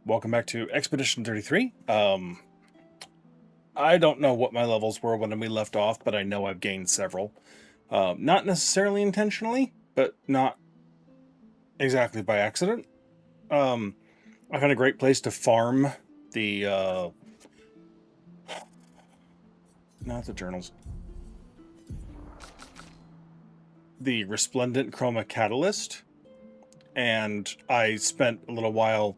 welcome back to Expedition 33. I don't know what my levels were when we left off, but I know I've gained several. Not necessarily intentionally, but not exactly by accident. I found a great place to farm the, not the journals, the Resplendent Chroma Catalyst, and I spent a little while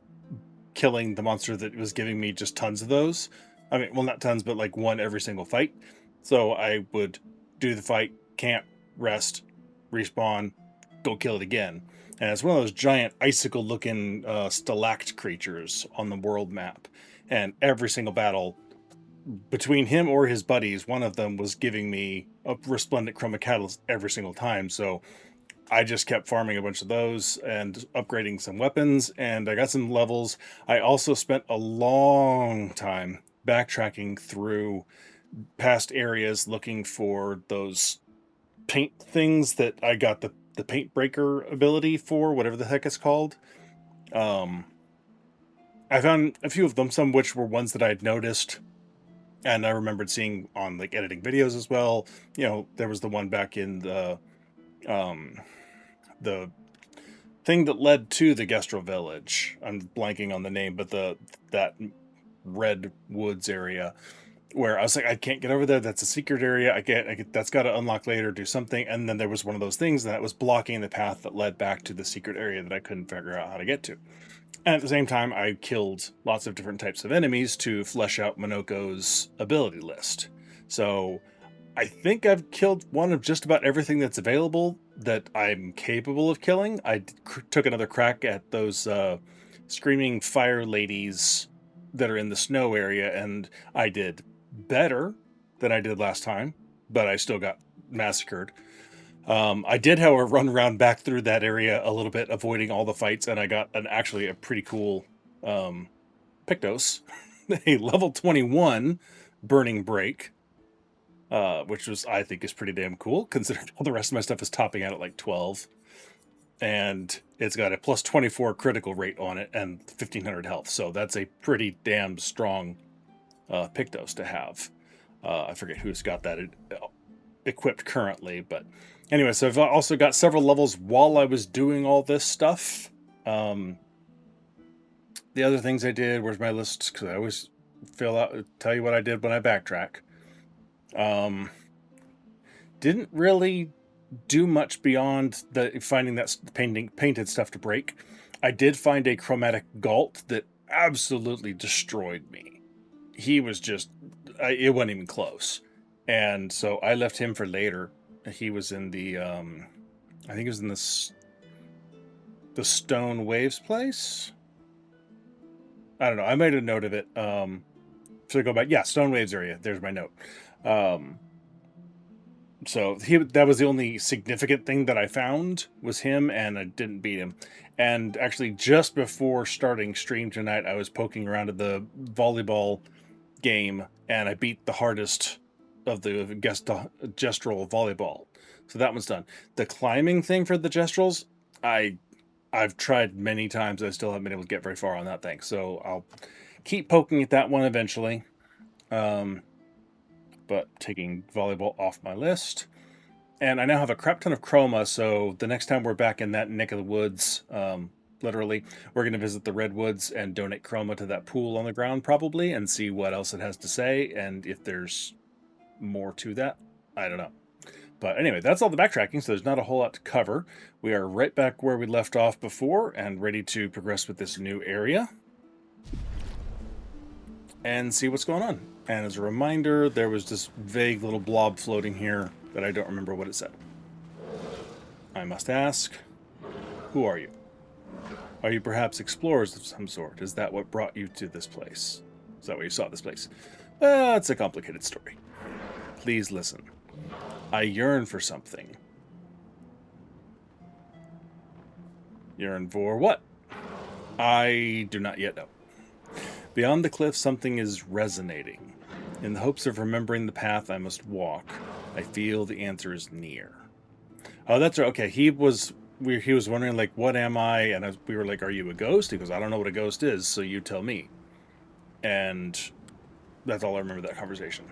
killing the monster that was giving me just tons of those. I mean, well, not tons, but like one every single fight. So I would do the fight, camp, rest, respawn, go kill it again. And it's one of those giant icicle-looking stalact creatures on the world map. And every single battle, between him or his buddies, one of them was giving me a resplendent chroma catalyst every single time. So I just kept farming a bunch of those and upgrading some weapons, and I got some levels. I also spent a long time backtracking through past areas looking for those paint things that I got the paint breaker ability for, whatever the heck it's called. I found a few of them, some of which were ones that I had noticed, and I remembered seeing on like editing videos as well. You know, there was the one back in the thing that led to the Gestral village. I'm blanking on the name, but that red woods area where I was like, I can't get over there. That's a secret area. That's got to unlock later, do something. And then there was one of those things that was blocking the path that led back to the secret area that I couldn't figure out how to get to. And at the same time, I killed lots of different types of enemies to flesh out Minoko's ability list. So I think I've killed one of just about everything that's available that I'm capable of killing. I took another crack at those screaming fire ladies that are in the snow area, and I did better than I did last time, but I still got massacred. I did, however, run around back through that area a little bit, avoiding all the fights, and I got actually a pretty cool Pictos, a level 21 Burning Break, which I think is pretty damn cool, considering all the rest of my stuff is topping out at like 12. And it's got a plus 24 critical rate on it and 1500 health. So that's a pretty damn strong Pictos to have. I forget who's got that equipped currently, but anyway, so I've also got several levels while I was doing all this stuff. The other things I did, where's my list? Because I always tell you what I did when I backtrack. Didn't really do much beyond finding that painted stuff to break. I did find a chromatic Galt that absolutely destroyed me. He was just, it wasn't even close. And so I left him for later. He was in the, I think he was in the Stone Waves place. I don't know. I made a note of it. So I go back. Yeah, Stone Waves area. There's my note. So that was the only significant thing that I found was him, and I didn't beat him. And actually, just before starting stream tonight, I was poking around at the volleyball game, and I beat the hardest of the Gestral volleyball. So that one's done. The climbing thing for the Gestrals, I've tried many times. I still haven't been able to get very far on that thing. So I'll keep poking at that one eventually. But taking volleyball off my list. And I now have a crap ton of chroma, so the neck time we're back in that neck of the woods, literally, we're going to visit the redwoods and donate chroma to that pool on the ground probably and see what else it has to say, and if there's more to that, I don't know. But anyway, that's all the backtracking, so there's not a whole lot to cover. We are right back where we left off before and ready to progress with this new area and see what's going on. And as a reminder, there was this vague little blob floating here that I don't remember what it said. I must ask, who are you? Are you perhaps explorers of some sort? Is that what brought you to this place? Is that why you saw this place? It's a complicated story. Please listen. I yearn for something. Yearn for what? I do not yet know. Beyond the cliff, something is resonating. In the hopes of remembering the path I must walk, I feel the answer is near. Oh, that's right. Okay, he was he was wondering, like, what am I? And we were like, are you a ghost? He goes, I don't know what a ghost is, so you tell me. And that's all I remember that conversation.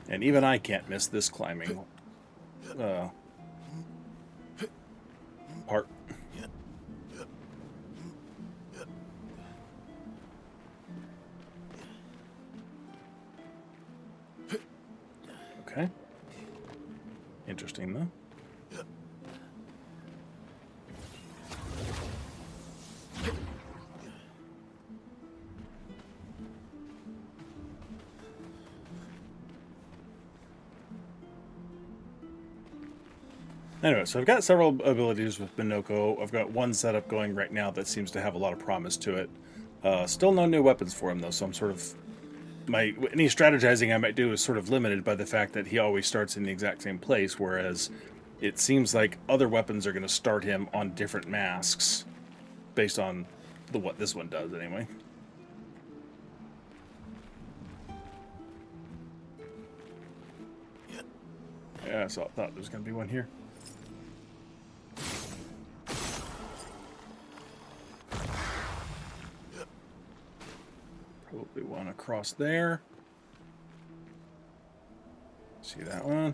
And even I can't miss this climbing part. Okay. Interesting, though. Anyway, so I've got several abilities with Minoko. I've got one setup going right now that seems to have a lot of promise to it. Still no new weapons for him, though, so I'm sort of... any strategizing I might do is sort of limited by the fact that he always starts in the exact same place, whereas it seems like other weapons are going to start him on different masks based on what this one does, anyway. Yeah, so I thought there was going to be one here. Probably one across there. See that one?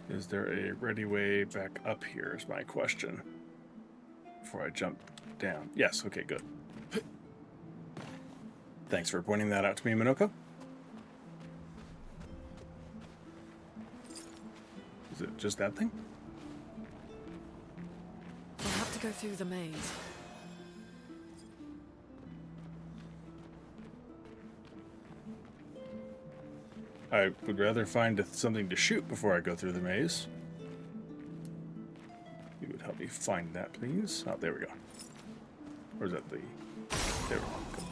Is there a ready way back up here is my question. Before I jump down. Yes, okay, good. Thanks for pointing that out to me, Minoko. Is it just that thing? We'll have to go through the maze. I would rather find something to shoot before I go through the maze. You would help me find that, please. Oh, there we go. Or is that the... There we go.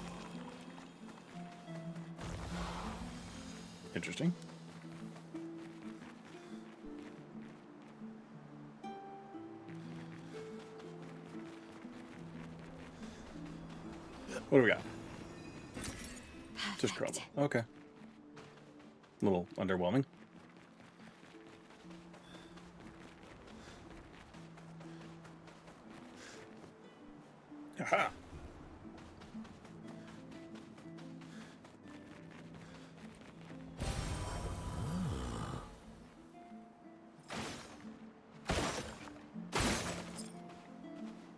Interesting. What do we got? Perfect. Just trouble. Okay. A little underwhelming. Aha!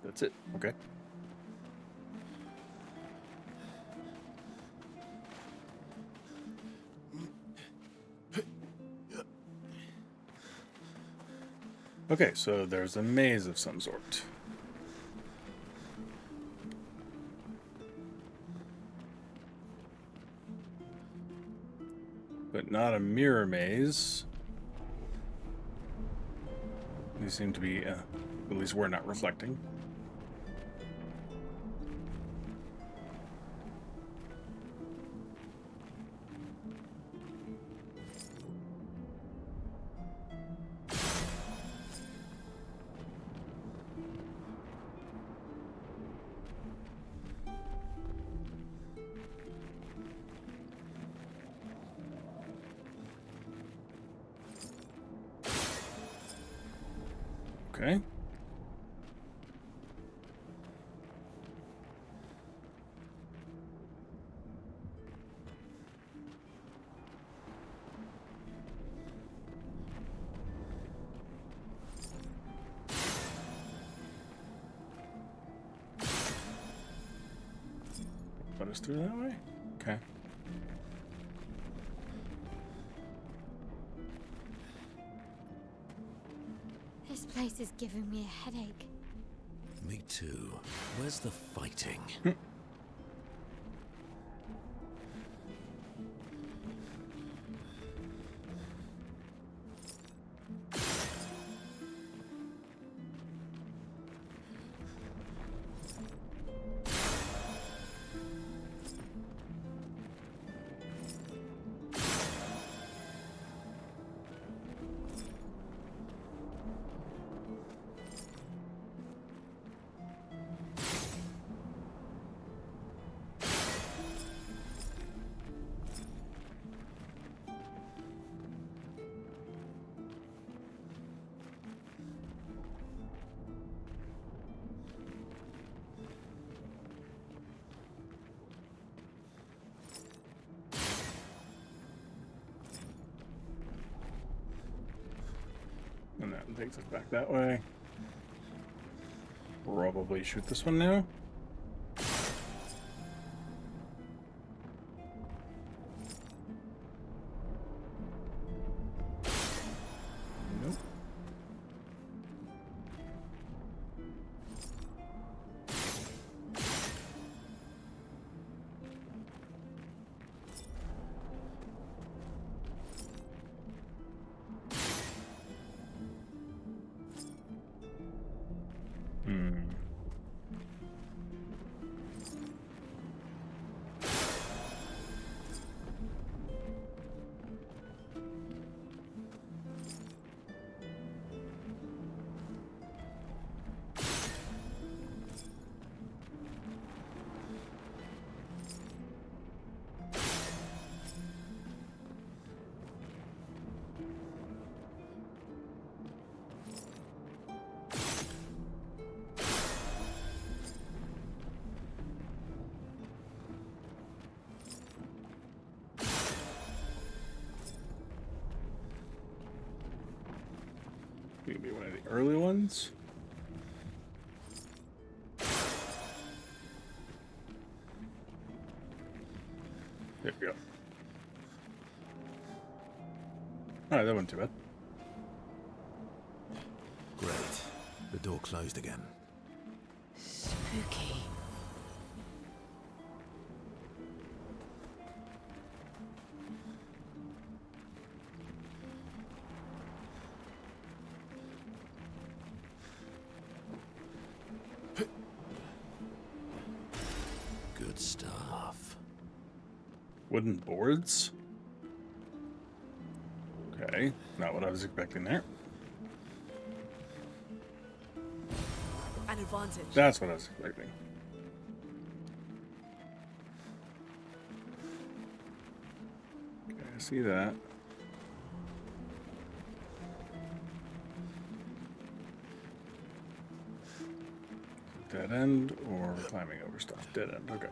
That's it. Okay. Okay, so there's a maze of some sort. But not a mirror maze. These seem to be, at least we're not reflecting. Okay. Put us through that way? Okay. This place is giving me a headache. Me too. Where's the fighting? takes us back that way. Probably shoot this one now. Nope. Maybe one of the early ones. There we go. Alright, that wasn't too bad. Great. The door closed again. Spooky. Good stuff. Wooden boards? Okay, not what I was expecting there. An advantage. That's what I was expecting. Okay, I see that. Dead end or climbing over stuff? Dead end, okay.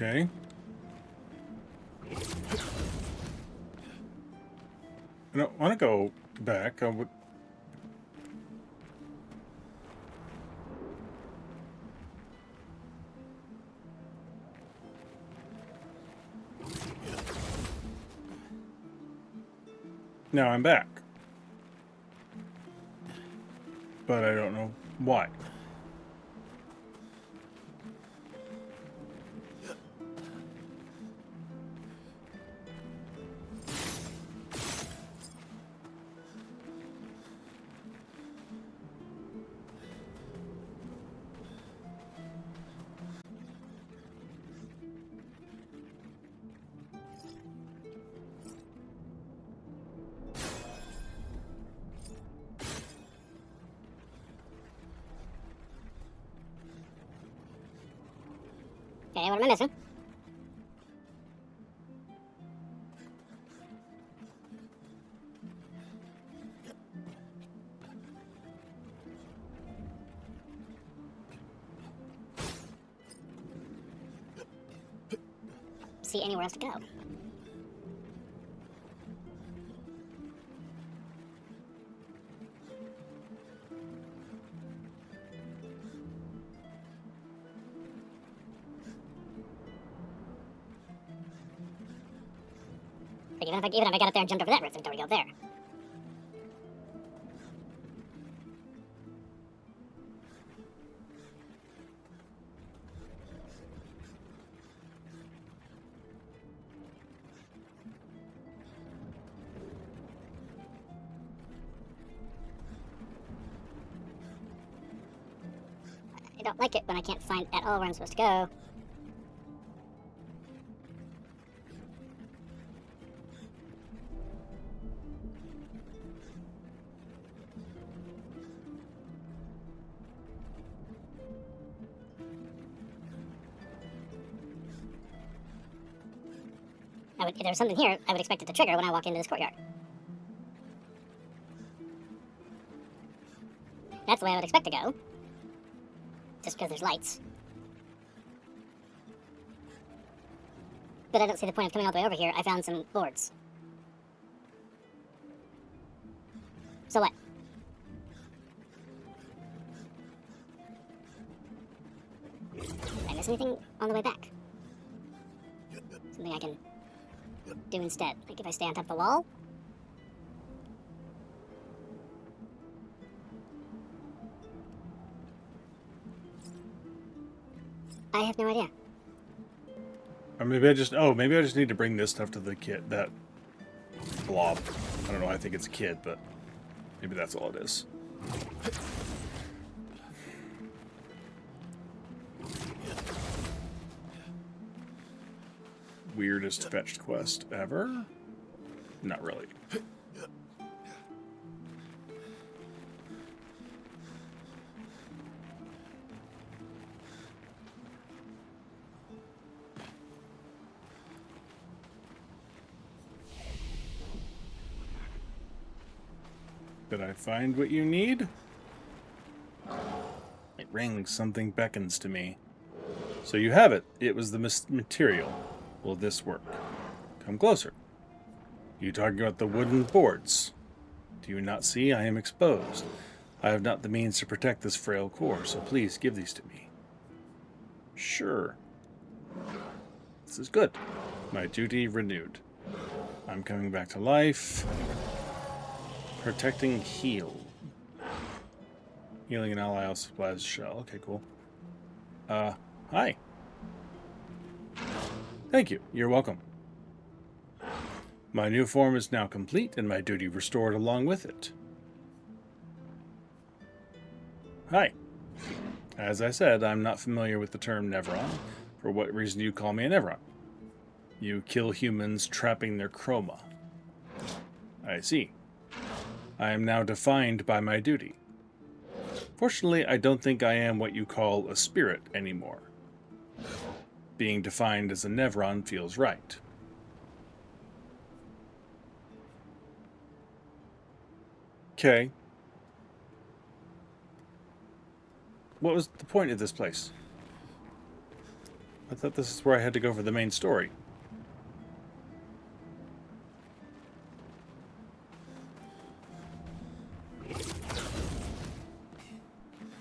Okay. I don't want to go back. I would. Now I'm back. But I don't know why. Okay, what am I missing? See anywhere else to go. Like even if I got up there and jumped over that roof, I'd already go there. I don't like it when I can't find at all where I'm supposed to go. If there was something here, I would expect it to trigger when I walk into this courtyard. That's the way I would expect to go. Just because there's lights. But I don't see the point of coming all the way over here. I found some boards. So what? Did I miss anything on the way back? Something I can do instead. Like if I stay on top of the wall? I have no idea. Or maybe I just need to bring this stuff to the kid, that blob. I don't know, I think it's a kid, but maybe that's all it is. Weirdest fetched quest ever? Not really. Did I find what you need? It rings, something beckons to me. So you have it. It was the material. Will this work? Come closer. You talking about the wooden boards? Do you not see I am exposed? I have not the means to protect this frail core, so please give these to me. Sure. This is good. My duty renewed. I'm coming back to life. Protecting heal. Healing an ally else supplies shell. Okay, cool. Hi. Thank you. You're welcome. My new form is now complete and my duty restored along with it. Hi. As I said, I'm not familiar with the term Nevron. For what reason do you call me a Nevron? You kill humans trapping their chroma. I see. I am now defined by my duty. Fortunately, I don't think I am what you call a spirit anymore. Being defined as a Nevron feels right. Okay. What was the point of this place? I thought this is where I had to go for the main story.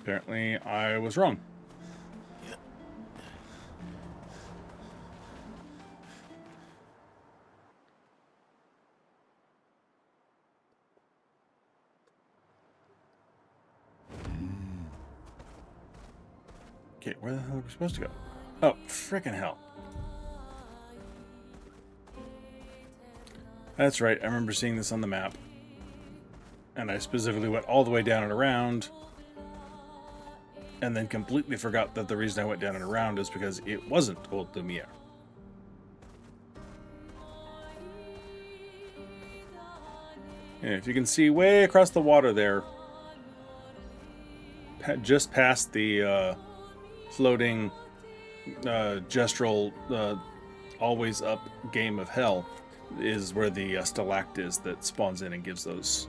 Apparently, I was wrong. Okay, where the hell are we supposed to go? Oh, frickin' hell. That's right, I remember seeing this on the map. And I specifically went all the way down and around, and then completely forgot that the reason I went down and around is because it wasn't Old Lumiere. And if you can see way across the water there, just past the floating gestural always up game of hell, is where the stalact is that spawns in and gives those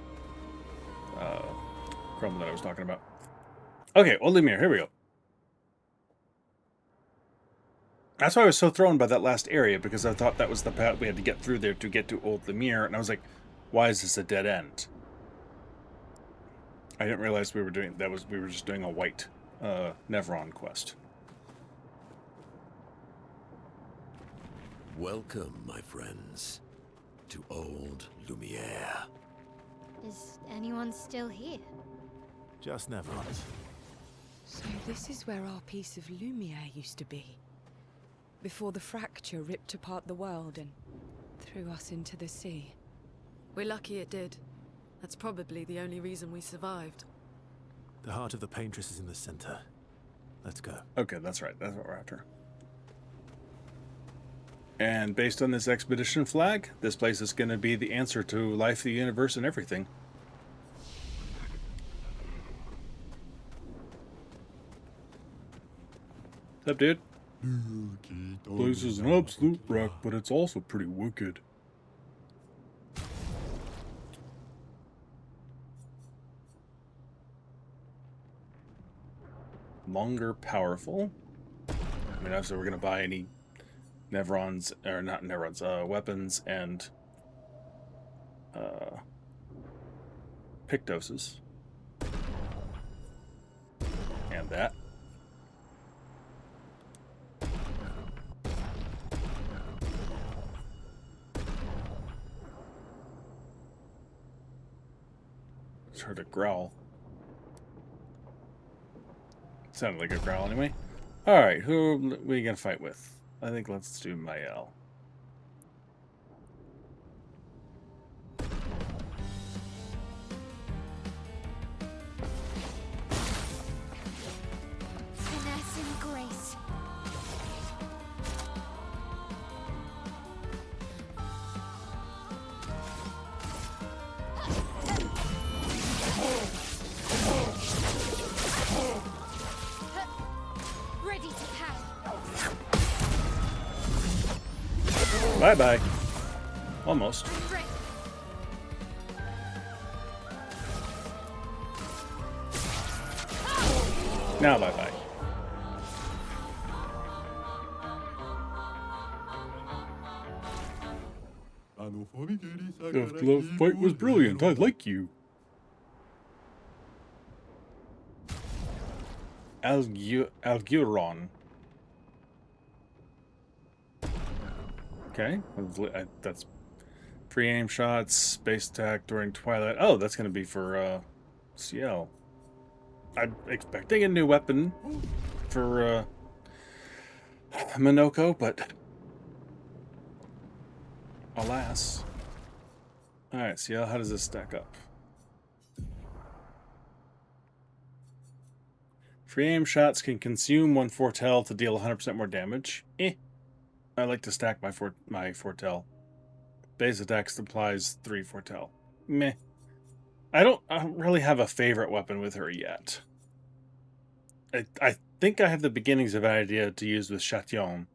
chroma that I was talking about. Okay, Old Lumiere, here we go. That's why I was so thrown by that last area, because I thought that was the path we had to get through there to get to Old Lumiere, and I was like, why is this a dead end? I didn't realize we were doing that. We were just doing a white Nevron quest. Welcome, my friends, to Old Lumiere. Is anyone still here? Just Nevrons. So this is where our piece of Lumiere used to be. Before the fracture ripped apart the world and threw us into the sea. We're lucky it did. That's probably the only reason we survived. The heart of the paintress is in the center. Let's go. Okay, that's right. That's what we're after. And based on this expedition flag, this place is going to be the answer to life, the universe, and everything. What's up, dude? Place is an absolute wreck, but it's also pretty wicked. Longer, powerful. I mean, obviously we're gonna buy any Nevrons, or not Nevrons, weapons and Pictoses. And that. It's heard a growl. Sounded like a growl anyway. Alright, who are we gonna fight with? I think let's do Maelle. Finesse and grace. Ready to pass. Bye-bye. Almost. Ready. Now bye-bye. The fight was brilliant. I like you. Alguron. Okay, that's pre-aim shots, space attack during twilight. Oh, that's going to be for CL. I'm expecting a new weapon for Minoko, but alas. Alright, CL, how does this stack up? Free aim shots can consume one foretell to deal 100% more damage. I like to stack my foretell. Base attack supplies 3 foretell. Meh. I don't really have a favorite weapon with her yet. I think I have the beginnings of an idea to use with Châtillon.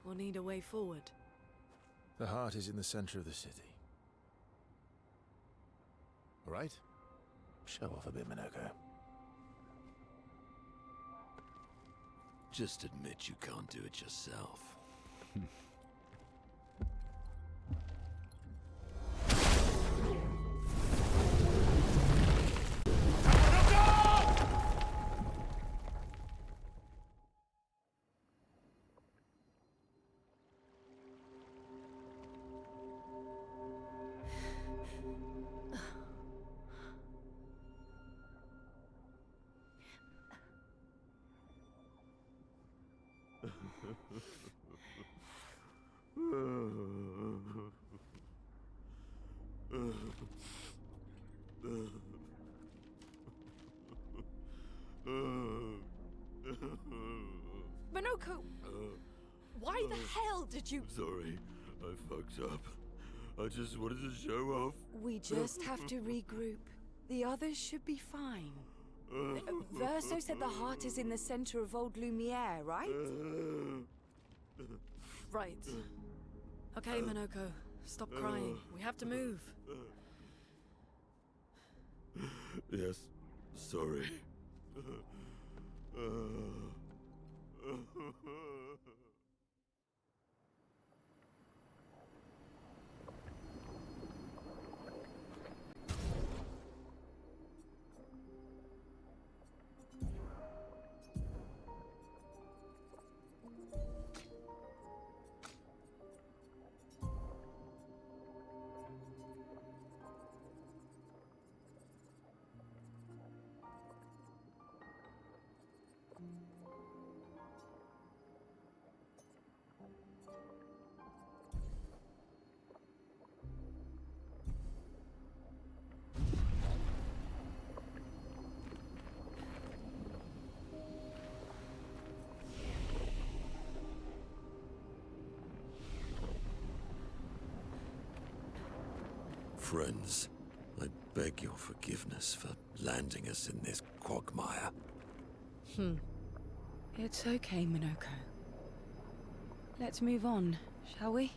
We'll need a way forward. The heart is in the center of the city. All right? Show off a bit, Minoko. Just admit you can't do it yourself. Minoko! Why the hell did you... Sorry, I fucked up. I just wanted to show off. We just have to regroup. The others should be fine. Verso said the heart is in the center of old Lumiere, right? Right. Okay, Minoko. Stop crying. We have to move. Yes, sorry. Friends, I beg your forgiveness for landing us in this quagmire. It's okay, Minoko. Let's move on, shall we?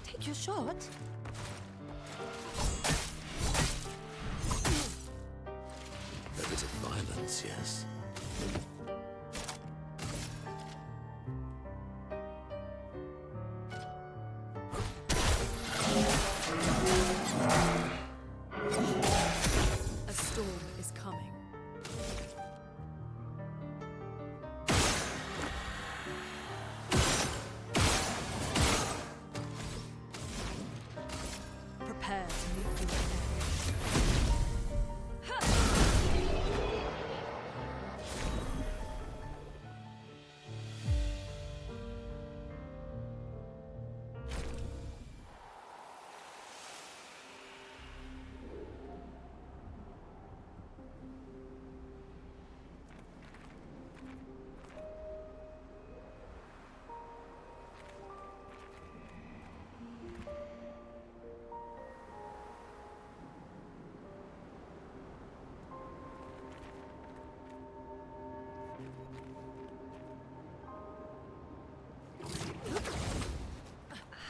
Take your shot. A bit of violence, yes. A storm is coming. Prepare to meet the enemy.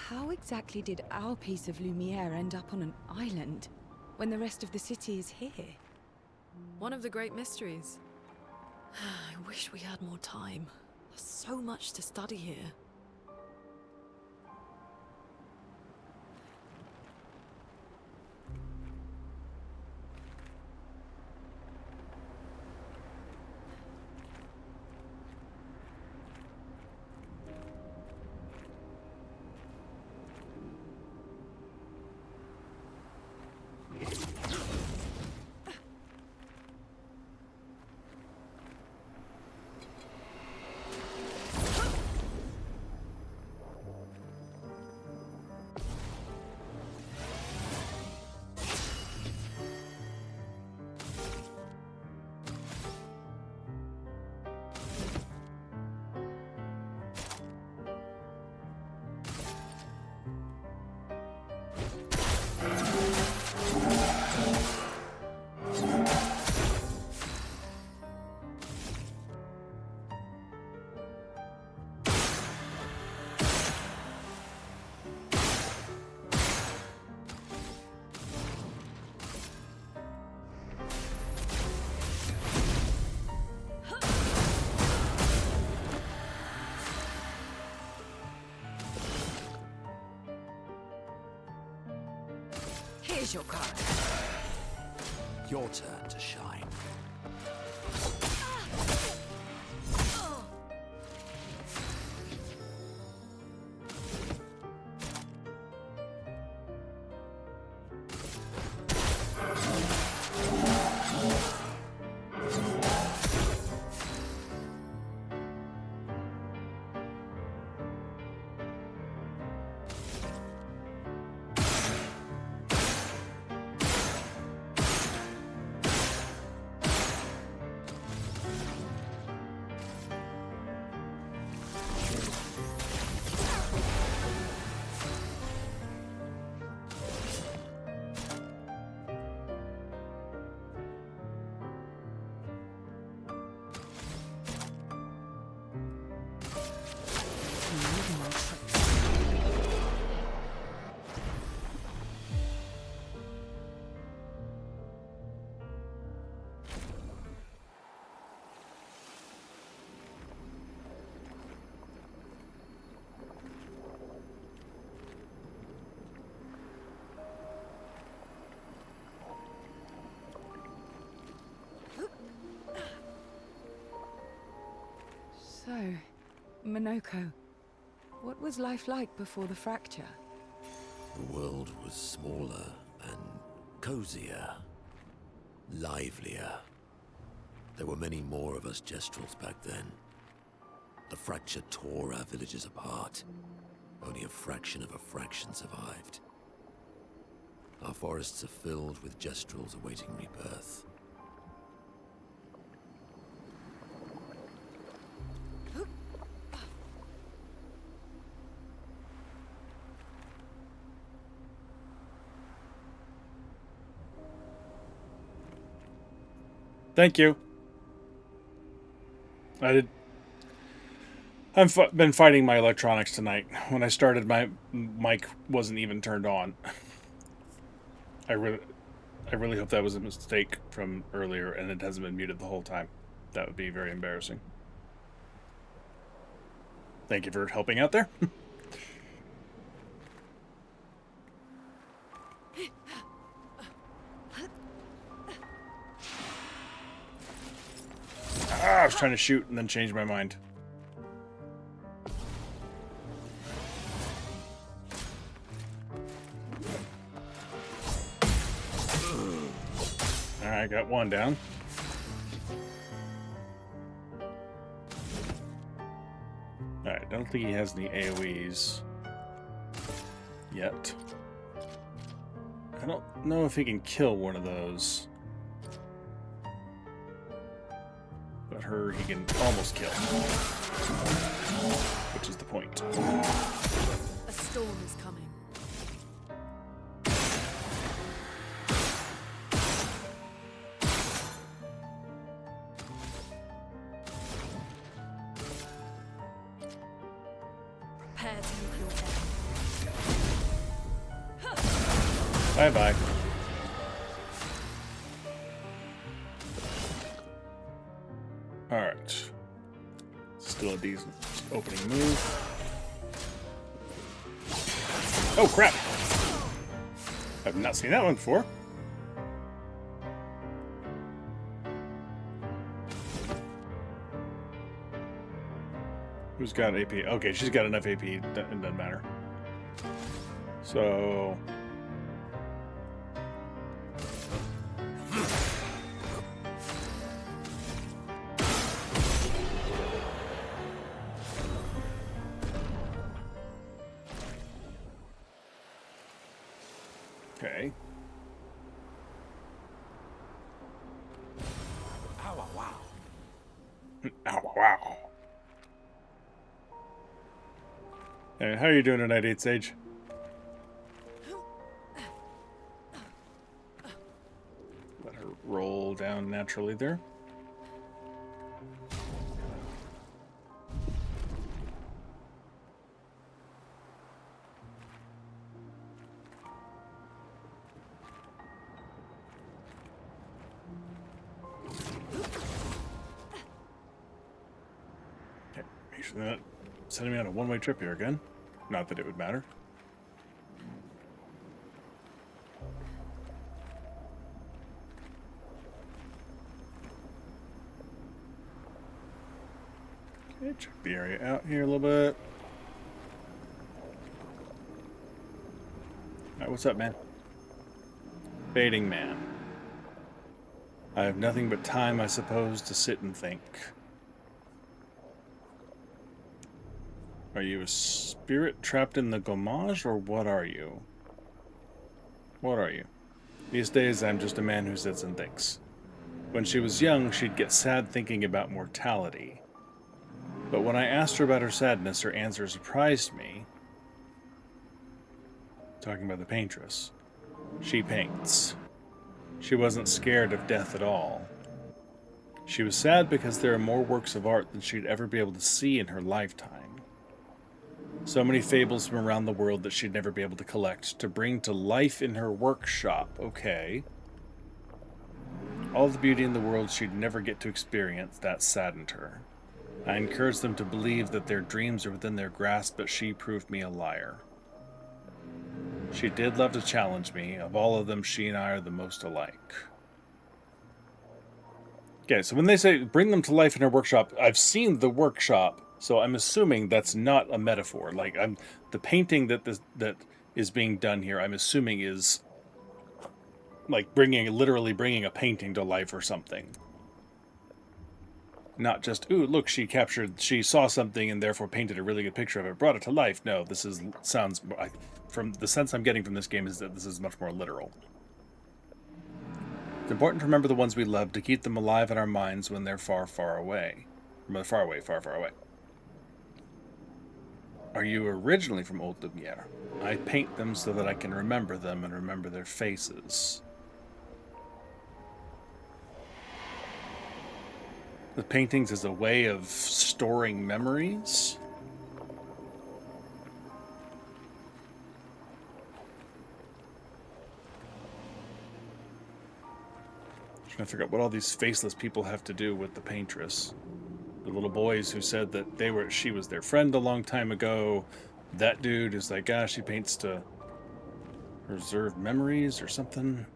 How exactly did our piece of Lumiere end up on an island when the rest of the city is here? One of the great mysteries. I wish we had more time. There's so much to study here. Here's your card. Your turn to shine. Minoko, what was life like before the fracture? The world was smaller and cozier, livelier. There were many more of us Gestrels back then. The fracture tore our villages apart. Only a fraction of a fraction survived. Our forests are filled with Gestrels awaiting rebirth. Thank you. I've been fighting my electronics tonight. When I started, my mic wasn't even turned on. I really hope that was a mistake from earlier and it hasn't been muted the whole time. That would be very embarrassing. Thank you for helping out there. I was trying to shoot and then change my mind. Alright, got one down. Alright, I don't think he has any AoEs yet. I don't know if he can kill one of those. But her he can almost kill. Which is the point. A storm is coming. Prepare to meet your death. Bye-bye. Alright. Still a decent opening move. Oh, crap! I've not seen that one before. Who's got AP? Okay, she's got enough AP. It doesn't matter. So... Okay. Ow, wow. Ow, wow. Hey, how are you doing tonight, 8 Sage? Let her roll down naturally there. Okay, make sure they're not sending me on a one-way trip here again. Not that it would matter. Okay, check the area out here a little bit. Alright, what's up, man? Fading man. I have nothing but time, I suppose, to sit and think. Are you a spirit trapped in the gommage, or what are you? What are you? These days, I'm just a man who sits and thinks. When she was young, she'd get sad thinking about mortality. But when I asked her about her sadness, her answer surprised me. Talking about the paintress. She paints. She wasn't scared of death at all. She was sad because there are more works of art than she'd ever be able to see in her lifetime. So many fables from around the world that she'd never be able to collect, to bring to life in her workshop. Okay. All the beauty in the world she'd never get to experience, that saddened her. I encouraged them to believe that their dreams are within their grasp, but she proved me a liar. She did love to challenge me. Of all of them, she and I are the most alike. Okay, so when they say bring them to life in her workshop, I've seen the workshop So I'm assuming that's not a metaphor. Like the painting that is being done here, I'm assuming is like literally bringing a painting to life or something. Not just, ooh, look, she saw something and therefore painted a really good picture of it, brought it to life. No, this sounds, from the sense I'm getting from this game is that this is much more literal. It's important to remember the ones we love, to keep them alive in our minds when they're far, far away. Far away, far, far away. Are you originally from Old Lumiere? I paint them so that I can remember them and remember their faces. The paintings as a way of storing memories? I'm trying to figure out what all these faceless people have to do with the paintress. The little boys who said that she was their friend a long time ago. That dude is like, she paints to preserve memories or something.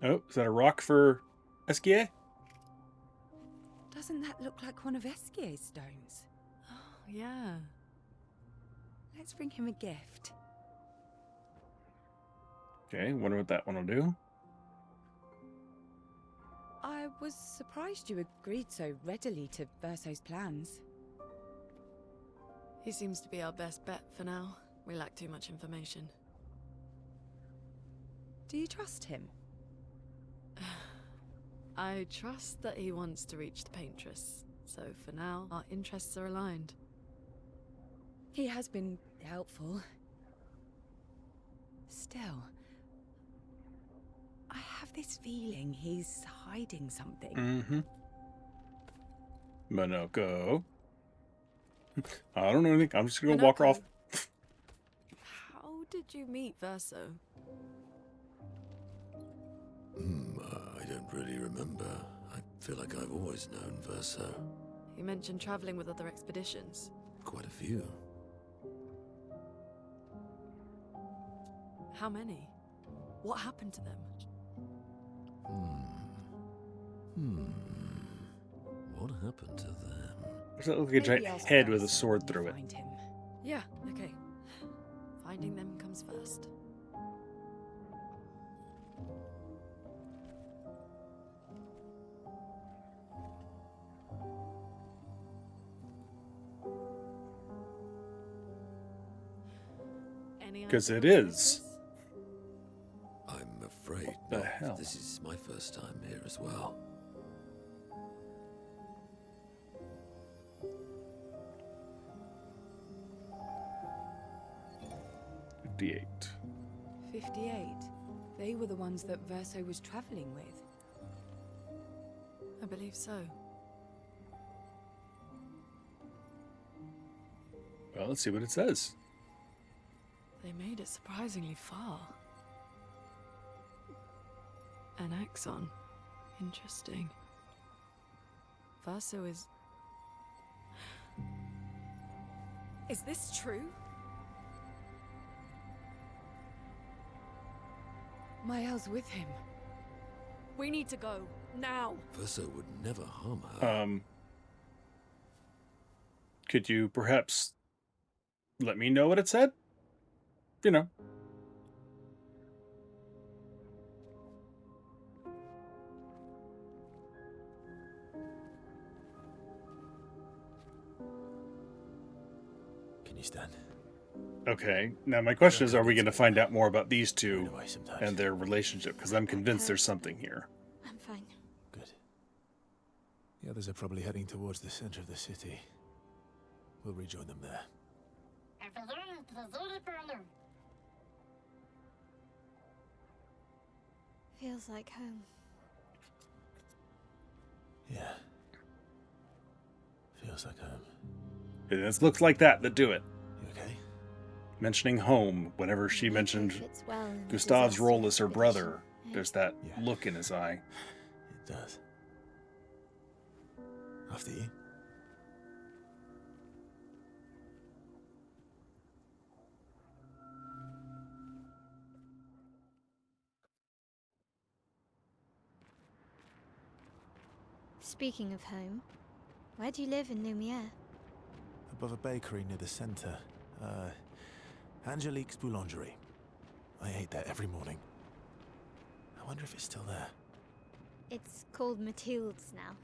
Oh, is that a rock for Esquier? Doesn't that look like one of Esquier's stones? Oh, yeah. Let's bring him a gift. Okay, wonder what that one will do. I was surprised you agreed so readily to Verso's plans. He seems to be our best bet for now. We lack too much information. Do you trust him? I trust that he wants to reach the paintress, so for now, our interests are aligned. He has been helpful. Still, I have this feeling he's hiding something. Mm-hmm. Monoko. I don't know anything. I'm just gonna walk her off. How did you meet Verso? I don't really remember. I feel like I've always known Verso. You mentioned traveling with other expeditions. Quite a few. How many? What happened to them? What happened to them? Does that look like a giant head with a sword through it? Find him. Yeah, okay. Finding them comes first. Because it is. I'm afraid The not. hell? This is my first time here as well. $58. 58. They were the ones that Verso was traveling with. I believe so. Well, let's see what it says. They made it surprisingly far. An axon. Interesting. Verso is... Is this true? Maelle's with him. We need to go. Now. Verso would never harm her. Could you perhaps let me know what it said? You know. Can you stand? Okay. Now my question is, are we going to find out more about these two Away sometimes. and their relationship? Because I'm convinced there's something here. I'm fine. Good. The others are probably heading towards the center of the city. We'll rejoin them there. Feels like home. Yeah. Feels like home. It looks like that do it. You okay? Mentioning home, whenever she mentioned Fits well in the Gustave's disaster role as her brother, expedition. there's that Yeah. look in his eye. It does. After you. Speaking of home, where do you live in Lumiere? Above a bakery near the center. Angelique's Boulangerie. I ate there every morning. I wonder if it's still there. It's called Mathilde's now.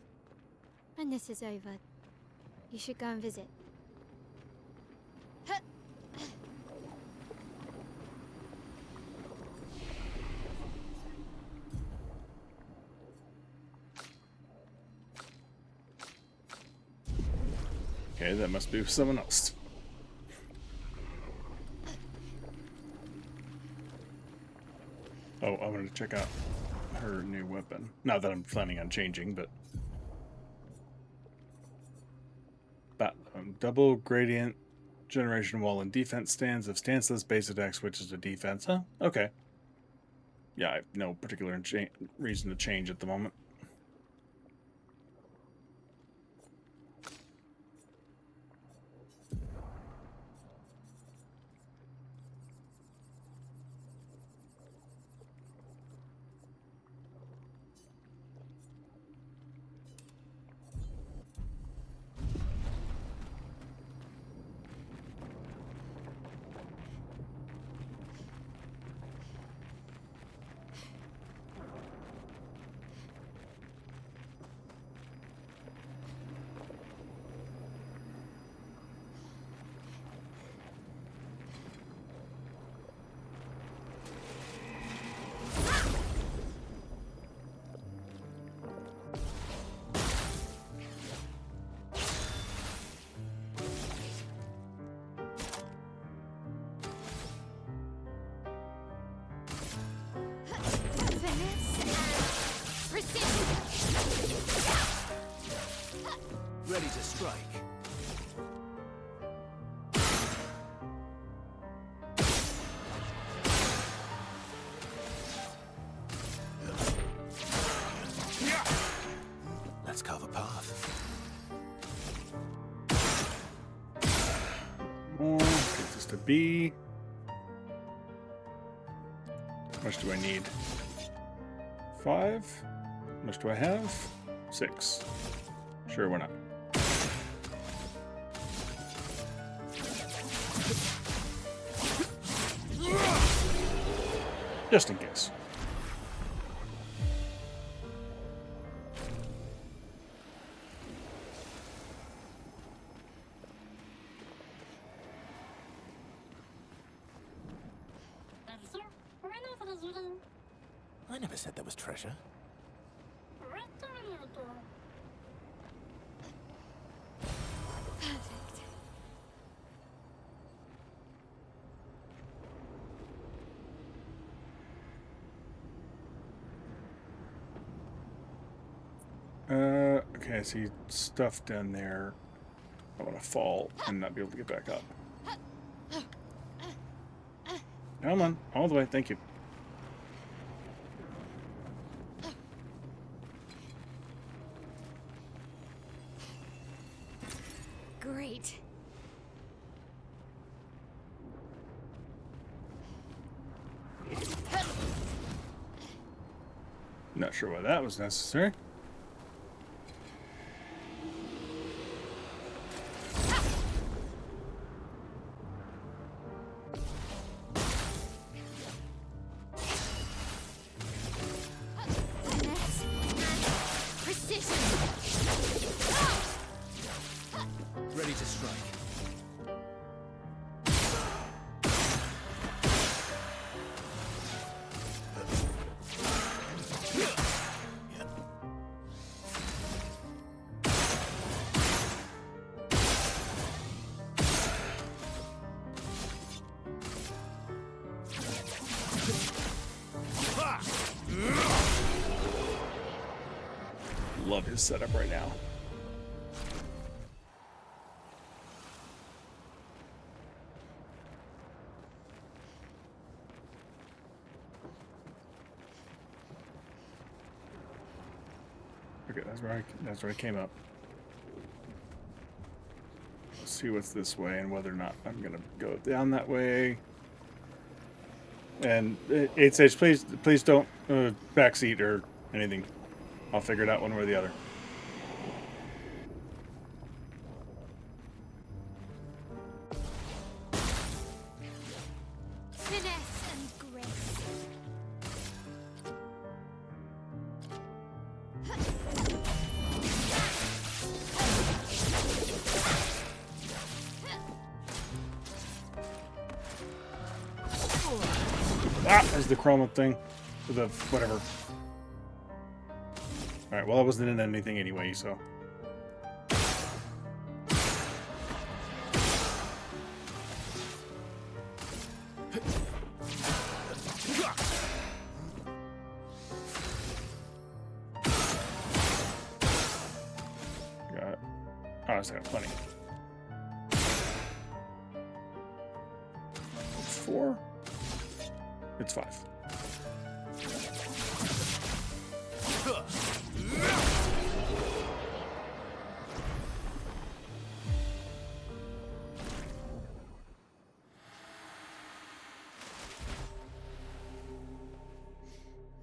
When this is over, you should go and visit. Okay, that must be someone else. Oh, I wanted to check out her new weapon. Not that I'm planning on changing, but... double gradient generation wall and defense stands. If stanceless base attack switches to defense. Huh? Okay. Yeah, I have no particular reason to change at the moment. Ready to strike. Let's carve a path. Get this to B. How much do I need? 5? How much do I have? 6. Sure, why not? Just in case. I never said there was treasure. Okay, I see stuff down there. I want to fall and not be able to get back up. Come on, all the way, thank you. Great. Not sure why that was necessary. Ready to strike. Love his setup right now. Okay, that's where I came up. see what's this way and whether or not I'm gonna go down that way. And it says, please don't backseat or anything. I'll figure it out one way or the other. Finesse and grace. Ah, there's the chroma thing. The whatever. Alright, well I wasn't in anything anyway, so. Got it. Oh, I still got plenty. It's 4? It's 5.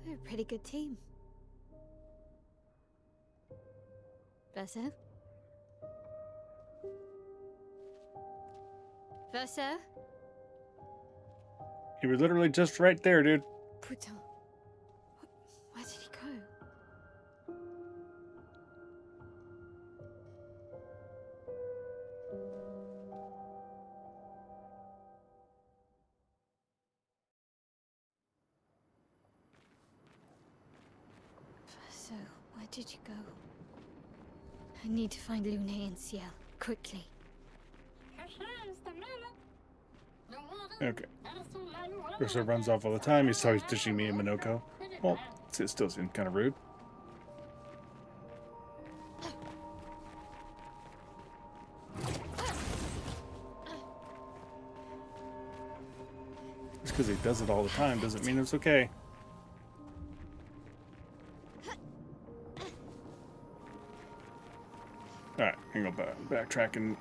We're a pretty good team. Verso? Verso? He was literally just right there, dude. Putain. Where did he go? Verso, where did you go? I need to find Lumiere and Ciel, quickly. Okay. Verso runs off all the time. He's always dishing me a Minoko. Well, it still seems kind of rude. Just because he does it all the time doesn't mean it's okay. Alright, I can go backtrack and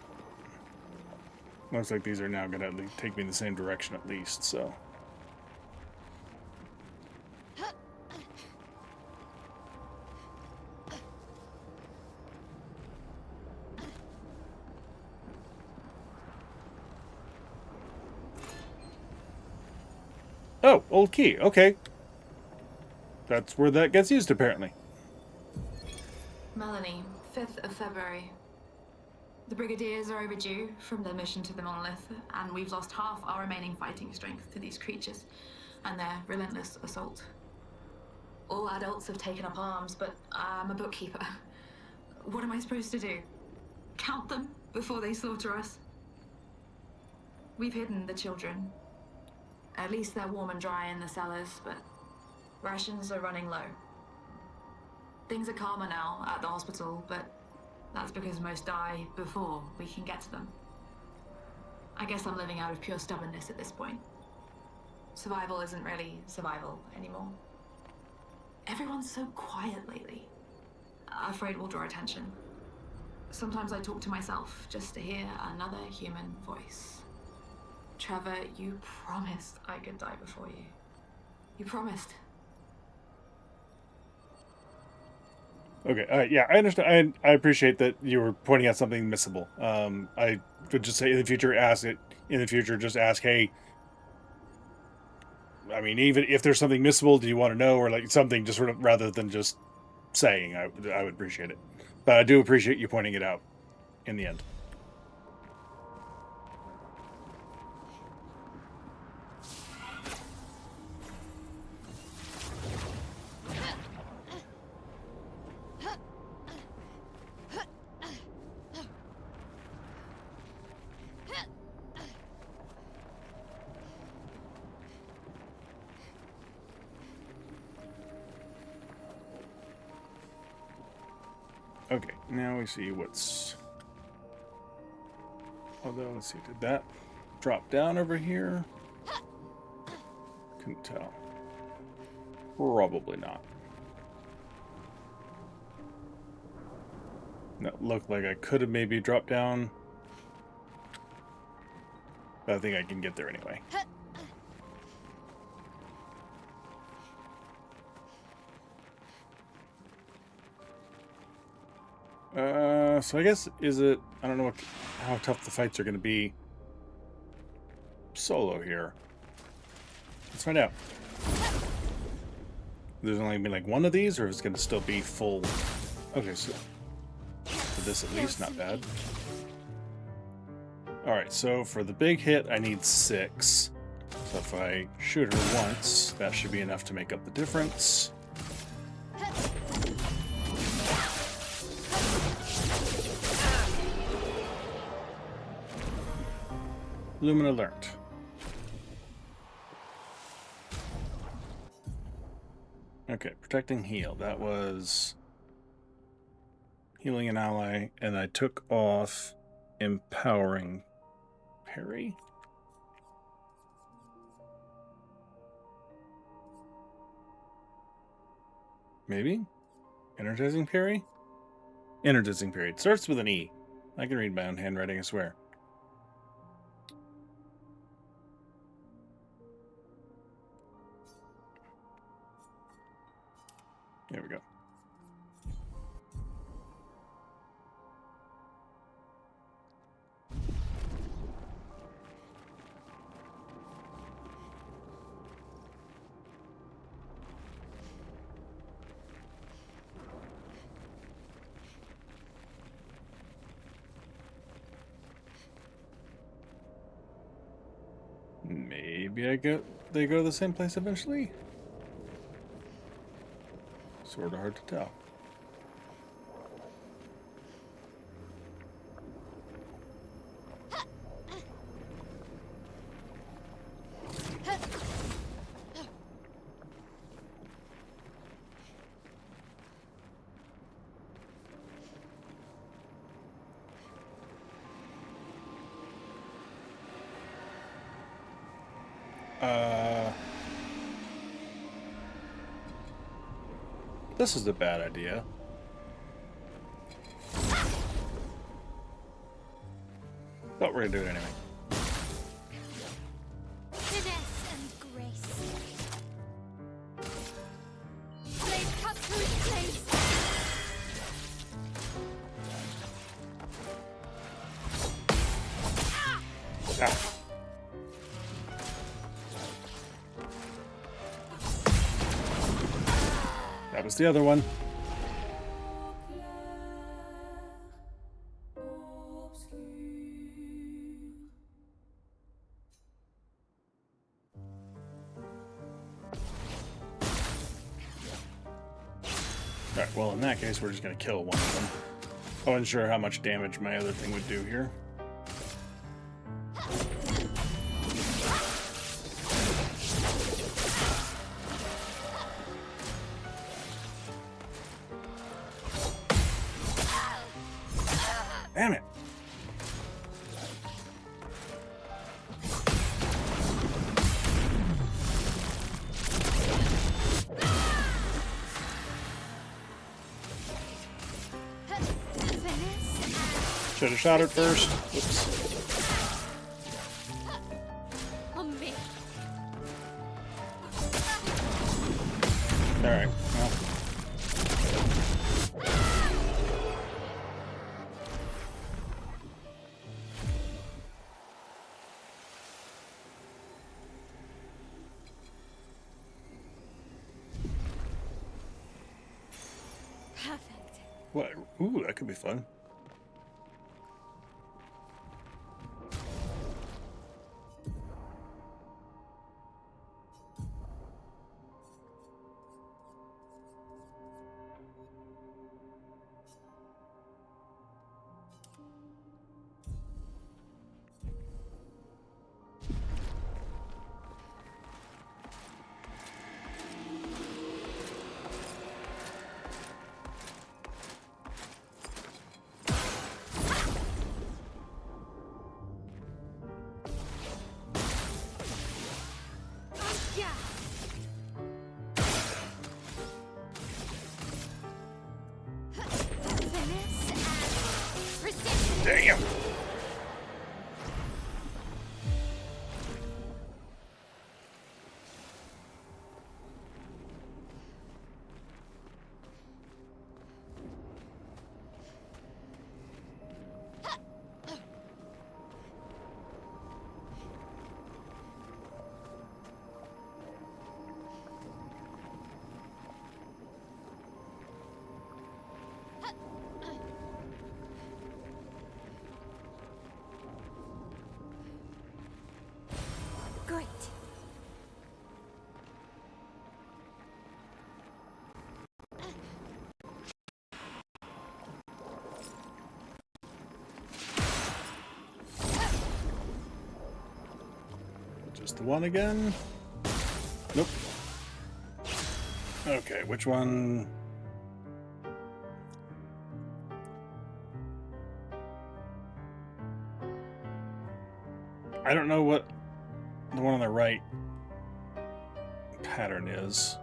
looks like these are now going to take me in the same direction at least, so. Oh, old key. Okay. That's where that gets used, apparently. Melanie, 5th of February. The Brigadiers are overdue from their mission to the monolith, and we've lost half our remaining fighting strength to these creatures and their relentless assault. All adults have taken up arms, but I'm a bookkeeper. What am I supposed to do? Count them before they slaughter us? We've hidden the children. At least they're warm and dry in the cellars, but rations are running low. Things are calmer now at the hospital, but that's because most die before we can get to them. I guess I'm living out of pure stubbornness at this point. Survival isn't really survival anymore. Everyone's so quiet lately. Afraid we'll draw attention. Sometimes I talk to myself just to hear another human voice. Trevor, you promised I could die before you. You promised. Okay, yeah, I understand. I appreciate that you were pointing out something missable. I would just say in the future, just ask, hey, I mean, even if there's something missable, do you want to know, or like something just sort of, rather than just saying, I would appreciate it. But I do appreciate you pointing it out in the end. Okay, now we see what's... Although, let's see, did that drop down over here? Couldn't tell. Probably not. That looked like I could have maybe dropped down But I think I can get there anyway. So I guess, is it... I don't know how tough the fights are going to be solo here. Let's find out. There's only been like one of these, or is it going to still be full? Okay, so for this at least, not bad. Alright, so for the big hit, I need 6. So if I shoot her once, that should be enough to make up the difference. Lumina learned. Okay, protecting heal. That was healing an ally, and I took off empowering parry. Maybe? Energizing parry? Energizing parry. It starts with an E. I can read my own handwriting, I swear. There we go. Maybe they go to the same place eventually? Sort of hard to tell. This is a bad idea. But we're gonna do it anyway. Finesse and grace. Blade cut through blades. Ah. That was the other one. Alright, well in that case we're just going to kill one of them. I wasn't sure how much damage my other thing would do here. Damn it! Should have shot it first. Whoops. On me. All right. Well. Perfect. What? Ooh, that could be fun. this the one again? Nope. Okay, which one? I don't know what the one on the right pattern is.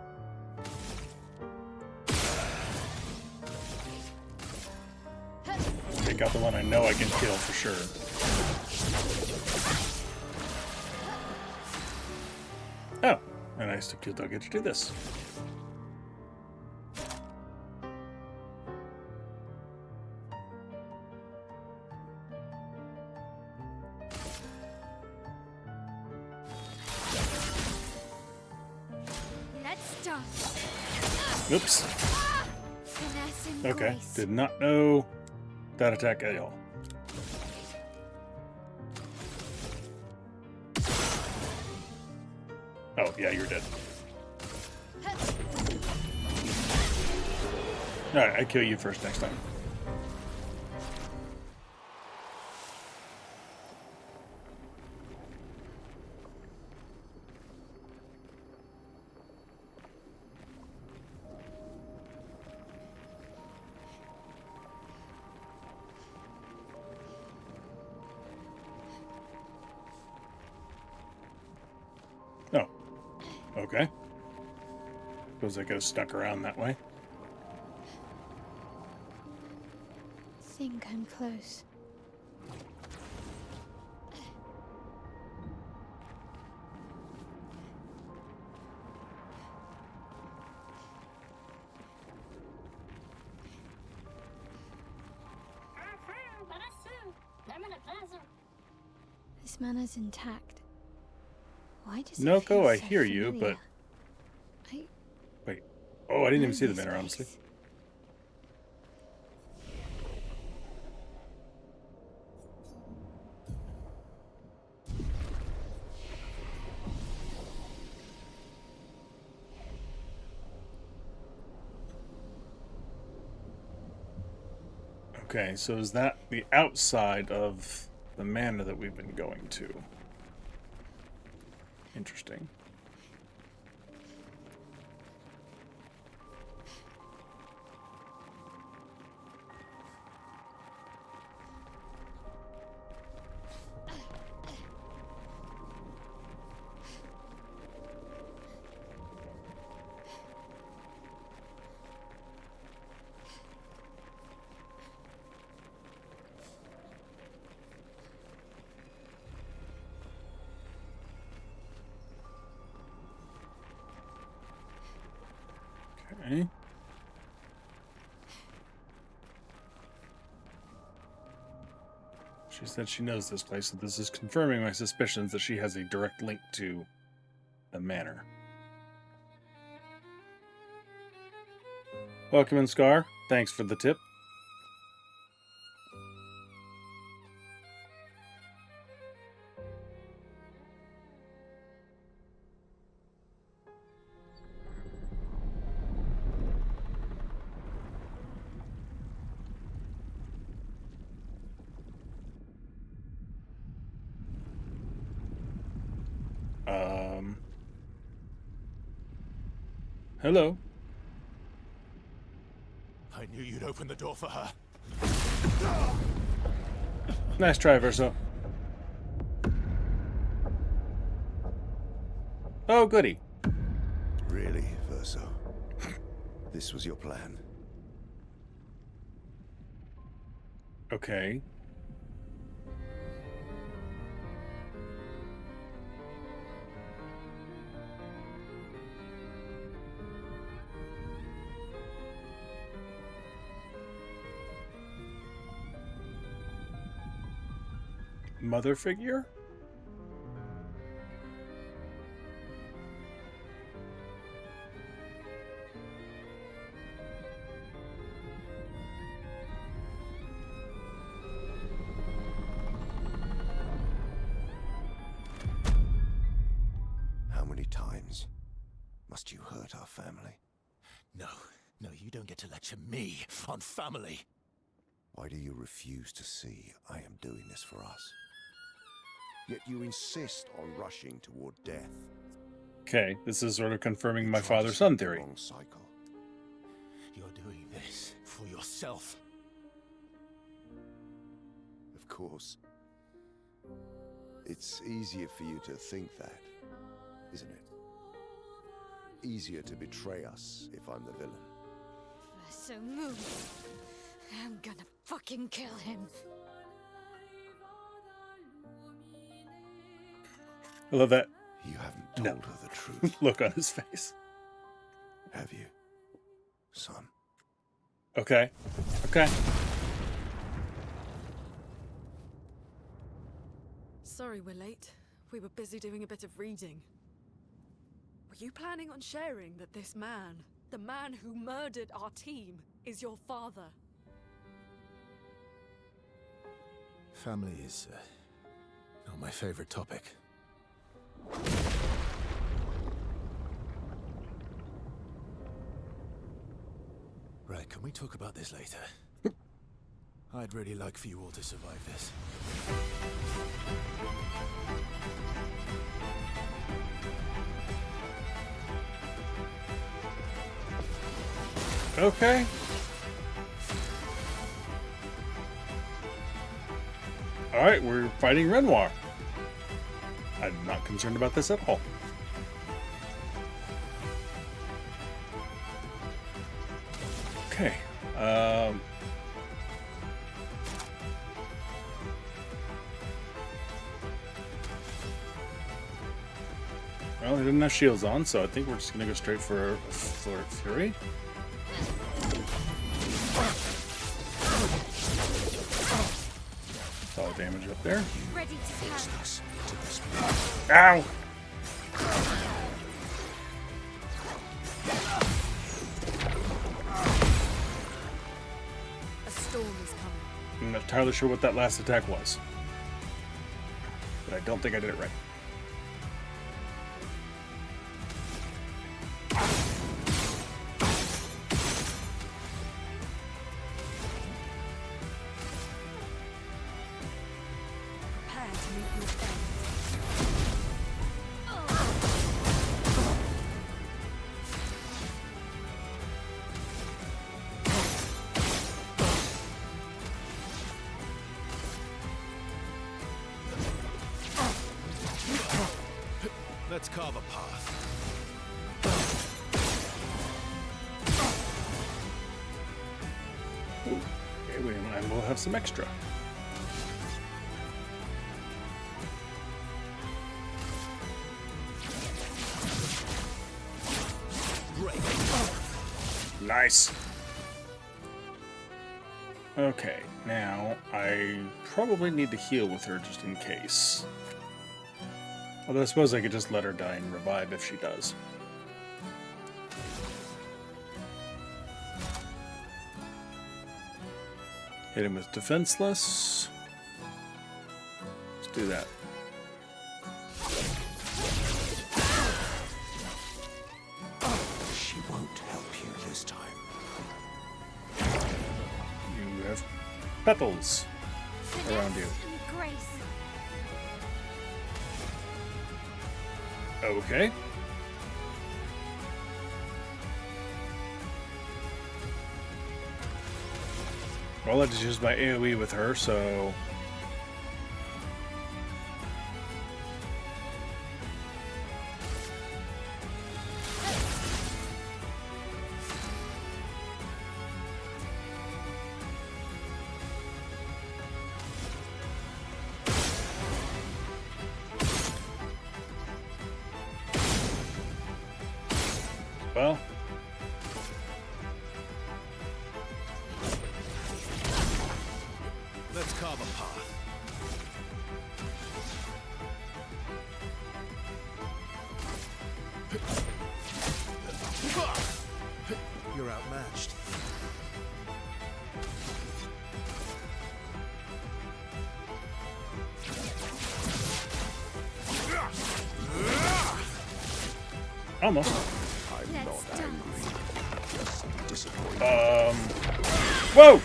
Take out the one I know I can kill for sure. Oh, and I still don't get to do this. Let's start. Oops. Finesse and Okay, grace. did not know that attack at all. Oh, yeah, you're dead. Alright, I kill you first next time. Oh. Okay. Suppose I could have stuck around that way. Think I'm close. This manor's intact. Why does it Noko, feel I so hear you, familiar? Wait. Oh, I didn't even know see the this banner, honestly. place. Okay, so is that the outside of the manor that we've been going to? Interesting. Okay. She said she knows this place, so this is confirming my suspicions that she has a direct link to the manor. Welcome in, Scar. Thanks for the tip. Hello. I knew you'd open the door for her. Nice try, Verso. Oh, goody. Really, Verso? This was your plan? Okay. Mother figure? How many times must you hurt our family? No, you don't get to lecture me on family. Why do you refuse to see I am doing this for us? Yet you insist on rushing toward death. Okay, this is sort of confirming my You try to father-son stop the theory. wrong cycle. You're doing this for yourself. Of course. It's easier for you to think that, isn't it? Easier to betray us if I'm the villain. So move. I'm gonna fucking kill him. I love that You haven't told her the truth, look on his face. have you, son? Okay. Okay. Sorry we're late. We were busy doing a bit of reading. Were you planning on sharing that this man, the man who murdered our team, is your father? Family is not my favorite topic. Right, can we talk about this later? I'd really like for you all to survive this. Okay. Alright, we're fighting Renoir. I'm not concerned about this at all. Okay. Well, he didn't have shields on, so I think we're just gonna go straight for a Flare Fury. Solid damage up there. Ready to turn. Ow! A storm is coming. I'm not entirely sure what that last attack was, but I don't think I did it right. Prepare to meet your end. Let's carve a path. Okay, and we'll have some extra. Nice. Okay, now I probably need to heal with her just in case. Although I suppose I could just let her die and revive if she does. Hit him with defenseless. Let's do that. She won't help you this time. You have petals around you. And grace. Okay. Well, I just used my AoE with her, so... Well... Let's carve a path. You're outmatched. Almost. I'm not Let's angry, just disappointed. Whoa!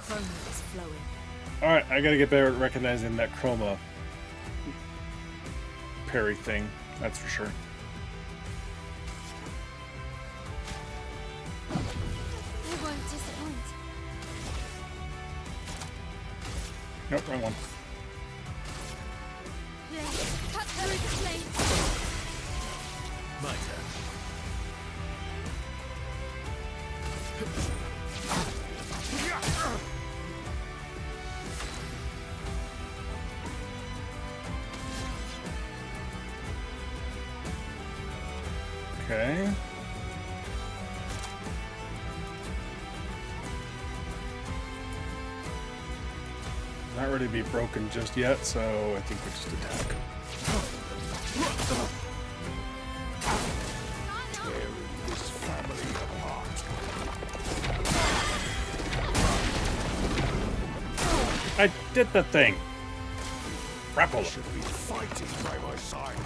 chroma is flowing. Alright, I gotta get better at recognizing that chroma parry thing, that's for sure. I won't disappoint. Nope, wrong one. Blade, cut through the flame. My turn. Okay. Not ready to be broken just yet, so I think we just attack. Tearing this family apart. I did the thing! Grapple! Should be fighting by my side.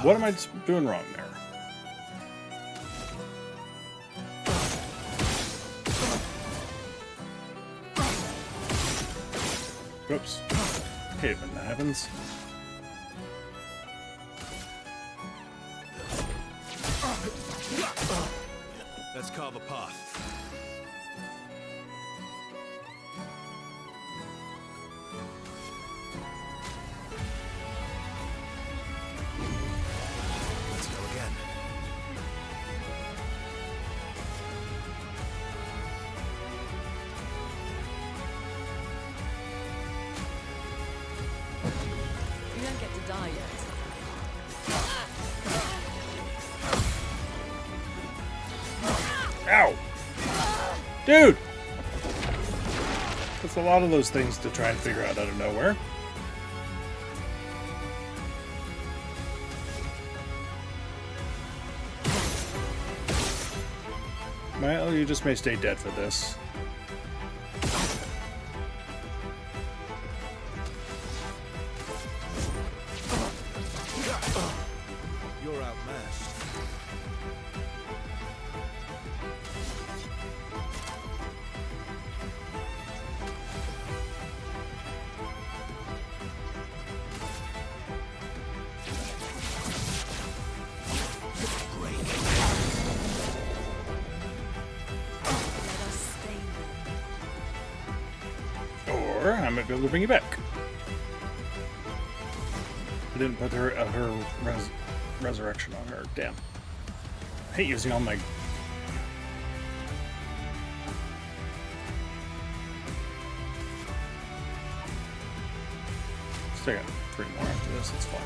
What am I doing wrong there? Oops. Hate it when that happens. Let's carve a path. Let's go again. You don't get to die yet. Ow! Dude! That's a lot of those things to try and figure out of nowhere. Well, you just may stay dead for this. You're outmatched. Let us stay there. Or I might be able to bring you back. I didn't put her resurrection on her. Damn. I hate using all my... Still got 3 more after this, it's fine.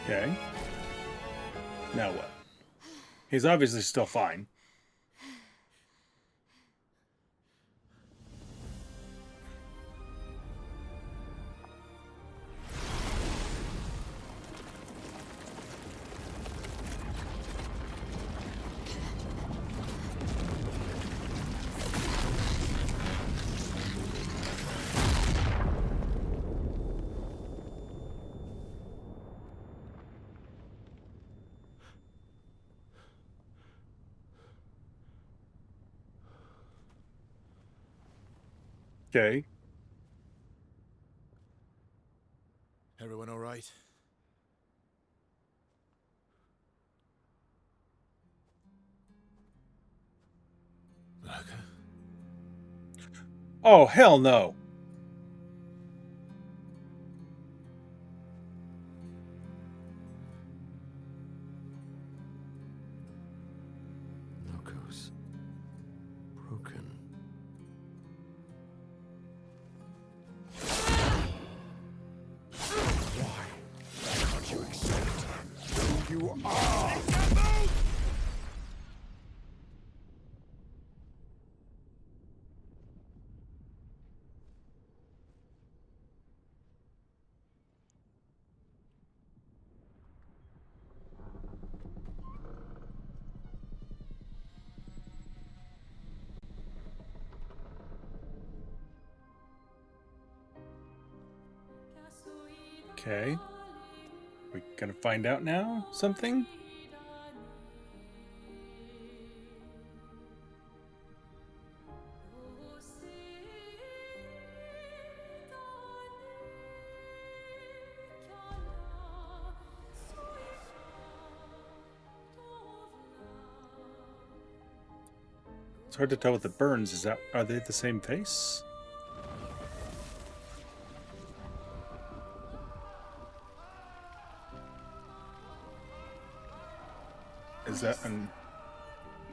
Okay. Now what? He's obviously still fine. Okay. Everyone all right? Blanca? Oh, hell no. Locos. Broken. Why can't you accept who you are? Okay. We gonna find out now something? It's hard to tell with the burns. Are they the same face? Is that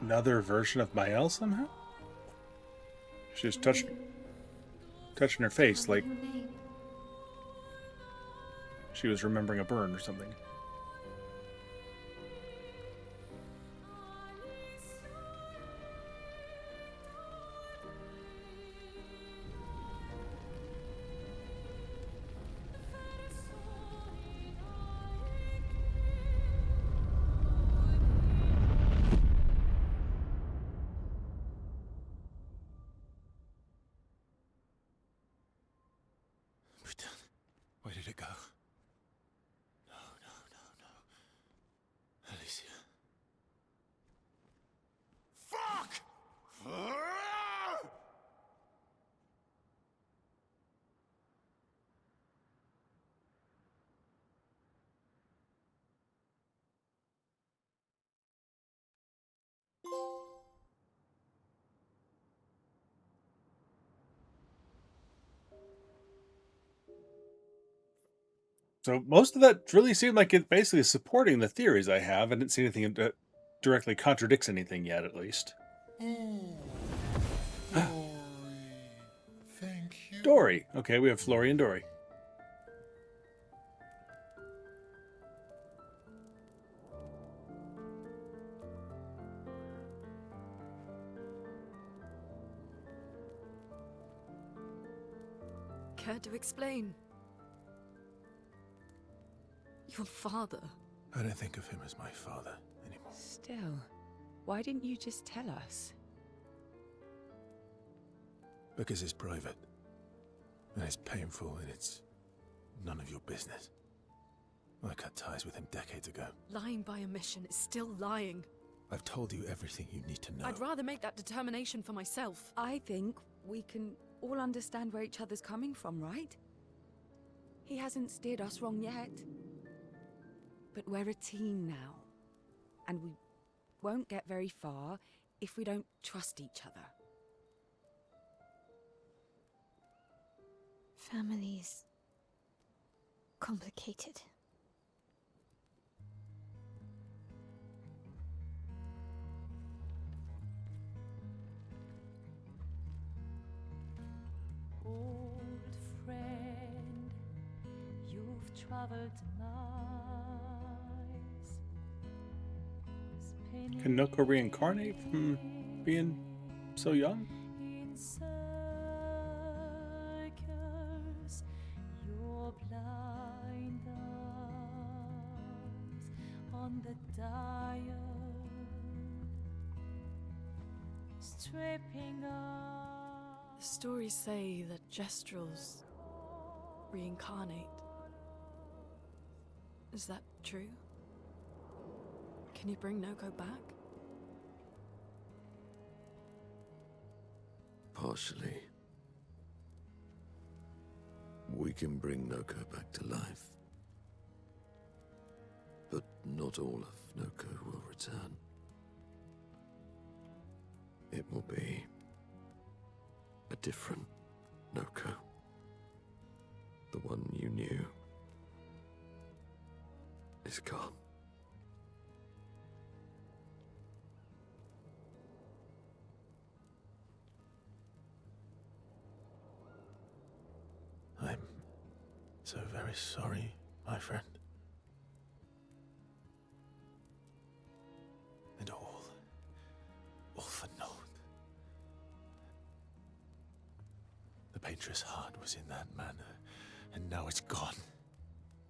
another version of Maelle somehow? She was touching her face like she was remembering a burn or something. Where did it go? No. Alicia. Fuck! So most of that really seemed like it basically is supporting the theories I have. I didn't see anything that directly contradicts anything yet, at least. Thank you. Dory. Okay, we have Flori and Dory. Care to explain? Your father. I don't think of him as my father anymore. Still, why didn't you just tell us? Because it's private. And it's painful, and it's none of your business. I cut ties with him decades ago. Lying by omission is still lying. I've told you everything you need to know. I'd rather make that determination for myself. I think we can all understand where each other's coming from, right? He hasn't steered us wrong yet. But we're a team now. And we won't get very far if we don't trust each other. Family's complicated. Old friend, you've traveled miles. Can Noko reincarnate from being so young? In circles, your blind eyes on the dial, stripping off. The stories say that Gestrels reincarnate. Is that true? Can you bring Noko back? Partially. We can bring Noko back to life. But not all of Noko will return. It will be a different Noko. The one you knew is gone. I'm so very sorry my friend. And all for naught. The Painter's heart was in that manor, and now it's gone.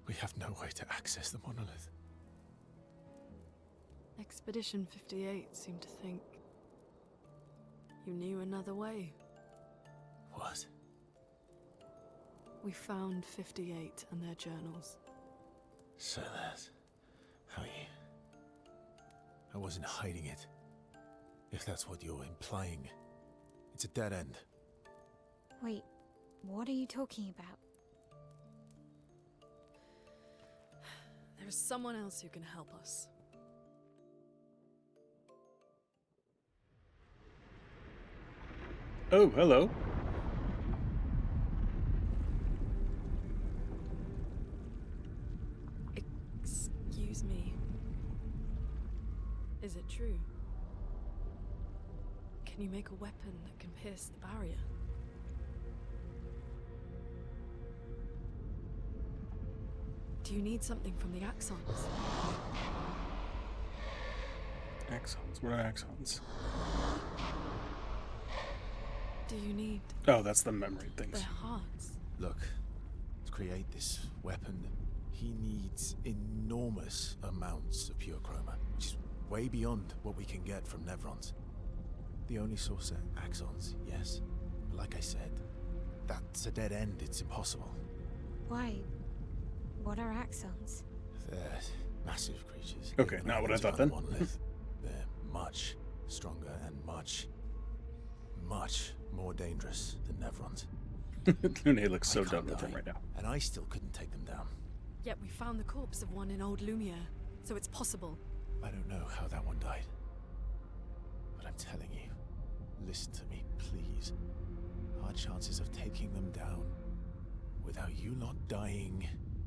We have no way to access the monolith. Expedition 58 seemed to think you knew another way. What? We found 58 and their journals. So that's how you... I wasn't hiding it. If that's what you're implying. It's a dead end. Wait, what are you talking about? There is someone else who can help us. Oh, hello. Excuse me. Is it true? Can you make a weapon that can pierce the barrier? Do you need something from the axons? Axons. What are axons? Do you need Oh, that's the memory things. their hearts? Look, to create this weapon, he needs enormous amounts of pure chroma, which is way beyond what we can get from Nevrons. The only source are axons, yes. But like I said, that's a dead end. It's impossible. Why? What are axons? They're massive creatures. Okay, not what I thought then. Monolith. They're much stronger and much more dangerous than Nevrons. Lune looks so I can't done with die, him right now. and I still couldn't take them down. Yet we found the corpse of one in old Lumiere, so it's possible. I don't know how that one died. But I'm telling you, listen to me, please. Our chances of taking them down without you not dying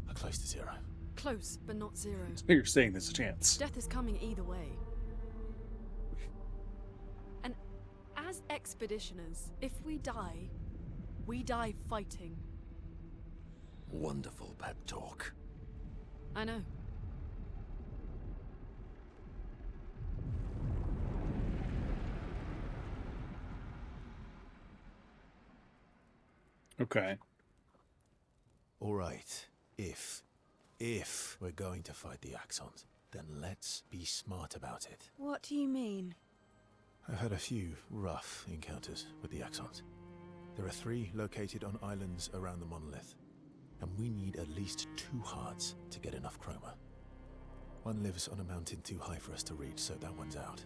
are close to zero. Close, but not zero. So you're saying there's a chance. Death is coming either way. And as expeditioners, if we die fighting. Wonderful pep talk. I know. Okay. All right, if we're going to fight the Axons, then let's be smart about it. What do you mean? I've had a few rough encounters with the Axons. There are 3 located on islands around the monolith, and we need at least 2 hearts to get enough chroma. One lives on a mountain too high for us to reach, so that one's out.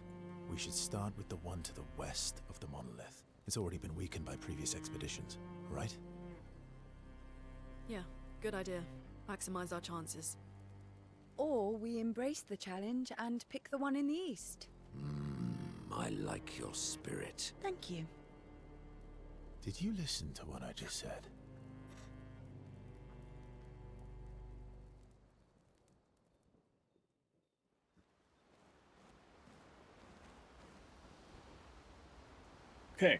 We should start with the one to the west of the monolith. It's already been weakened by previous expeditions, right? Yeah, good idea. Maximize our chances. Or we embrace the challenge and pick the one in the east. I like your spirit. Thank you. Did you listen to what I just said? Okay.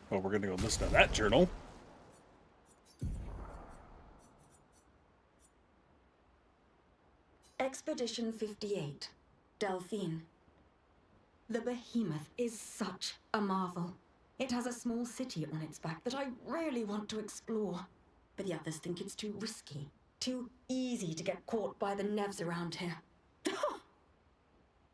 Well, we're gonna go listen to that journal. Expedition 58, Delphine. The behemoth is such a marvel. It has a small city on its back that I really want to explore, but the others think it's too risky, too easy to get caught by the Nevs around here.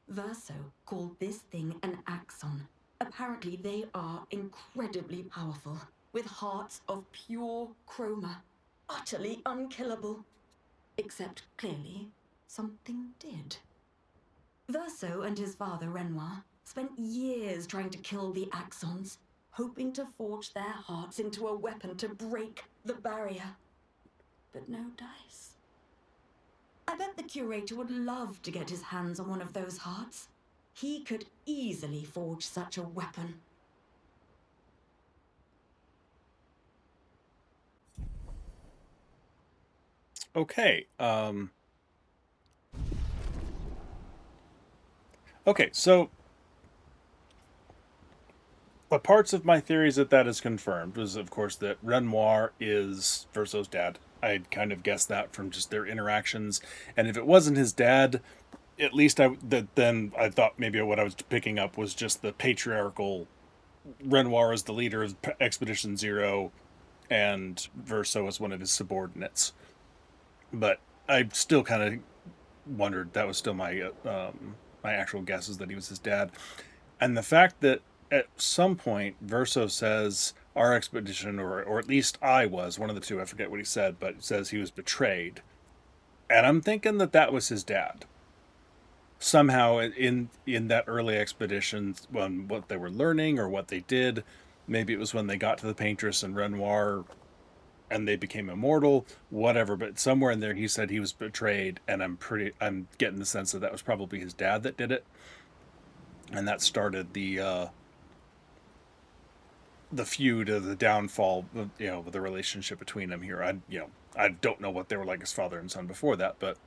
Verso called this thing an axon. Apparently they are incredibly powerful, with hearts of pure chroma, utterly unkillable. Except, clearly, something did. Verso and his father, Renoir, spent years trying to kill the axons, hoping to forge their hearts into a weapon to break the barrier. But no dice. I bet the curator would love to get his hands on one of those hearts. He could easily forge such a weapon. Okay. Okay, so the parts of my theories that is confirmed was, of course, that Renoir is Verso's dad. I'd kind of guessed that from just their interactions. And if it wasn't his dad, at least then I thought maybe what I was picking up was just the patriarchal. Renoir is the leader of Expedition Zero, and Verso is one of his subordinates. But I still kind of wondered. That was still my my actual guess is that he was his dad, and the fact that at some point Verso says our expedition, or at least I was one of the two. I forget what he said, but it says he was betrayed, and I'm thinking that that was his dad. Somehow in that early expedition, when what they were learning or what they did, maybe it was when they got to the Paintress and Renoir and they became immortal, whatever, but somewhere in there he said he was betrayed, and I'm getting the sense that that was probably his dad that did it, and that started the feud or the downfall of, the relationship between them here. I don't know what they were like as father and son before that, but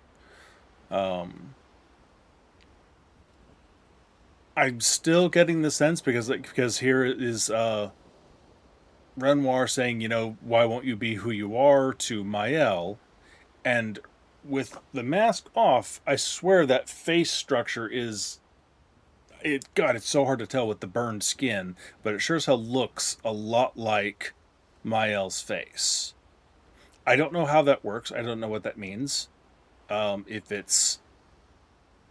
I'm still getting the sense because here is Renoir saying, why won't you be who you are, to Maelle, and with the mask off, I swear that face structure is God, it's so hard to tell with the burned skin, but it sure as hell looks a lot like Maelle's face. I don't know how that works. I don't know what that means. If it's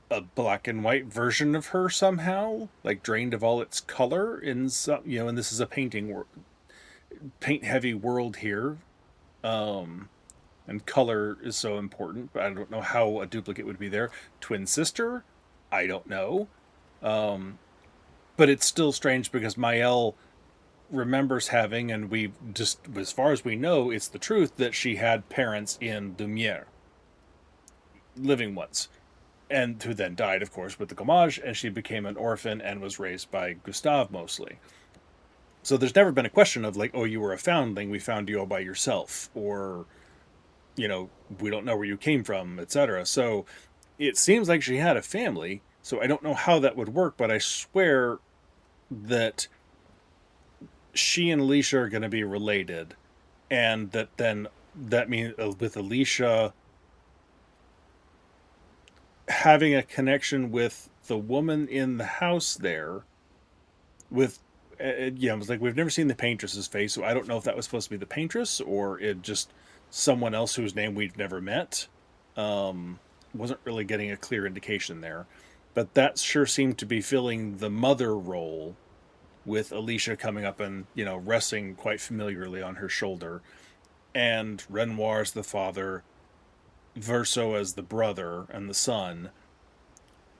a black and white version of her somehow, like drained of all its color in some, and this is a paint heavy world here, and color is so important, but I don't know how a duplicate would be there. Twin sister, I don't know, but it's still strange because Maelle remembers having, and we just, as far as we know, it's the truth, that she had parents in Lumiere, living ones, and who then died, of course, with the Comage, and she became an orphan and was raised by Gustave mostly. So there's never been a question of like, oh, you were a foundling, we found you all by yourself, or, we don't know where you came from, etc. So it seems like she had a family, so I don't know how that would work, but I swear that she and Alicia are going to be related, and that means with Alicia having a connection with the woman in the house there, with it was like we've never seen the Paintress's face, so I don't know if that was supposed to be the Paintress or it just someone else whose name we've never met. Wasn't really getting a clear indication there, but that sure seemed to be filling the mother role, with Alicia coming up and resting quite familiarly on her shoulder, and Renoir as the father, Verso as the brother and the son.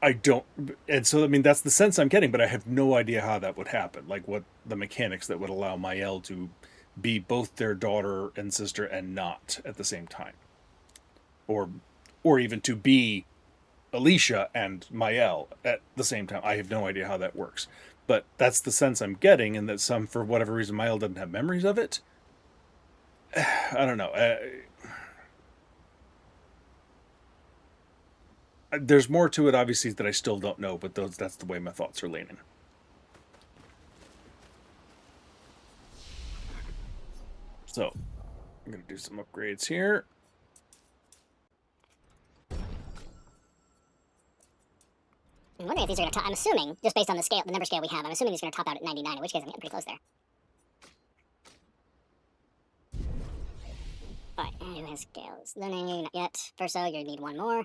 And so, I mean, that's the sense I'm getting, but I have no idea how that would happen. Like, what the mechanics that would allow Maelle to be both their daughter and sister and not at the same time. Or even to be Alicia and Maelle at the same time. I have no idea how that works. But that's the sense I'm getting, and that for whatever reason, Maelle doesn't have memories of it. I don't know. There's more to it, obviously, that I still don't know, but that's the way my thoughts are leaning. So, I'm going to do some upgrades here. I'm wondering if these are going to top. I'm assuming, just based on the number scale we have, I'm assuming these are going to top out at 99, in which case I'm getting pretty close there. Alright, who has scales? Learning, not yet. Verso, you need one more.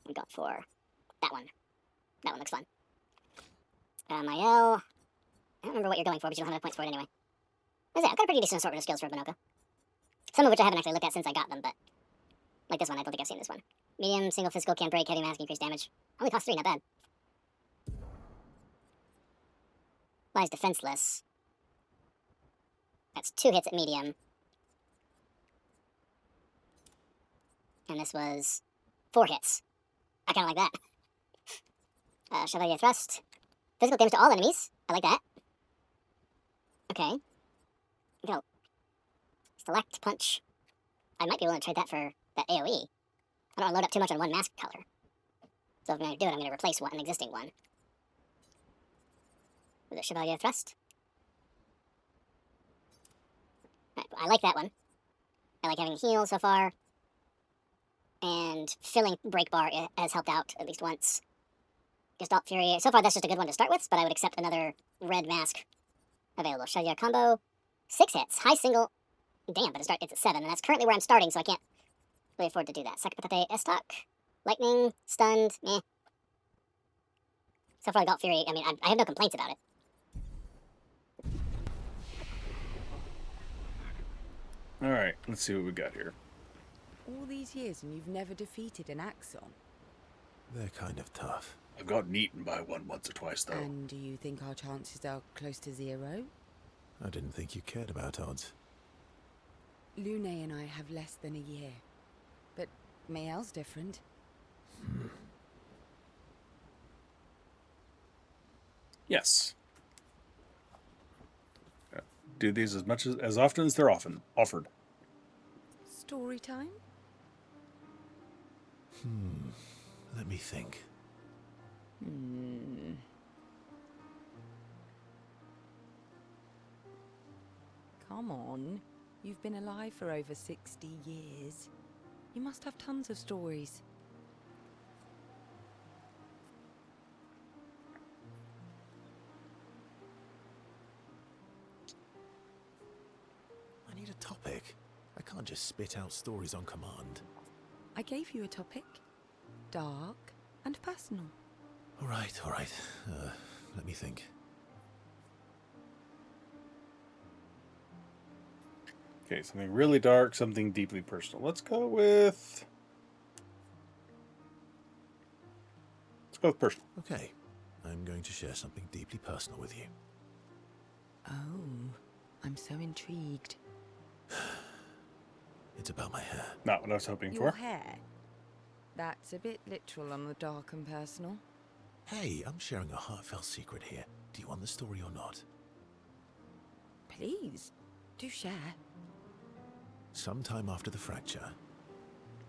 We got 4. That one. That one looks fun. Maelle. I don't remember what you're going for, but you don't have enough points for it anyway. I've got a pretty decent assortment of skills for Bonoka. Some of which I haven't actually looked at since I got them, but like this one, I don't think I've seen this one. Medium, single physical, can break, heavy mask, increased damage. Only costs 3, not bad. Lies defenseless. That's 2 hits at medium. And this was 4 hits. I kind of like that. Chevalier Thrust. Physical damage to all enemies. I like that. Okay. Go. Select Punch. I might be willing to trade that for that AoE. I don't want to load up too much on one mask color. So if I'm going to do it, I'm going to replace an existing one. With a Chevalier Thrust. Right, I like that one. I like having heal so far. And filling break bar has helped out at least once. Gestalt Fury. So far, that's just a good one to start with, but I would accept another red mask available. Chevalier combo. 6 hits. High single. Damn, but it's at 7, and that's currently where I'm starting, so I can't really afford to do that. Sakapatate Estoc. Lightning. Stunned. Meh. So far, Gestalt Fury, I mean, I have no complaints about it. Alright, let's see what we got here. All these years and you've never defeated an Axon? They're kind of tough. I've gotten eaten by one once or twice, though. And do you think our chances are close to 0? I didn't think you cared about odds. Lumiere and I have less than a year. But Maelle's different. Yes. Do these as often as they're offered. Story time? Let me think. Come on. You've been alive for over 60 years. You must have tons of stories. I need a topic. I can't just spit out stories on command. I gave you a topic. Dark and personal. All right. Let me think. Okay, something really dark, something deeply personal. Let's go with personal. Okay, I'm going to share something deeply personal with you. Oh, I'm so intrigued. It's about my hair. Not what I was hoping Your for. hair? That's a bit literal on the dark and personal. Hey, I'm sharing a heartfelt secret here. Do you want the story or not? Please, do share. Sometime after the fracture,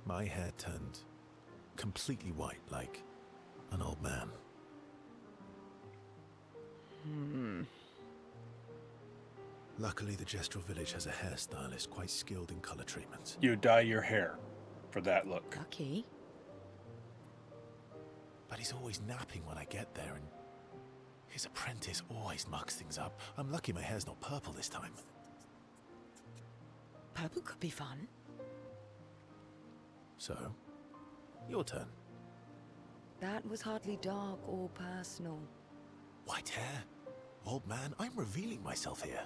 my hair turned completely white, like an old man. Luckily, the Gestural Village has a hairstylist quite skilled in color treatments. You dye your hair for that look. Lucky. But he's always napping when I get there, and his apprentice always mucks things up. I'm lucky my hair's not purple this time. Purple could be fun. So, your turn. That was hardly dark or personal. White hair? Old man, I'm revealing myself here.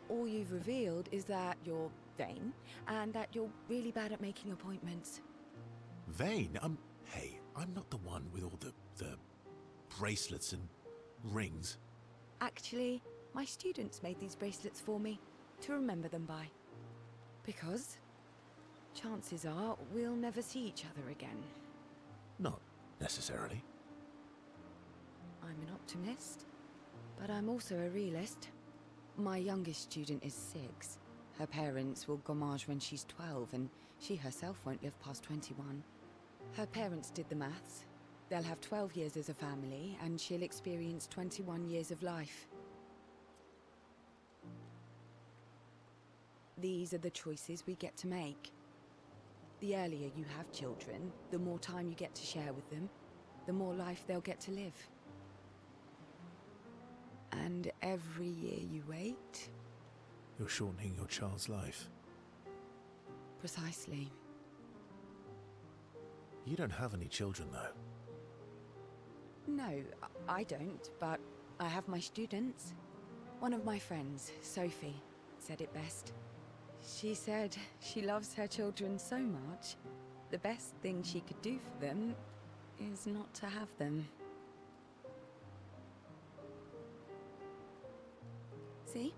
All you've revealed is that you're vain, and that you're really bad at making appointments. Vain? Hey, I'm not the one with all the bracelets and rings. Actually, my students made these bracelets for me, to remember them by. Because chances are we'll never see each other again. Not necessarily. I'm an optimist, but I'm also a realist. My youngest student is 6. Her parents will gommage when she's 12, and she herself won't live past 21. Her parents did the maths. They'll have 12 years as a family, and she'll experience 21 years of life. These are the choices we get to make. The earlier you have children, the more time you get to share with them, the more life they'll get to live. And every year you wait... You're shortening your child's life. Precisely. You don't have any children, though. No, I don't, but I have my students. One of my friends, Sophie, said it best. She said she loves her children so much, the best thing she could do for them is not to have them. See?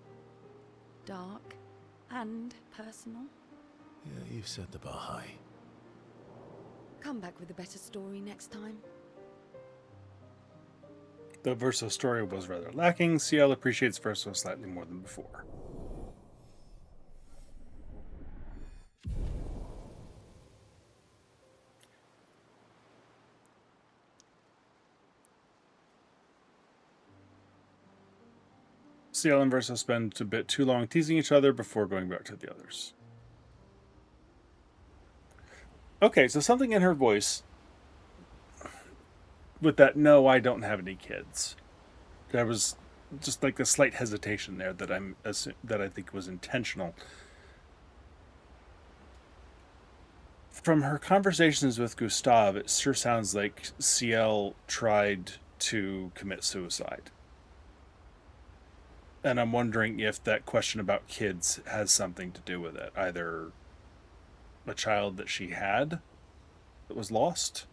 Dark and personal. Yeah, you've set the bar high. Come back with a better story next time. The Verso story was rather lacking. CL appreciates Verso slightly more than before. CL and Verso spend a bit too long teasing each other before going back to the others. Okay, so something in her voice with that, no, I don't have any kids. There was just like a slight hesitation there that I think was intentional. From her conversations with Gustav, it sure sounds like Ciel tried to commit suicide. And I'm wondering if that question about kids has something to do with it. Either a child that she had that was lost,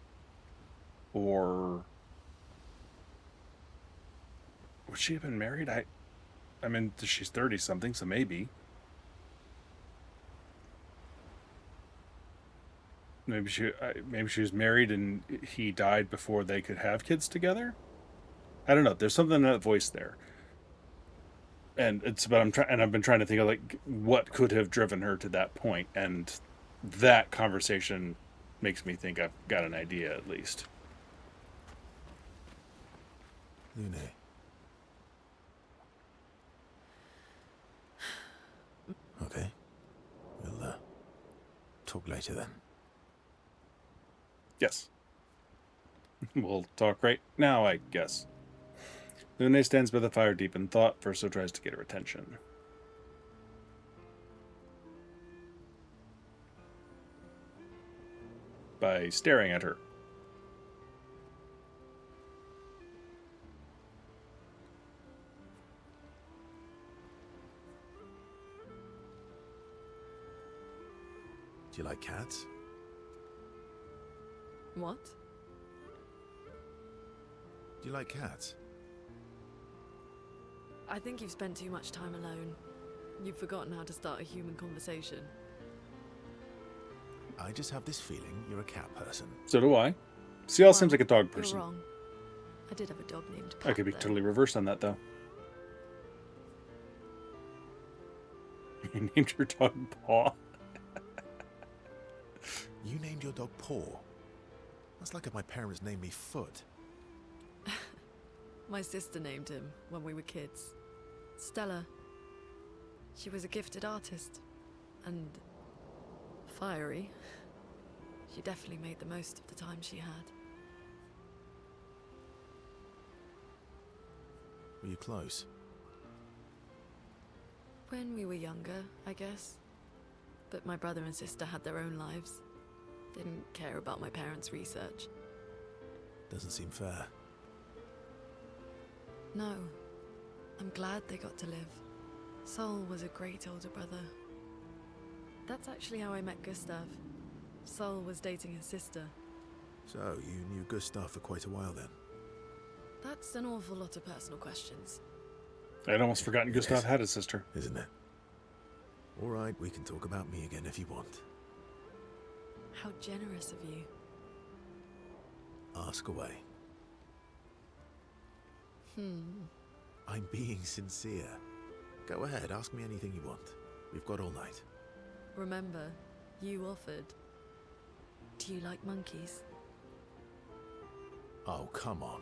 or would she have been married? I mean, she's 30-something, so maybe. Maybe she was married and he died before they could have kids together. I don't know. There's something in that voice there, and I've been trying to think of like what could have driven her to that point, and that conversation makes me think I've got an idea at least. Lune. Okay. We'll talk later then. Yes. We'll talk right now, I guess. Lune stands by the fire deep in thought. Verso tries to get her attention. By staring at her. Do you like cats? What? Do you like cats? I think you've spent too much time alone. You've forgotten how to start a human conversation. I just have this feeling you're a cat person. So do I. Ciel seems like a dog person. You're wrong. I did have a dog named Pat, I could be though. totally reversed on that, though. You named your dog Paw. You named your dog Paw? That's like if my parents named me Foot. My sister named him when we were kids. Stella. She was a gifted artist. And fiery. She definitely made the most of the time she had. Were you close? When we were younger, I guess. But my brother and sister had their own lives. Didn't care about my parents' research. Doesn't seem fair. No. I'm glad they got to live. Sol was a great older brother. That's actually how I met Gustav. Sol was dating his sister. So, you knew Gustav for quite a while then? That's an awful lot of personal questions. I'd almost forgotten Gustav had a sister. Isn't it? All right, we can talk about me again if you want. How generous of you. Ask away. I'm being sincere. Go ahead, ask me anything you want. We've got all night. Remember, you offered. Do you like monkeys? Oh, come on.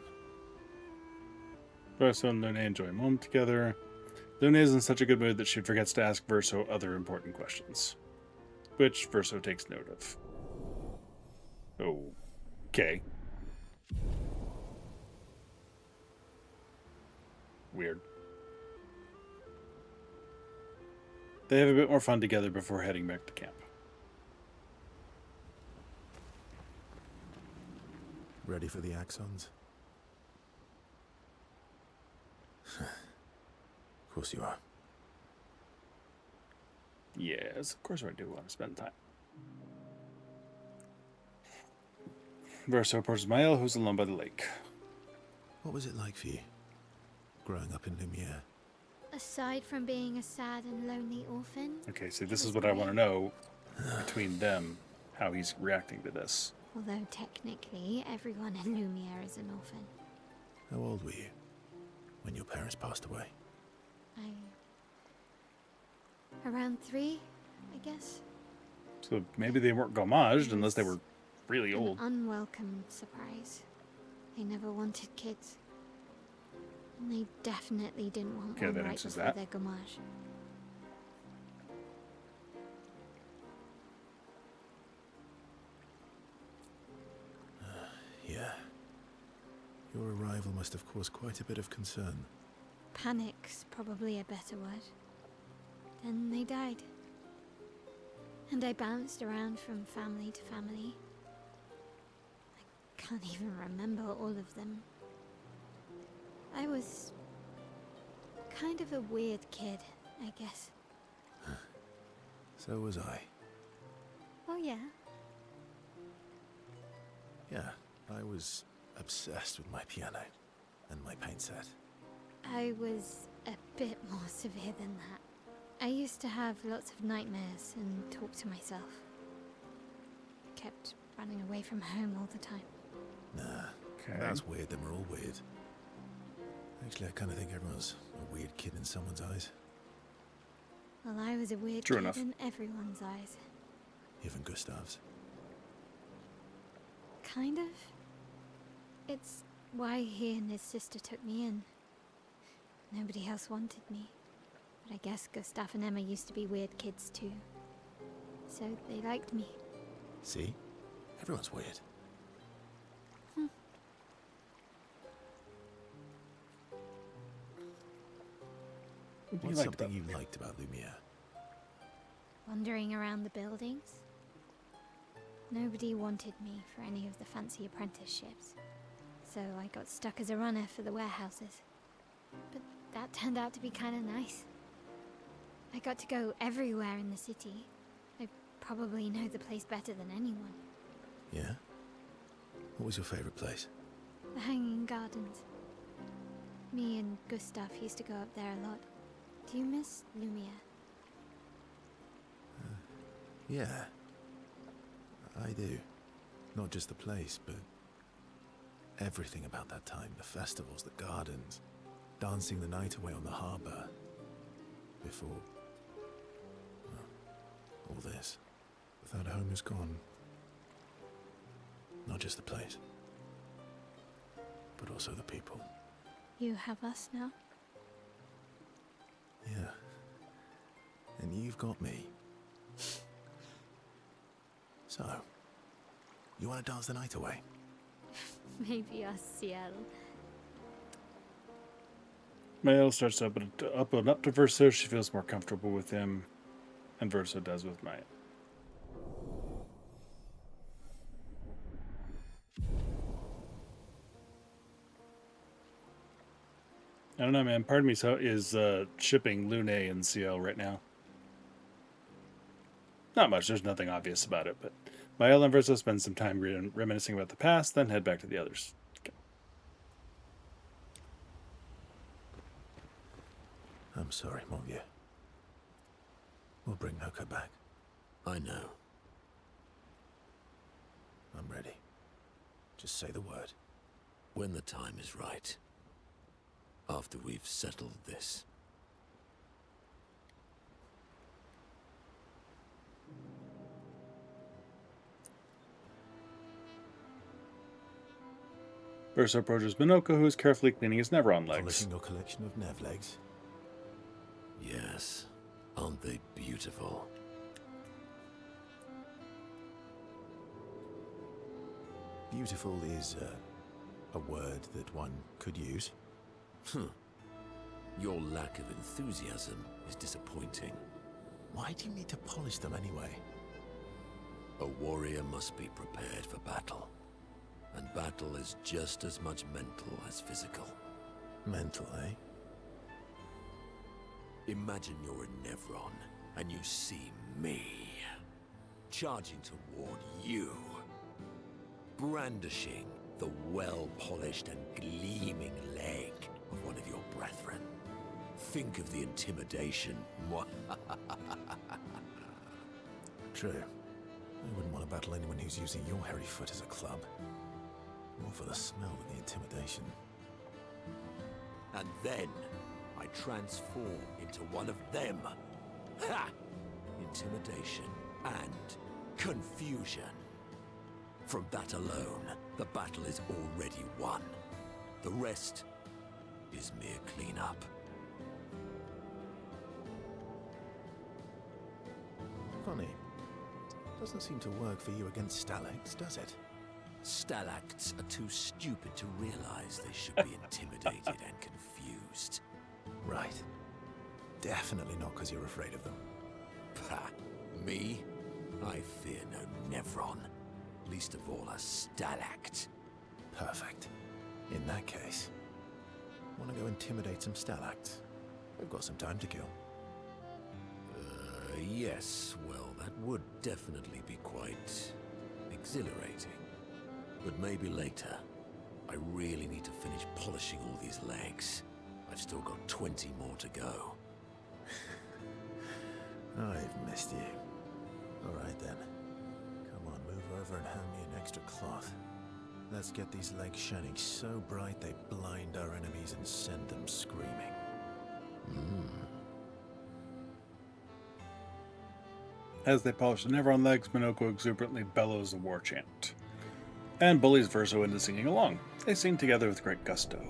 Verso and Lune enjoy a moment together. Lune is in such a good mood that she forgets to ask Verso other important questions, which Verso takes note of. Okay. Weird. They have a bit more fun together before heading back to camp. Ready for the axons? Of course you are. Yes, of course I do want to spend time. Verso approaches Maelle, who's alone by the lake. What was it like for you, growing up in Lumiere? Aside from being a sad and lonely orphan. Okay, so this is what I want to know between them, how he's reacting to this. Although technically everyone in Lumiere is an orphan. How old were you when your parents passed away? Around 3, I guess. So maybe they weren't gommaged unless they were really old. An unwelcome surprise. They never wanted kids. And they definitely didn't want one that right answers before that. their gommage. Your arrival must have caused quite a bit of concern. Panic's probably a better word. Then they died. And I bounced around from family to family. I can't even remember all of them. I was kind of a weird kid, I guess. So was I. Oh yeah? Yeah, I was obsessed with my piano and my paint set. I was a bit more severe than that. I used to have lots of nightmares and talk to myself. Kept running away from home all the time. Nah, Okay. that's weird, then we're all weird. Actually, I kind of think everyone's a weird kid in someone's eyes. Well, I was a weird True kid enough. in everyone's eyes. Even Gustav's. Kind of. It's why he and his sister took me in. Nobody else wanted me. But I guess Gustav and Emma used to be weird kids too. So they liked me. See? Everyone's weird. What do you What's like something about you liked about Lumiere? Wandering around the buildings. Nobody wanted me for any of the fancy apprenticeships. So I got stuck as a runner for the warehouses. But that turned out to be kind of nice. I got to go everywhere in the city. I probably know the place better than anyone. Yeah? What was your favorite place? The Hanging Gardens. Me and Gustav used to go up there a lot. Do you miss Lumiere? Yeah. I do. Not just the place, but everything about that time. The festivals, the gardens, dancing the night away on the harbour. Before... well, all this. That home is gone. Not just the place, but also the people. You have us now? Yeah. And you've got me. So, you want to dance the night away? Maybe us, Ciel. Maelle starts to open up to Verso. She feels more comfortable with him, and Verso does with Maelle. I don't know, man. Part of me is shipping Lune and Ciel right now. Not much. There's nothing obvious about it, but Maelle and Verso spend some time reminiscing about the past, then head back to the others. Okay. I'm sorry, mon vieux. We'll bring Noko back. I know. I'm ready. Just say the word. When the time is right. After we've settled this. Verso approaches Minoko, who is carefully cleaning his Nevron legs. Polishing your collection of Nev legs. Yes. Aren't they beautiful? Beautiful is a word that one could use. Your lack of enthusiasm is disappointing. Why do you need to polish them anyway? A warrior must be prepared for battle. And battle is just as much mental as physical. Mental, eh? Imagine you're in Nevron, and you see me, charging toward you, brandishing the well-polished and gleaming leg of one of your brethren. Think of the intimidation. True. I wouldn't want to battle anyone who's using your hairy foot as a club. More for the smell than the intimidation. And then I transform into one of them. Ha! Intimidation and confusion. From that alone, the battle is already won. The rest is mere cleanup. Funny. Doesn't seem to work for you against Stalags, does it? Stalacts are too stupid to realize they should be intimidated and confused. Right. Definitely not because you're afraid of them. Pah, me? I fear no Nevron. Least of all a stalact. Perfect. In that case, want to go intimidate some stalacts? We've got some time to kill. Yes, well, that would definitely be quite exhilarating. But maybe later. I really need to finish polishing all these legs. I've still got 20 more to go. I've missed you. Alright then. Come on, move over and hand me an extra cloth. Let's get these legs shining so bright they blind our enemies and send them screaming. As they polish the Nevron legs, Minoko exuberantly bellows the war chant, and bullies Verso into singing along. They sing together with great gusto.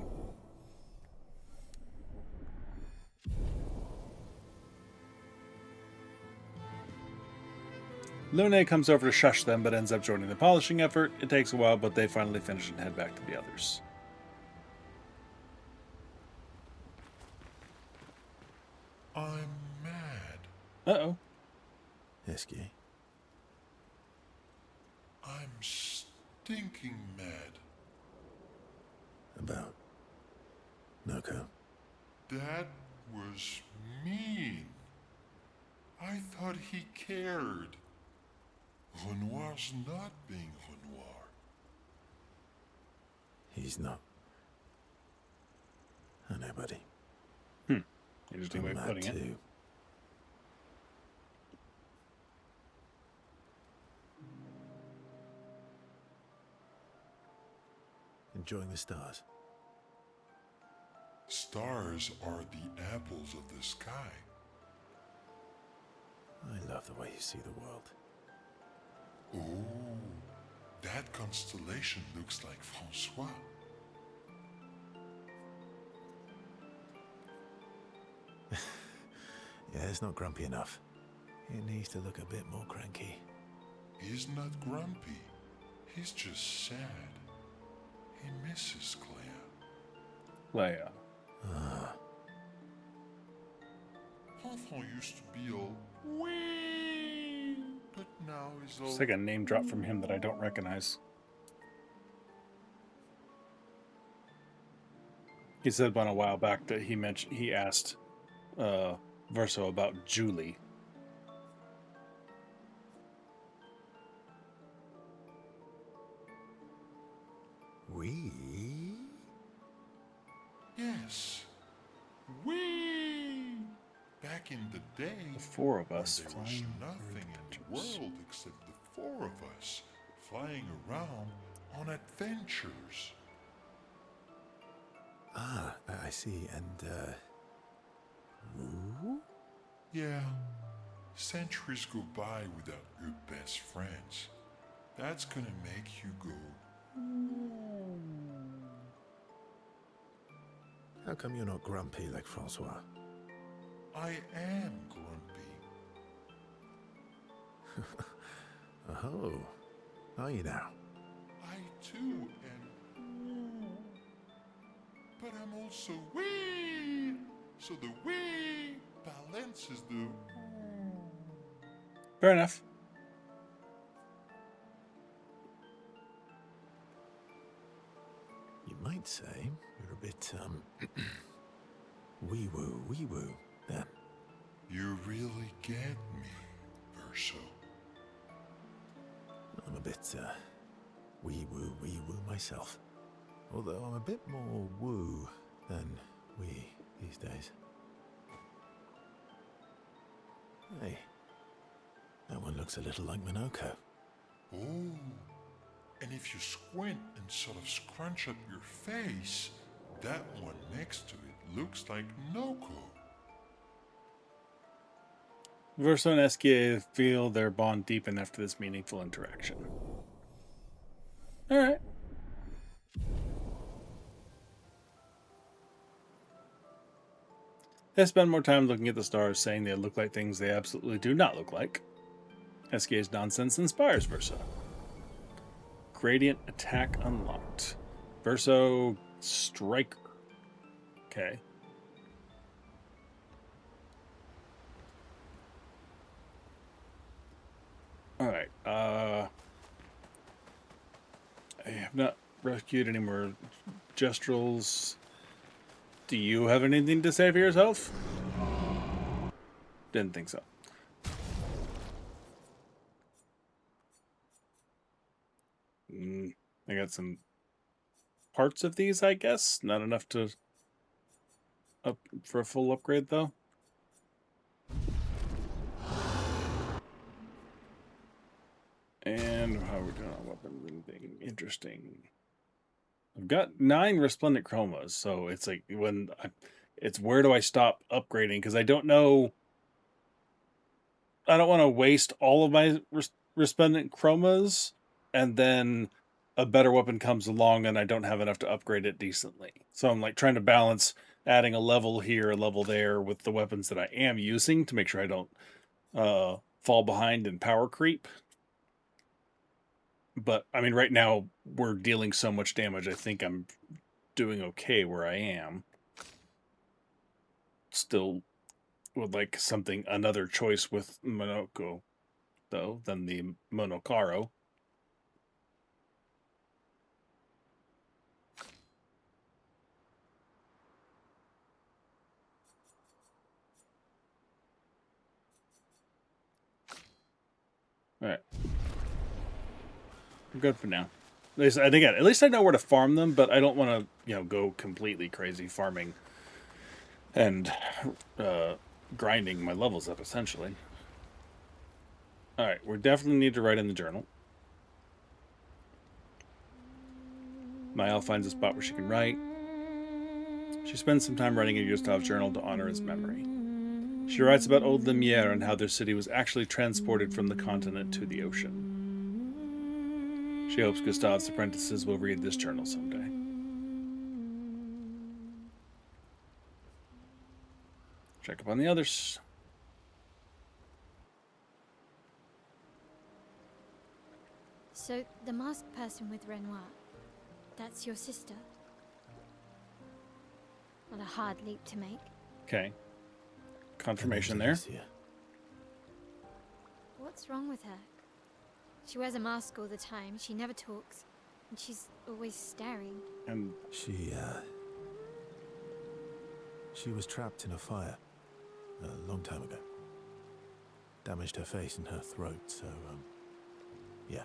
Lune comes over to shush them, but ends up joining the polishing effort. It takes a while, but they finally finish and head back to the others. I'm mad. Uh-oh. Esky. I'm stinking mad. About Noko. That was mean. I thought he cared. Renoir's not being Renoir. He's not. I know, buddy. Interesting way of putting it. Too. Enjoying the stars. Stars are the apples of the sky. I love the way you see the world. Oh, that constellation looks like Francois. Yeah, it's not grumpy enough. It needs to look a bit more cranky. He's not grumpy. He's just sad. He misses Claire. Leia. Enfant used to be all wee, but now he's all. It's like a name drop from him that I don't recognize. He said one a while back that he asked Verso about Julie. We? Yes. Wee! Back in the day, The four of us there was flying nothing in the world except the four of us flying around on adventures. Ah, I see. And, Woo? Yeah. Centuries go by without your best friends. That's gonna make you go. How come you're not grumpy like Francois? I am grumpy. Oh, are you now? I too am. But I'm also wee. So the wee balances the. Fair enough. You might say you're a bit, wee-woo, then. You really get me, Verso. I'm a bit, wee-woo myself. Although I'm a bit more woo than wee these days. Hey, that one looks a little like Minoko. Oh, and if you squint and sort of scrunch up your face, that one next to it looks like Noko. Verso and Esquier feel their bond deepen after this meaningful interaction. Alright. They spend more time looking at the stars, saying they look like things they absolutely do not look like. Esquier's nonsense inspires Verso. Gradient attack unlocked. Verso Striker. Okay. Alright, I have not rescued any more Gestrels. Do you have anything to say for yourself? Didn't think so. I got some parts of these, I guess. Not enough to up for a full upgrade, though. And how are we doing on weapons and thing? Interesting. I've got 9 resplendent chromas, so it's like it's where do I stop upgrading? Because I don't know. I don't want to waste all of my resplendent chromas, and then a better weapon comes along and I don't have enough to upgrade it decently. So I'm like trying to balance adding a level here, a level there with the weapons that I am using to make sure I don't fall behind in power creep. But I mean, right now we're dealing so much damage. I think I'm doing okay where I am. Still would like another choice with Monoko, though, than the Monokaro. All right. I'm good for now. At least I know where to farm them, but I don't want to, go completely crazy farming and grinding my levels up, essentially. All right, we definitely need to write in the journal. Maelle finds a spot where she can write. She spends some time writing in Gustave's journal to honor his memory. She writes about old Lumiere and how their city was actually transported from the continent to the ocean. She hopes Gustave's apprentices will read this journal someday. Check up on the others. So, the masked person with Renoir, that's your sister? Not a hard leap to make. Okay. Confirmation there. What's wrong with her? She wears a mask all the time, she never talks, and she's always staring. And she was trapped in a fire a long time ago. Damaged her face and her throat, so, yeah.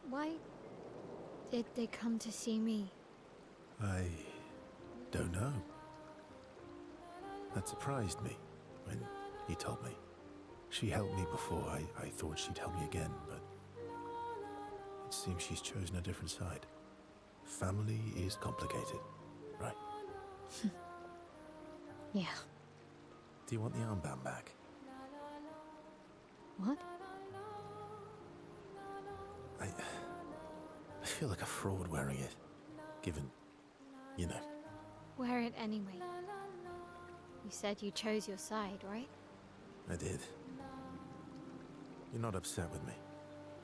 Why did they come to see me? I don't know. That surprised me when he told me. She helped me before. I thought she'd help me again, but it seems she's chosen a different side. Family is complicated, right? Yeah. Do you want the armband back? What? I feel like a fraud wearing it, given, Wear it anyway. You said you chose your side, right? I did. You're not upset with me?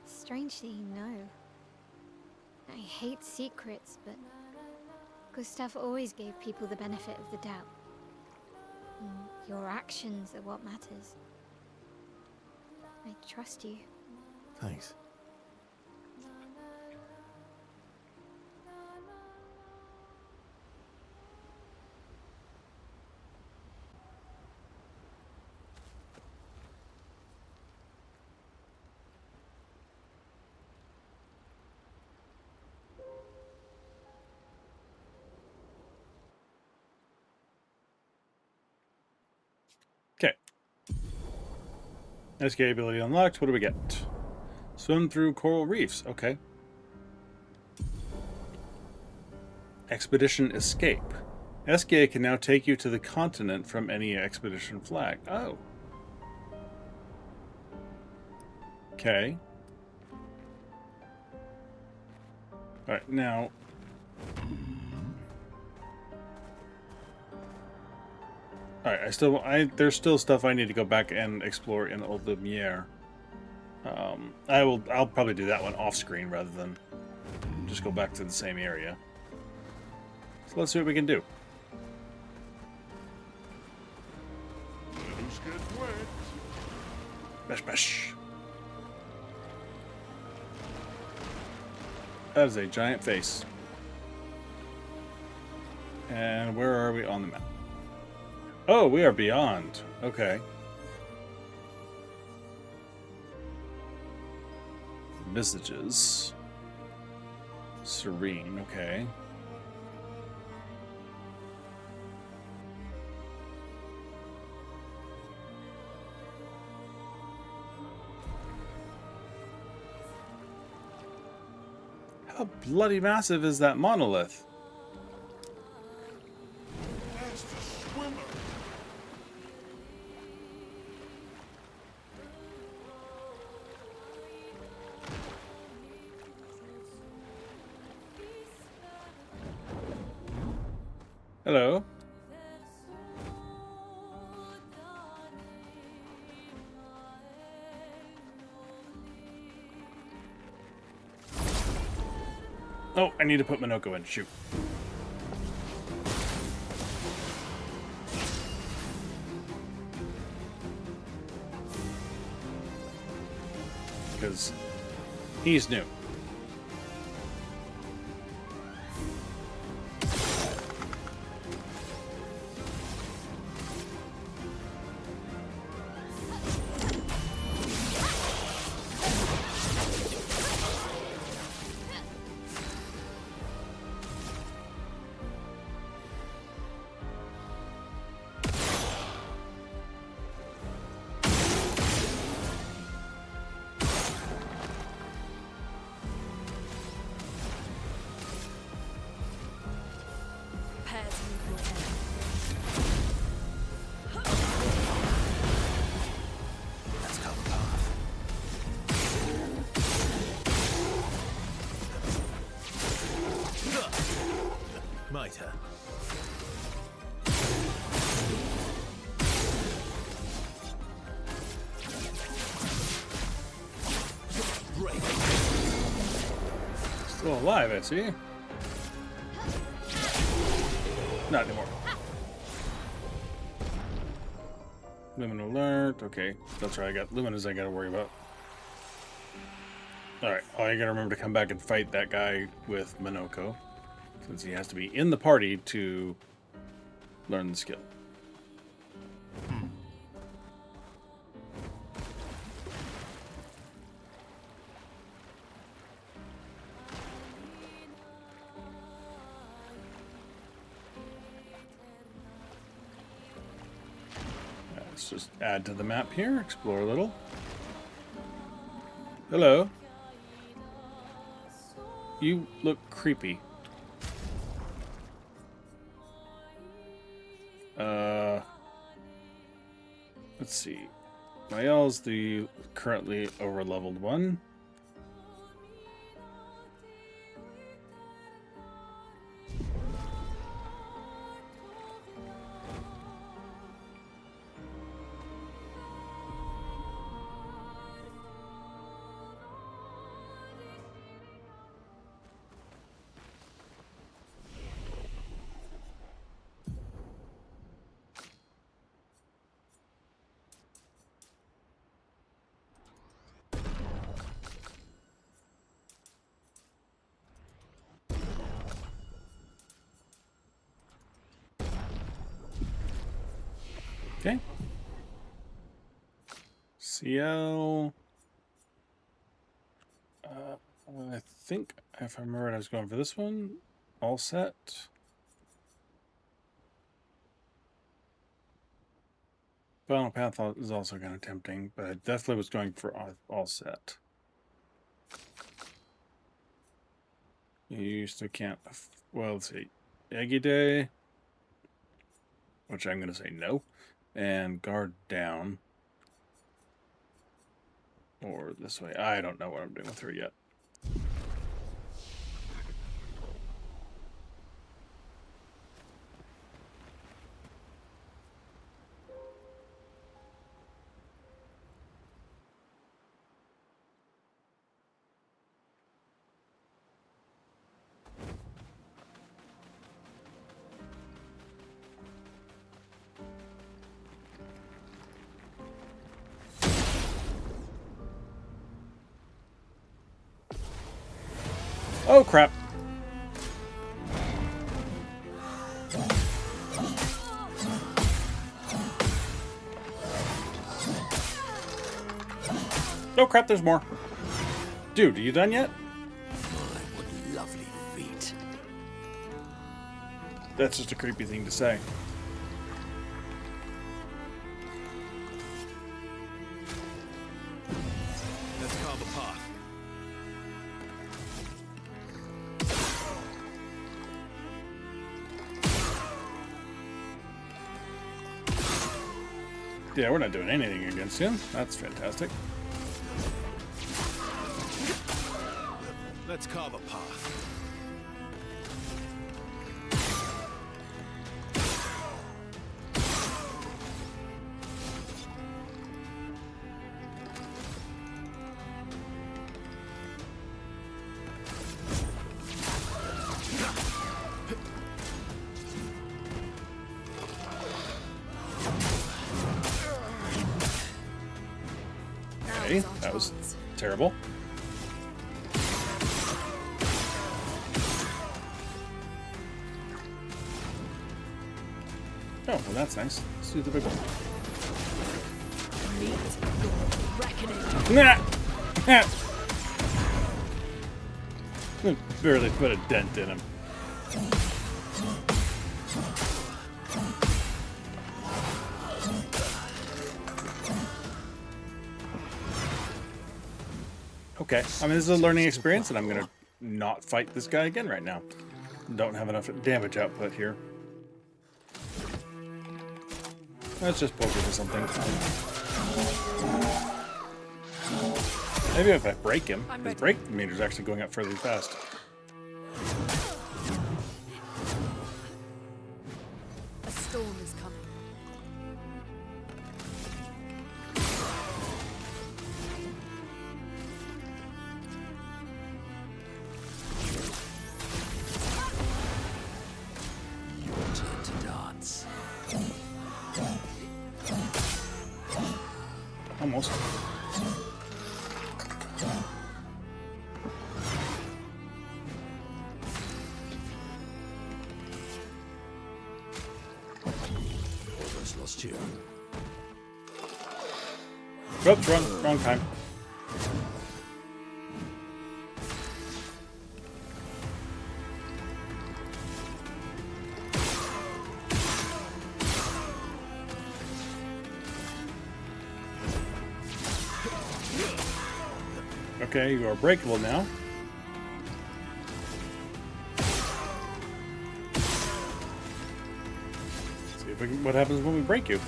Strangely, no. I hate secrets, but Gustave always gave people the benefit of the doubt. Your actions are what matters. I trust you. Thanks. Okay. SK ability unlocked. What do we get? Swim through coral reefs. Okay. Expedition escape. SK can now take you to the continent from any expedition flag. Oh. Okay. Alright, now... Alright, there's still stuff I need to go back and explore in Old Lumiere. I'll probably do that one off screen rather than just go back to the same area. So let's see what we can do. Let us get wet. Bash bash. That is a giant face. And where are we on the map? Oh, we are beyond. Okay. Visages. Serene, okay. How bloody massive is that monolith? That's the swimmer. Hello. Oh, I need to put Minoko in. Shoot. Because he's new. Let's go the path. Mitre. Still alive, I see. Not anymore. Luminous alert. Okay, that's right. I got Luminous I gotta worry about. Alright, oh, I gotta remember to come back and fight that guy with Minoko, since he has to be in the party to learn the skill. Let's just add to the map here, explore a little. Hello. You look creepy. Let's see. Maelle's the currently over-leveled one. Okay. CL. I think, if I remember right, I was going for this one. All set. Final Path is also kind of tempting, but I definitely was going for all set. You still can't. Well, let's see. Eggy Day, which I'm going to say no. And guard down. Or this way. I don't know what I'm doing with her yet. Oh, crap. Oh, crap, there's more. Dude, are you done yet? My, what lovely feet. That's just a creepy thing to say. Let's carve a path. Yeah, we're not doing anything against him. That's fantastic. Let's carve a path. Okay, that was terrible. Oh, well, that's nice. Let's do the big one. Nah! Barely put a dent in him. Okay, I mean, this is a learning experience, and I'm gonna not fight this guy again right now. Don't have enough damage output here. Let's just poke it with something. Maybe if I break him, his break meter's actually going up fairly fast. A storm is coming. Your turn to dance. Almost. Almost lost you. Oops, wrong time. Okay, you are breakable now. See if we can, what happens when we break you.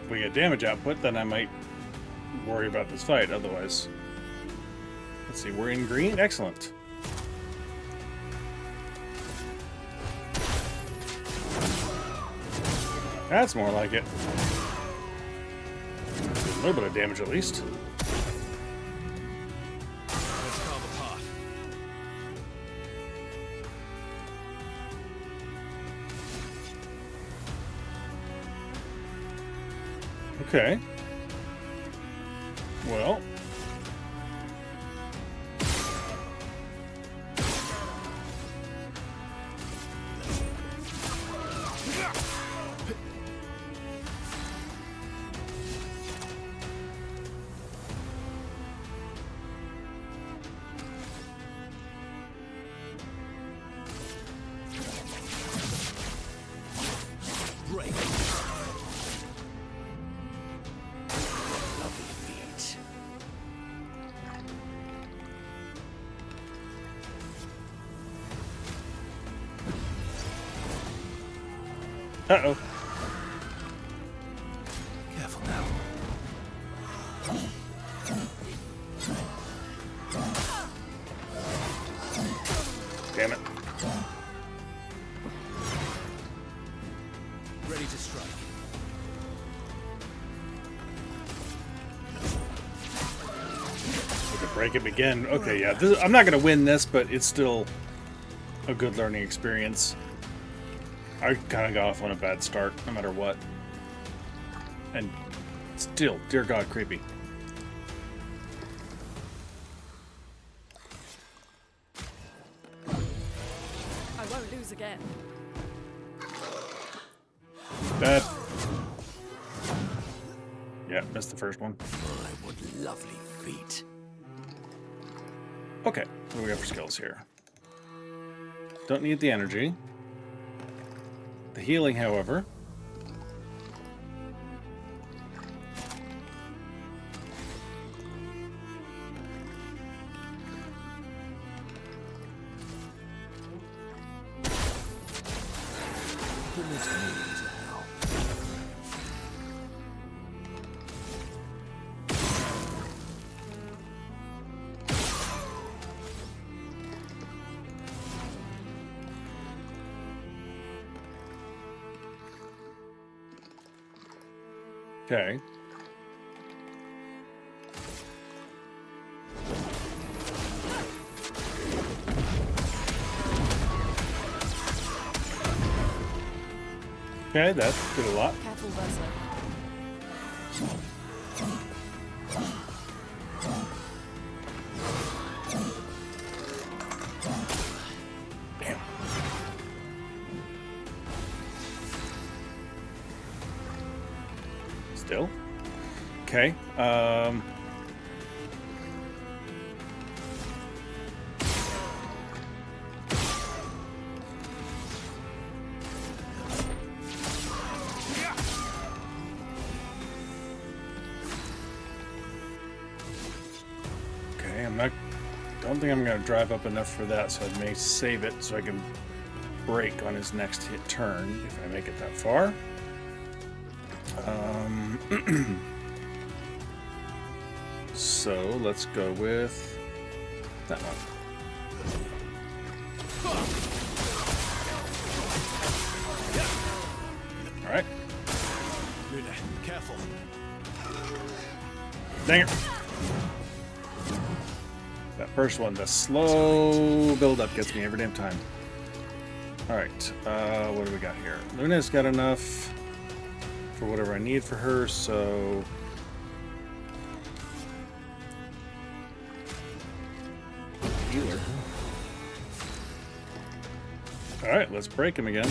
If we get damage output, then I might worry about this fight. Otherwise, let's see, we're in green. Excellent. That's more like it. A little bit of damage at least. Let's carve a path. Okay. Well. Break. Lovely feet. Uh-oh. Careful now. Damn it. Ready to strike. We could break him again. Okay, yeah. I'm not going to win this, but it's still a good learning experience. I kind of got off on a bad start, no matter what. And still, dear God, creepy. I won't lose again. Bad. Yeah, missed the first one. My, what lovely feet. Okay, what do we got for skills here? Don't need the energy. The healing, however. Permit me to help. Okay. Okay, that did a lot. Careful, Verso. Damn. Still? Okay. Okay, don't think I'm gonna drive up enough for that, so I may save it so I can break on his next hit turn if I make it that far. So let's go with that one. All right. Luna, careful. Dang it. That first one, the slow build-up gets me every damn time. All right, what do we got here? Luna's got enough for whatever I need for her, so... Healer. All right, let's break him again.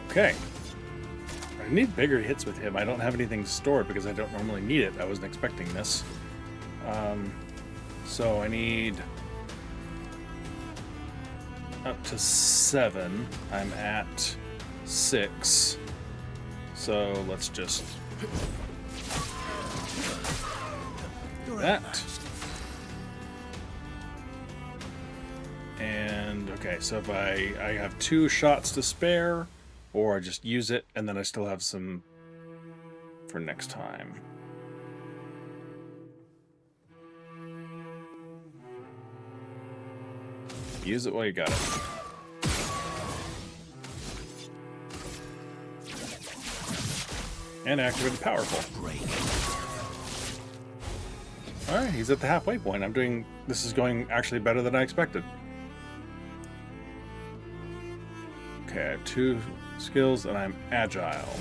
Okay. I need bigger hits with him. I don't have anything stored because I don't normally need it. I wasn't expecting this. So I need up to 7. I'm at 6. So let's just do that. And okay, so if I have 2 shots to spare, or I just use it and then I still have some for next time. Use it while you got it. And activated powerful. Alright, he's at the halfway point. This is going actually better than I expected. Okay, I have 2 skills and I'm agile.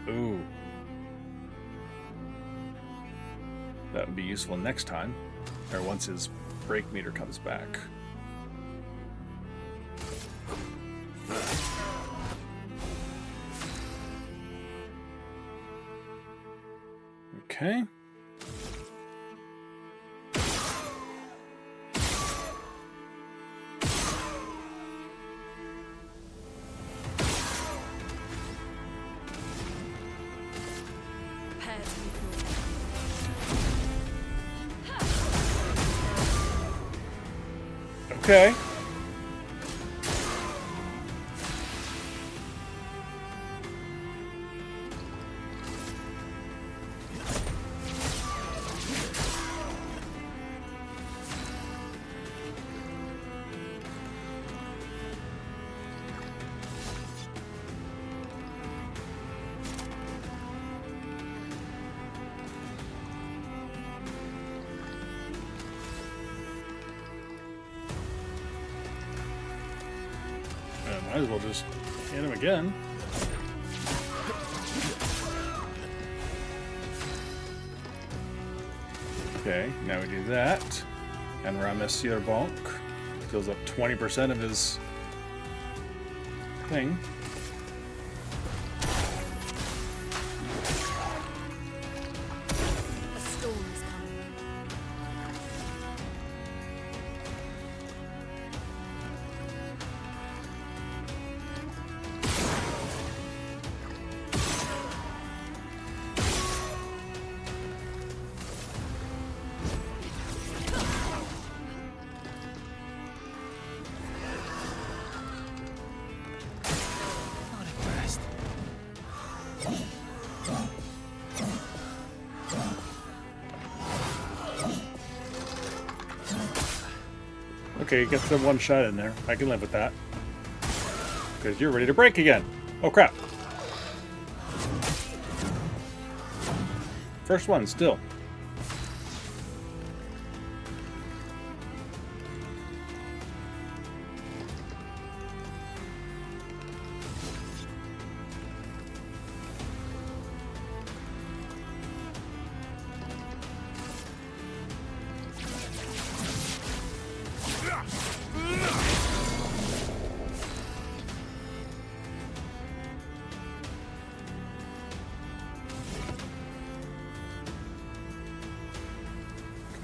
Ooh. That would be useful next time, or once his break meter comes back. Okay. Okay. Might as well just hit him again. Okay, now we do that. And Monsieur Bonk fills up 20% of his thing. A storm is coming. Not impressed. Okay, you get the one shot in there. I can live with that. Because you're ready to break again. Oh crap. First one, still.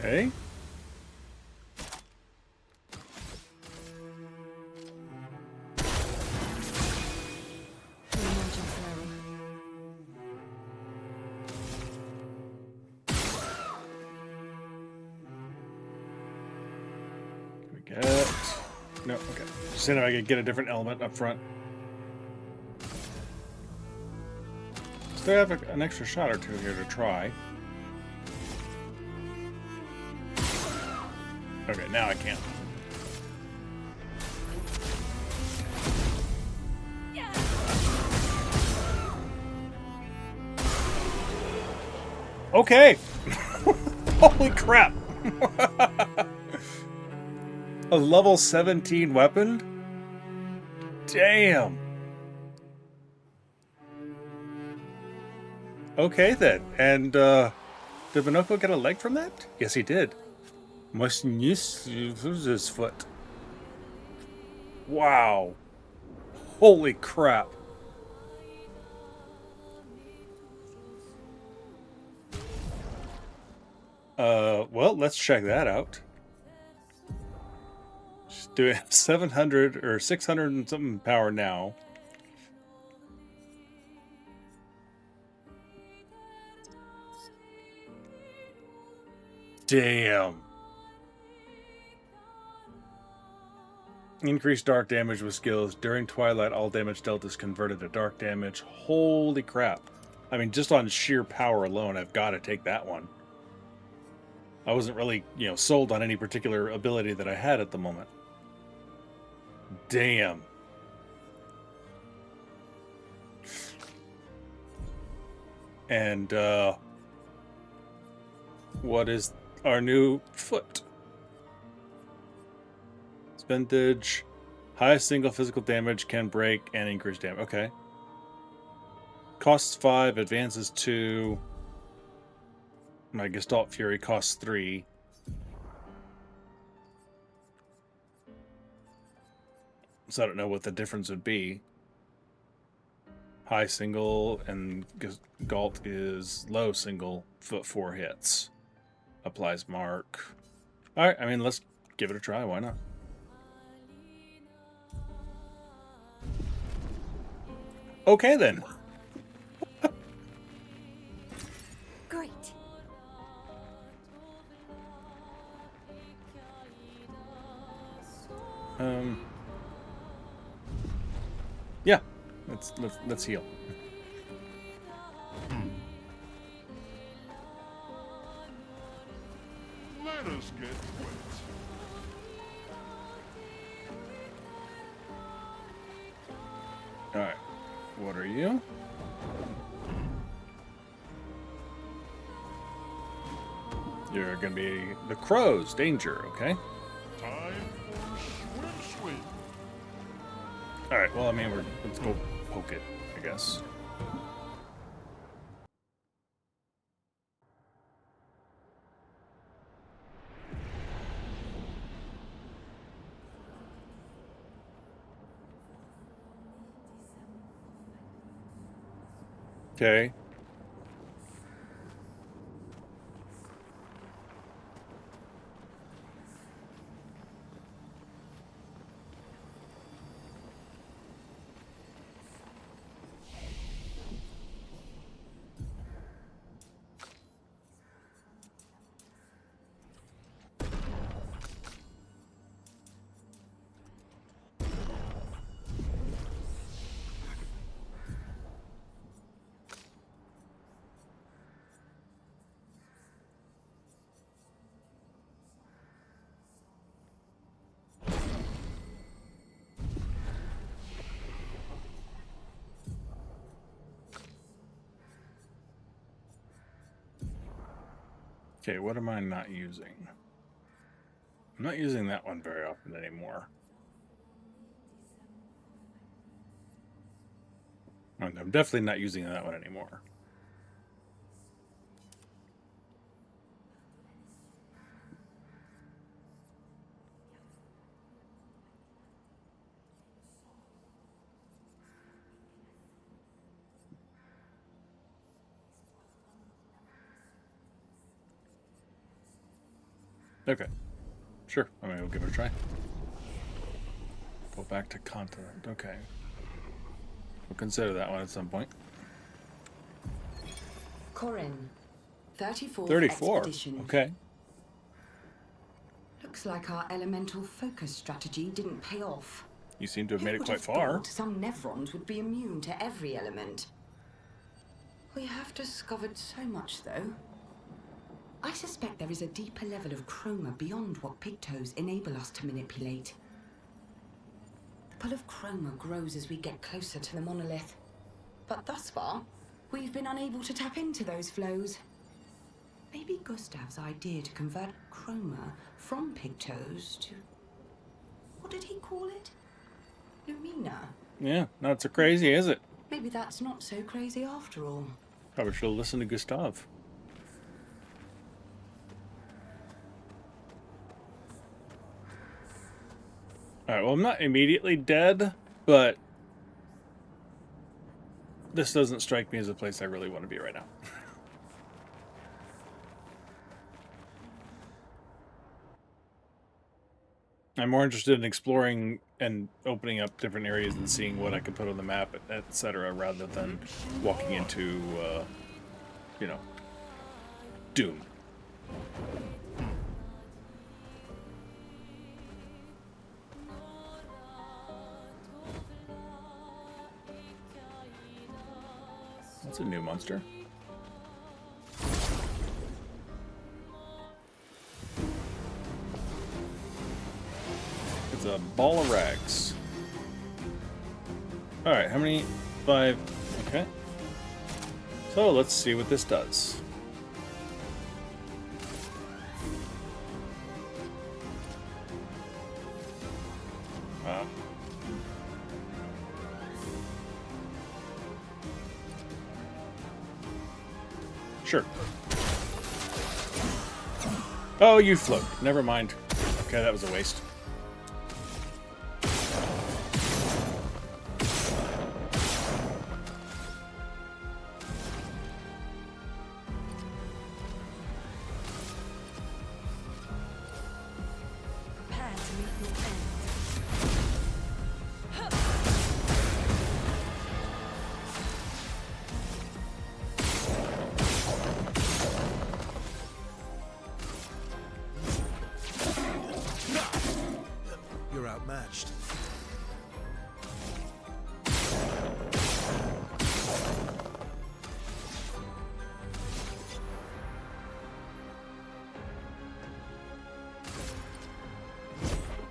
Okay. We get... No, okay. Just saying if I could get a different element up front. Still have an extra shot or two here to try. Okay, now I can. Okay! Holy crap! A level 17 weapon? Damn! Okay then, and did Minoko get a leg from that? Yes, he did. Moissonneuse his foot. Wow. Holy crap. Well, let's check that out. She's doing 700 or 600 and something power now. Damn. Increased dark damage with skills. During twilight, all damage dealt is converted to dark damage. Holy crap. I mean, just on sheer power alone, I've got to take that one. I wasn't really, sold on any particular ability that I had at the moment. Damn. And, what is our new foot? Vintage, highest single physical damage, can break and increase damage. Okay. Costs 5, advances 2. My Gestalt Fury costs 3. So I don't know what the difference would be. High single and Galt is low single, foot 4 hits. Applies mark. Alright, I mean, let's give it a try. Why not? Okay then. Great. Yeah. Let's heal. Let us get wet. All right. What are you? You're gonna be the crows. Danger. Okay. Time for swim. Alright, well, I mean, let's go poke it, I guess. Okay. Okay, what am I not using? I'm not using that one very often anymore. And I'm definitely not using that one anymore. Okay. Sure. I mean, we'll give it a try. Go back to continent. Okay. We'll consider that one at some point. Corin, 34th 34. Expedition. Okay. Looks like our elemental focus strategy didn't pay off. You seem to have made it Who would quite have far. thought some Nevrons would be immune to every element? We have discovered so much, though. I suspect there is a deeper level of chroma beyond what pigtoes enable us to manipulate. The pull of chroma grows as we get closer to the monolith. But thus far, we've been unable to tap into those flows. Maybe Gustav's idea to convert chroma from pigtoes to... what did he call it? Lumina. Yeah, not so crazy, is it? Maybe that's not so crazy after all. Probably should have listened to Gustav. Alright, well, I'm not immediately dead, but this doesn't strike me as a place I really want to be right now. I'm more interested in exploring and opening up different areas and seeing what I can put on the map, etc., rather than walking into, you know, doom. That's a new monster. It's a ball of rags. Alright, how many? 5. Okay. So let's see what this does. Wow. Sure. Oh, you float. Never mind. Okay, that was a waste. Prepare to meet your end. You're outmatched.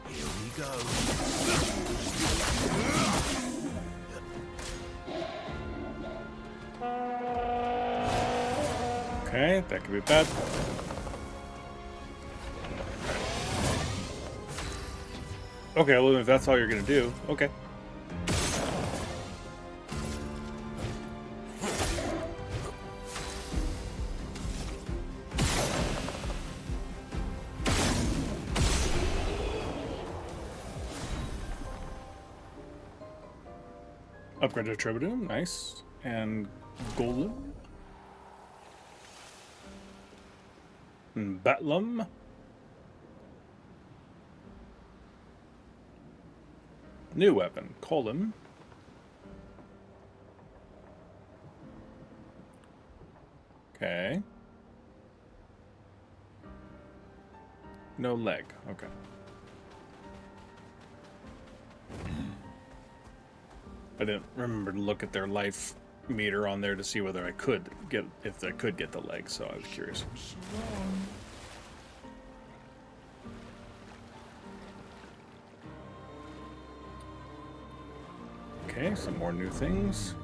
Here we go. Okay, that could be bad. Okay, well, if that's all you're gonna do, okay. Upgraded Tribune, nice. And Golem. And Batlum. New weapon, Column. Okay. No leg, okay. I didn't remember to look at their life meter on there to see whether I could get, if I could get the leg, so I was curious. Okay, some more new things.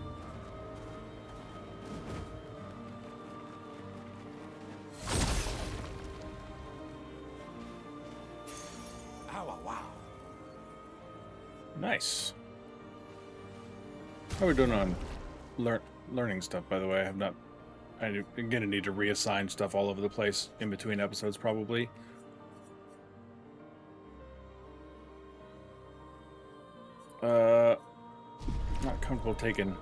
Nice. How are we doing on learning stuff, by the way? I'm gonna need to reassign stuff all over the place in between episodes, probably. Not comfortable taking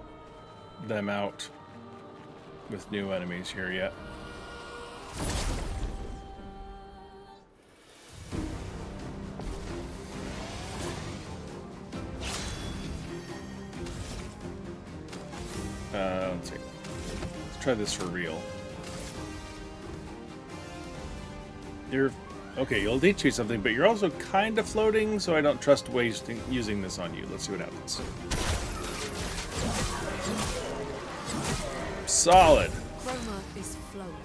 them out with new enemies here yet. Let's see. Let's try this for real. Okay, you'll teach me something, but you're also kind of floating, so I don't trust using this on you. Let's see what happens. Solid. Chroma is floating.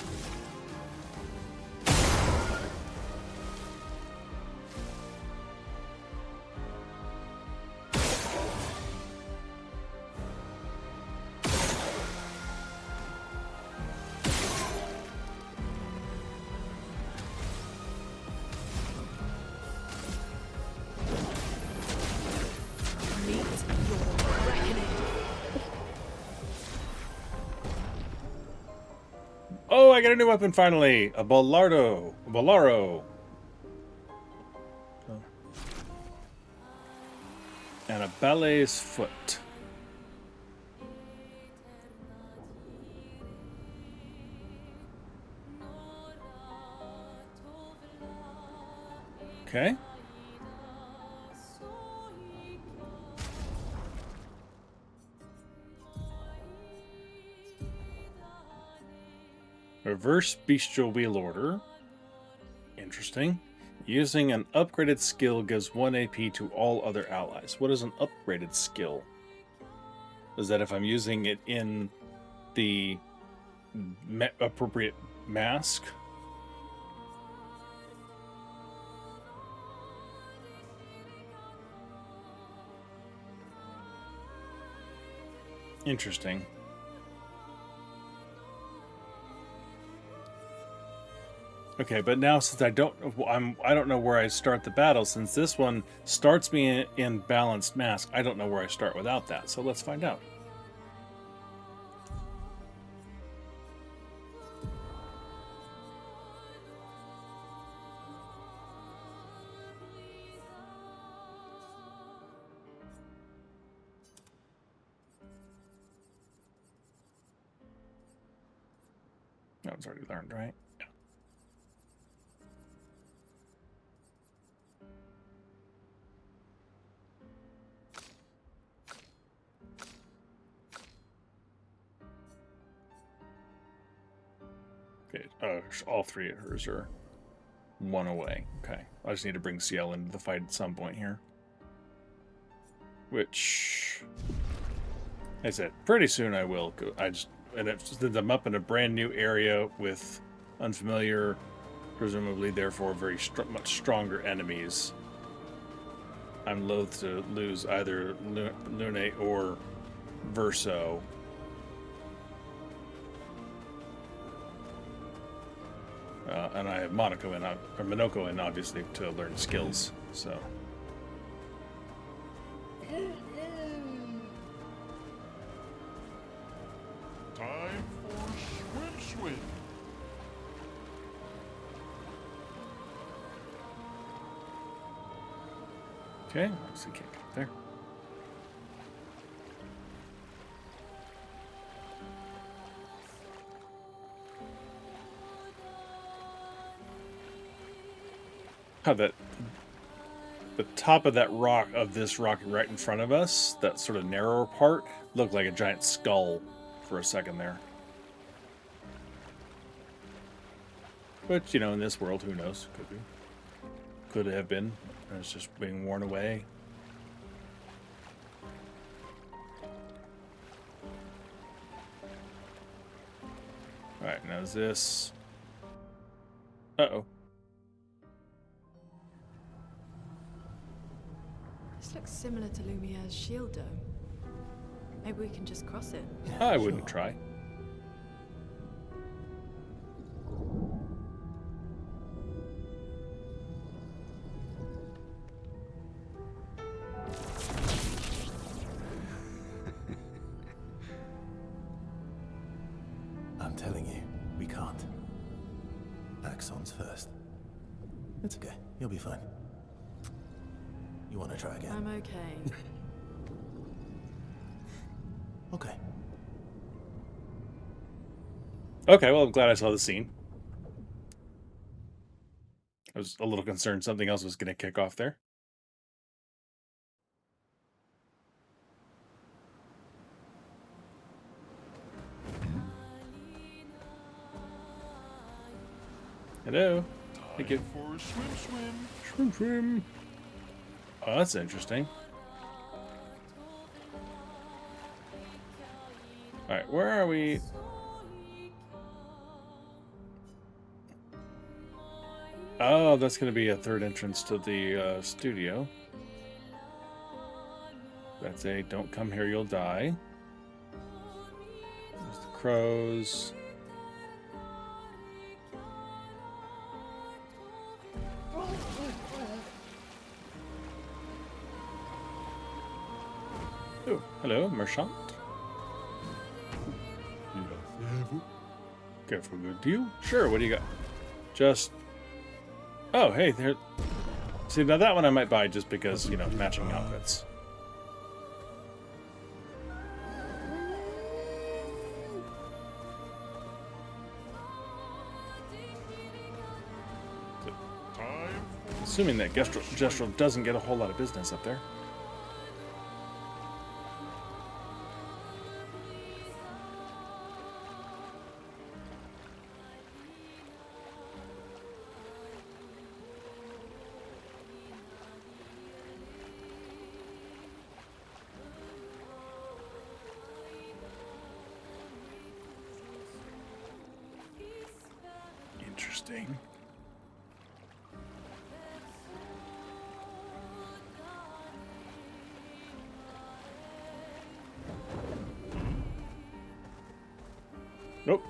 Oh, I got a new weapon finally! A Bolaro. Oh. And a ballet's foot. Okay. Reverse Bestial Wheel Order. Interesting. Using an upgraded skill gives 1 AP to all other allies. What is an upgraded skill? Is that if I'm using it in the appropriate mask? Interesting. Okay, but now since I don't know where I start the battle. Since this one starts me in balanced mask, I don't know where I start without that. So let's find out. That one's already learned, right? Okay, all three of hers are one away. Okay, I just need to bring CL into the fight at some point here. Which, I said, pretty soon I will. Since I'm up in a brand new area with unfamiliar, presumably therefore very much stronger enemies, I'm loath to lose either Lune or Verso. And I have Monoko in obviously to learn skills. So. Time for swim. Okay, obviously can't get there. how that the top of that rock of this rock right in front of us, that sort of narrower part, looked like a giant skull for a second there. But you know, in this world, who knows? Could be. Could have been. And it's just being worn away. Alright, now is this... Uh-oh. This looks similar to Lumiere's shield dome. Maybe we can just cross it. I wouldn't try. I'm telling you, we can't. Axons first. It's okay. You'll be fine. You want to try again? I'm okay. Okay. Okay, well, I'm glad I saw the scene. I was a little concerned something else was going to kick off there. Hello. Thank you. For a swim, swim. Swim, swim. Oh, that's interesting. Alright, where are we? Oh, that's going to be a third entrance to the studio. That's a don't come here, you'll die. There's the crows. Oh, hello, merchant. Careful, good deal. Sure, what do you got? Just... Oh, hey, there... See, now that one I might buy just because, you know, matching outfits. Assuming that Gestrel doesn't get a whole lot of business up there. Interesting. Nope.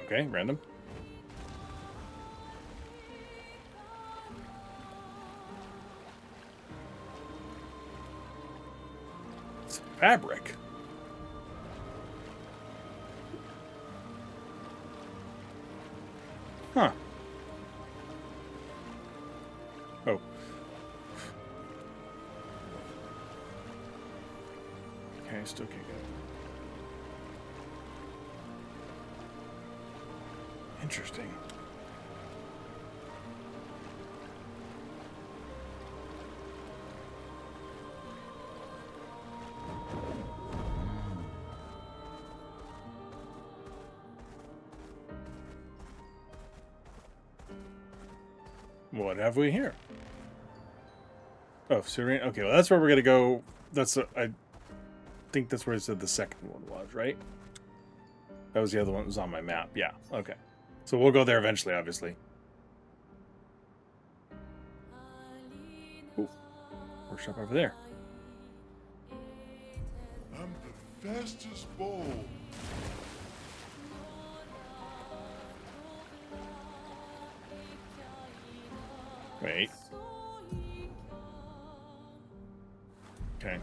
Okay, random. It's fabric. Huh. Oh. Okay, still can't get it. Interesting. What have we here? Oh, Serene. Okay, well, that's where we're gonna go. That's I think that's where I said the second one was, right? That was the other one that was on my map. Yeah. Okay. So we'll go there eventually, obviously. Ooh, workshop over there. I'm the fastest bull. Wait. Okay.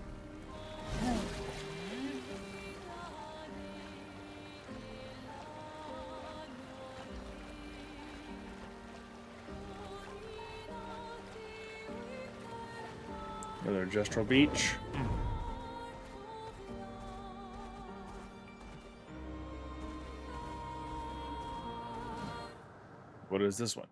Another Gestrel Beach. What is this one?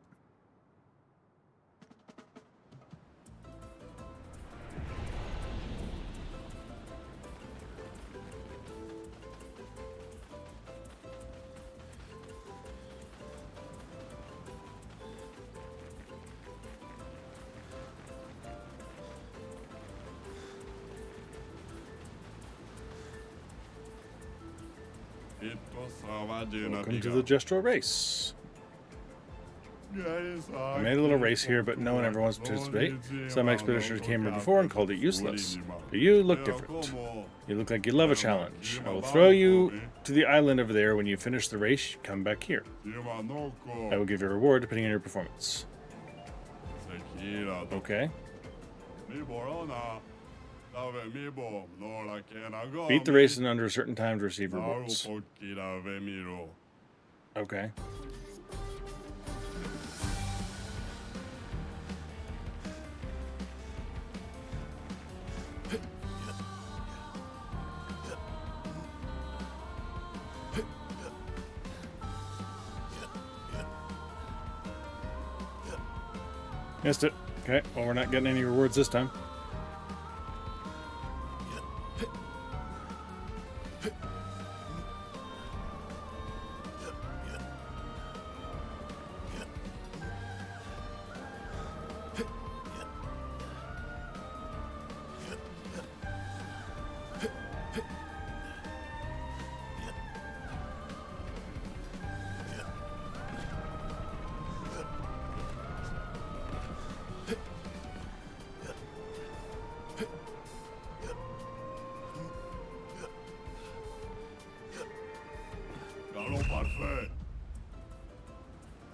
Welcome to the Gestural race. I made a little race here, but no one ever wants to participate. Some expeditors came here before and called it useless. But you look different. You look like you love a challenge. I will throw you to the island over there. When you finish the race, come back here. I will give you a reward depending on your performance. Okay. Beat the race in under a certain time to receive rewards. Okay. Missed it. Okay, well, we're not getting any rewards this time.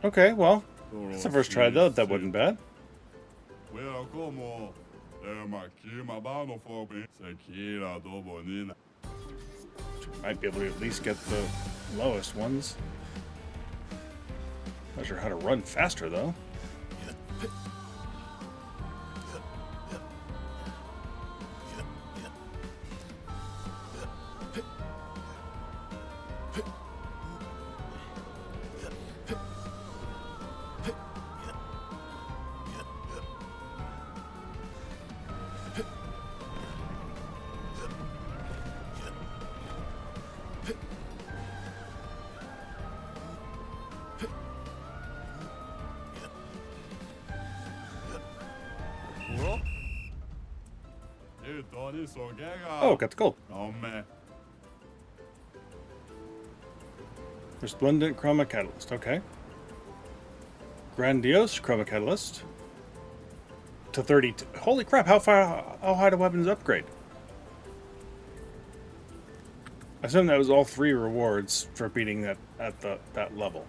Okay, well, it's the first try though. That wasn't bad. Might be able to at least get the lowest ones. Not sure how to run faster though. Oh, got the gold. Resplendent Chroma Catalyst, okay. Grandiose Chroma Catalyst. To 30. Holy crap, how high do weapons upgrade? I assume that was all 3 rewards for beating that at that level.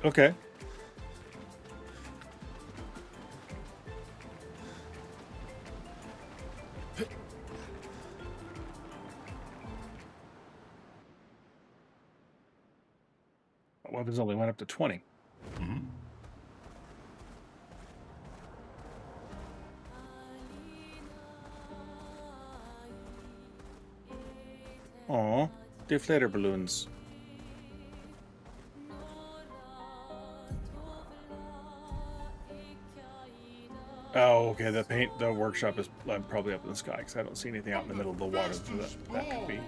Okay. Weapons only went up to 20. Aw, deflator balloons. Oh, okay. The workshop is probably up in the sky because I don't see anything out in the middle of the water that could be.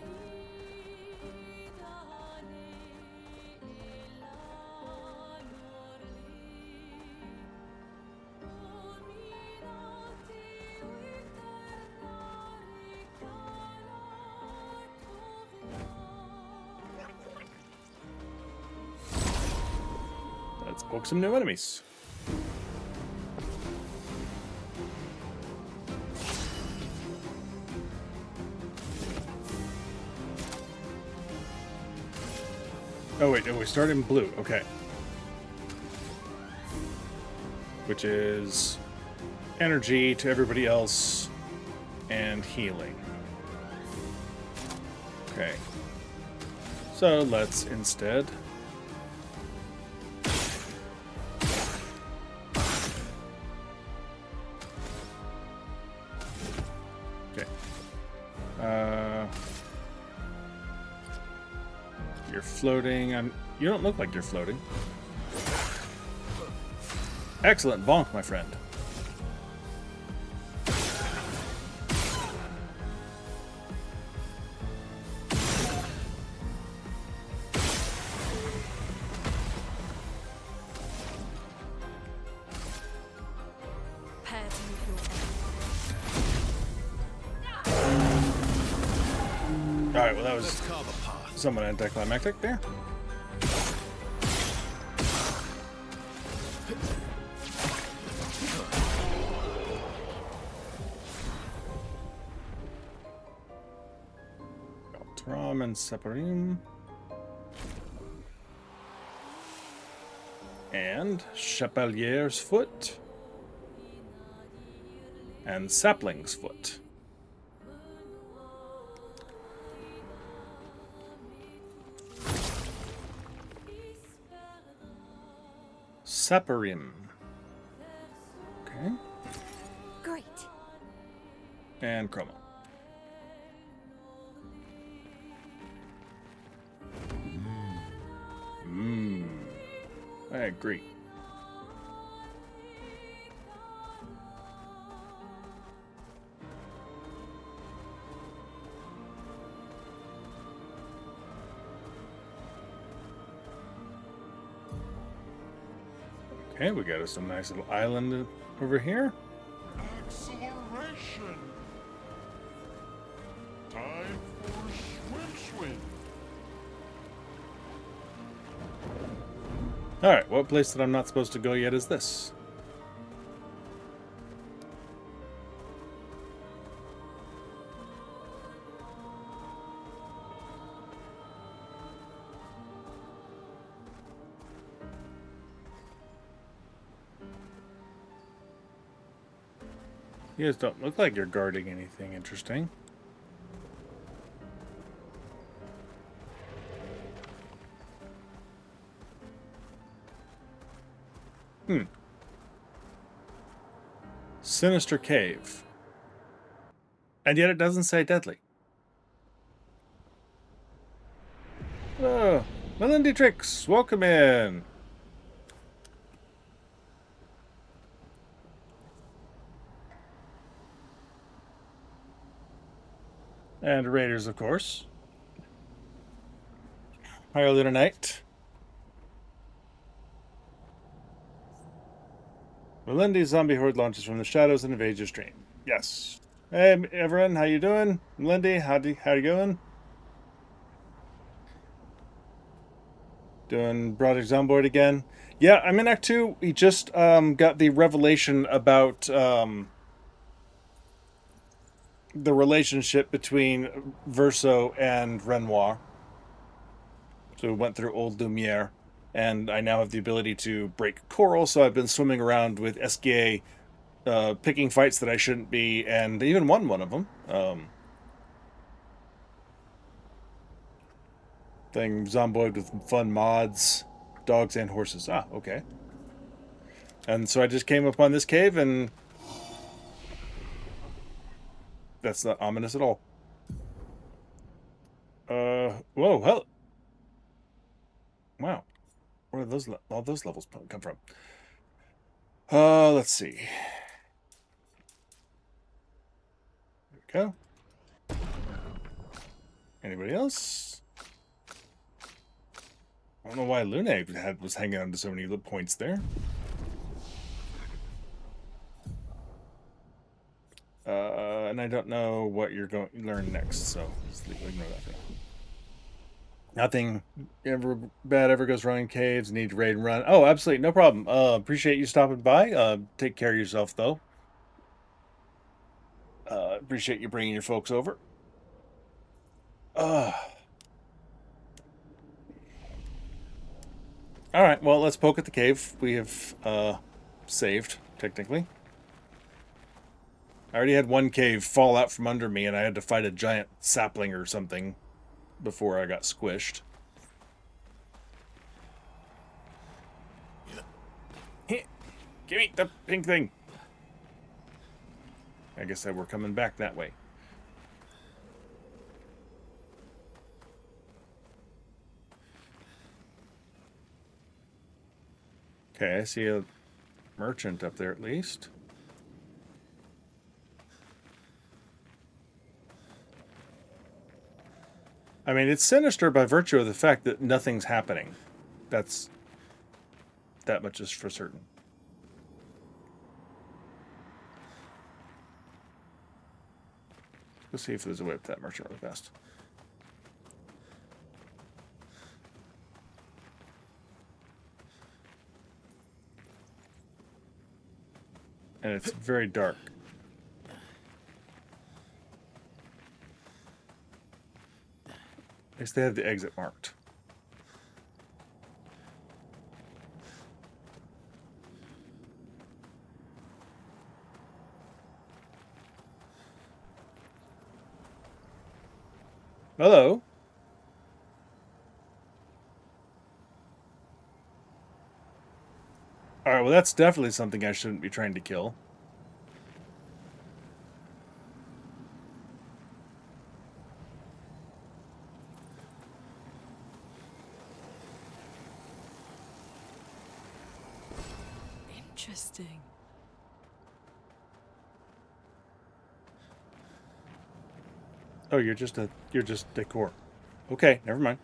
Let's book some new enemies. Oh wait, we start in blue, okay. Which is energy to everybody else and healing. Okay. So let's instead you're floating. You don't look like you're floating. Excellent bonk, my friend. Prepare to meet your end. Alright, well that was somewhat anticlimactic there. Tram and Separim. And Chapelier's Foot. And Sapling's Foot. Separim. Okay. Great. And Chroma. I agree. Okay, we got us a nice little island over here. Acceleration! Time for swim. Alright, what place that I'm not supposed to go yet is this? You guys don't look like you're guarding anything interesting. Sinister Cave. And yet it doesn't say deadly. Oh, Melindy welcome in. And Raiders, of course. Hi, Lunar Knight. Melindy's zombie horde launches from the shadows and invades your stream. Yes. Hey, everyone, how you doing? Melindy, how you going? Doing Project Zomboid again. Yeah, I'm in Act 2. We just got the revelation about the relationship between Verso and Renoir. So we went through old Lumiere, and I now have the ability to break coral, so I've been swimming around with SGA, picking fights that I shouldn't be, and even won one of them. Thing zomboid with fun mods, dogs and horses. Ah, okay. And so I just came upon this cave, and that's not ominous at all. Whoa, hell. Wow. Where did all those levels come from? Let's see. There we go. Anybody else? I don't know why Lune was hanging on to so many little points there. And I don't know what you're going to learn next, so just ignore that for now. Nothing bad ever goes wrong in caves. Need to raid and run. Oh, absolutely. No problem. Appreciate you stopping by. Take care of yourself, though. Appreciate you bringing your folks over. All right, well, let's poke at the cave. We have saved, technically. I already had one cave fall out from under me, and I had to fight a giant sapling or something before I got squished. Give me the pink thing. I guess that we're coming back that way. Okay, I see a merchant up there at least. I mean, it's sinister by virtue of the fact that nothing's happening. That much is for certain. Let's see if there's a way up that merchant really fast. And it's very dark. At least they have the exit marked. Hello. Alright, well that's definitely something I shouldn't be trying to kill. Interesting. Oh, you're just decor. Okay, never mind.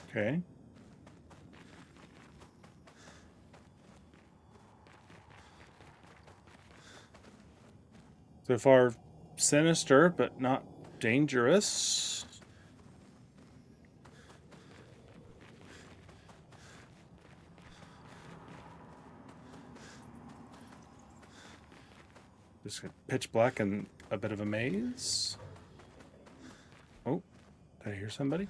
Okay. So far, sinister, but not dangerous. Just pitch black and a bit of a maze. Oh, did I hear somebody?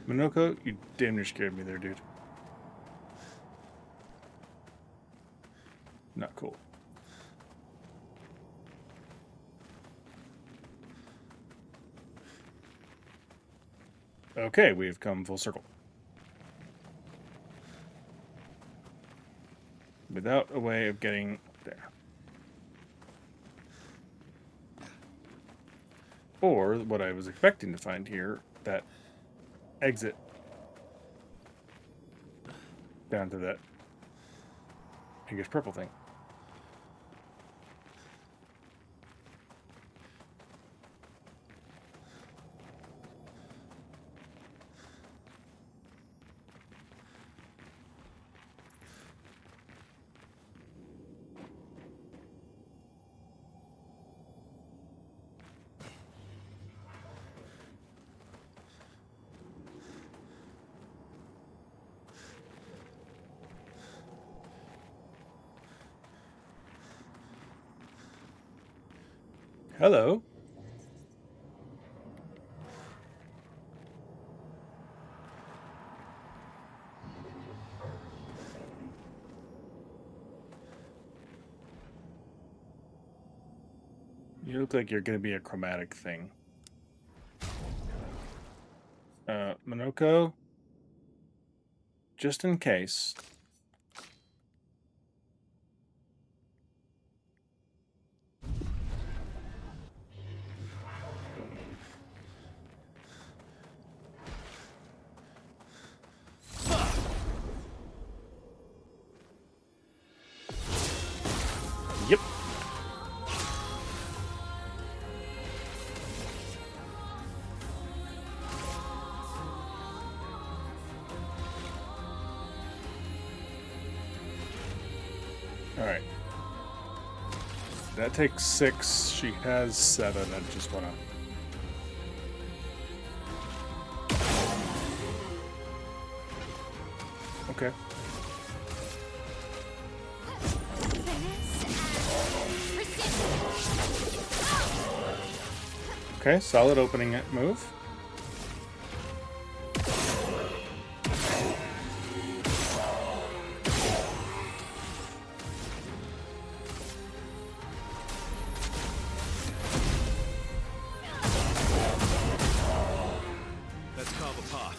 Minoko, you damn near scared me there, dude. Not cool. Okay, we've come full circle. Without a way of getting there. Or what I was expecting to find here, that exit down to that pinkish purple thing. Hello. You look like you're going to be a chromatic thing. Minoko, just in case. Yep. All right. That takes 6. She has 7. I just want to... Okay. Okay, solid opening it move. Let's carve a path.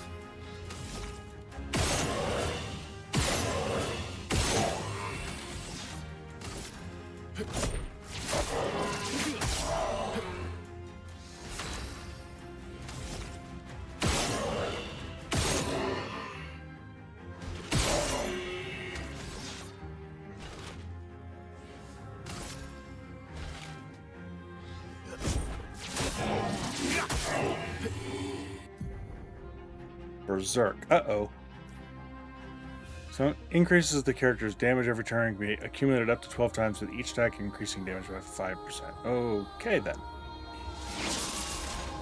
Berserk. Uh-oh. So it increases the character's damage every turn, can be accumulated up to 12 times with each attack increasing damage by 5%. Okay then.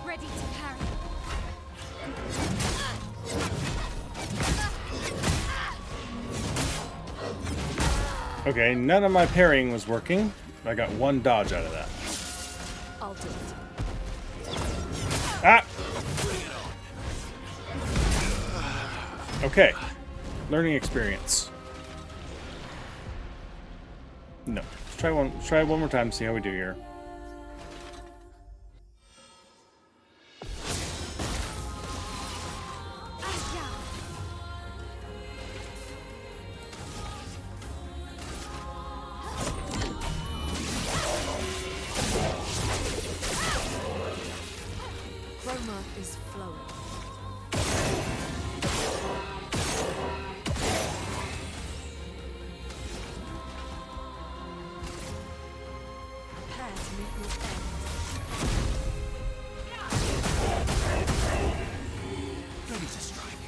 Ready to parry. Okay, none of my parrying was working. I got one dodge out of that. I'll do it. Ah! Okay. Learning experience. No. Let's try one more time, see how we do here. Chroma is flowing. Prepare to meet your end. Ready to strike.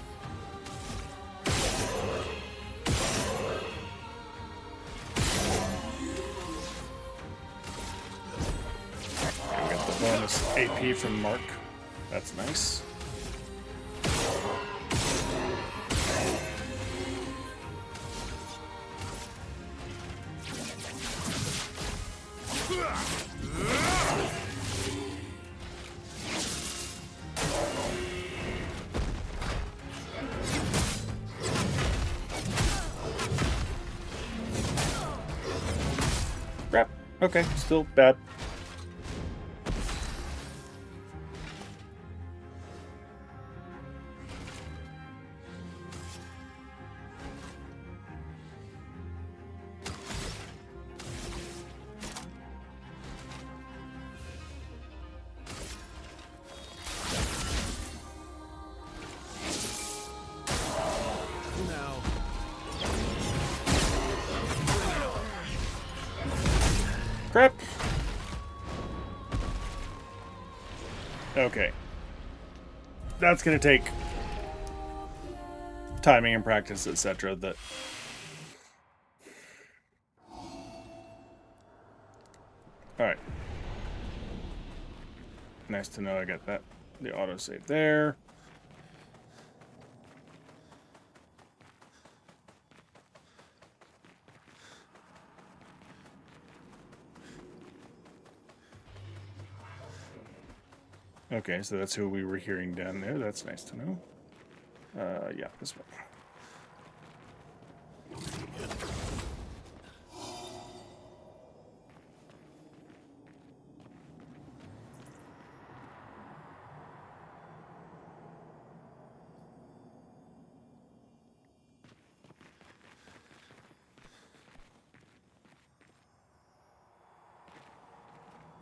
I got the bonus AP from Mark. That's nice. Crap. Okay, still bad. Crap. Okay. That's gonna take timing and practice, etc. That alright. Nice to know I got that. The autosave there. Okay, so that's who we were hearing down there. That's nice to know. Yeah, this one.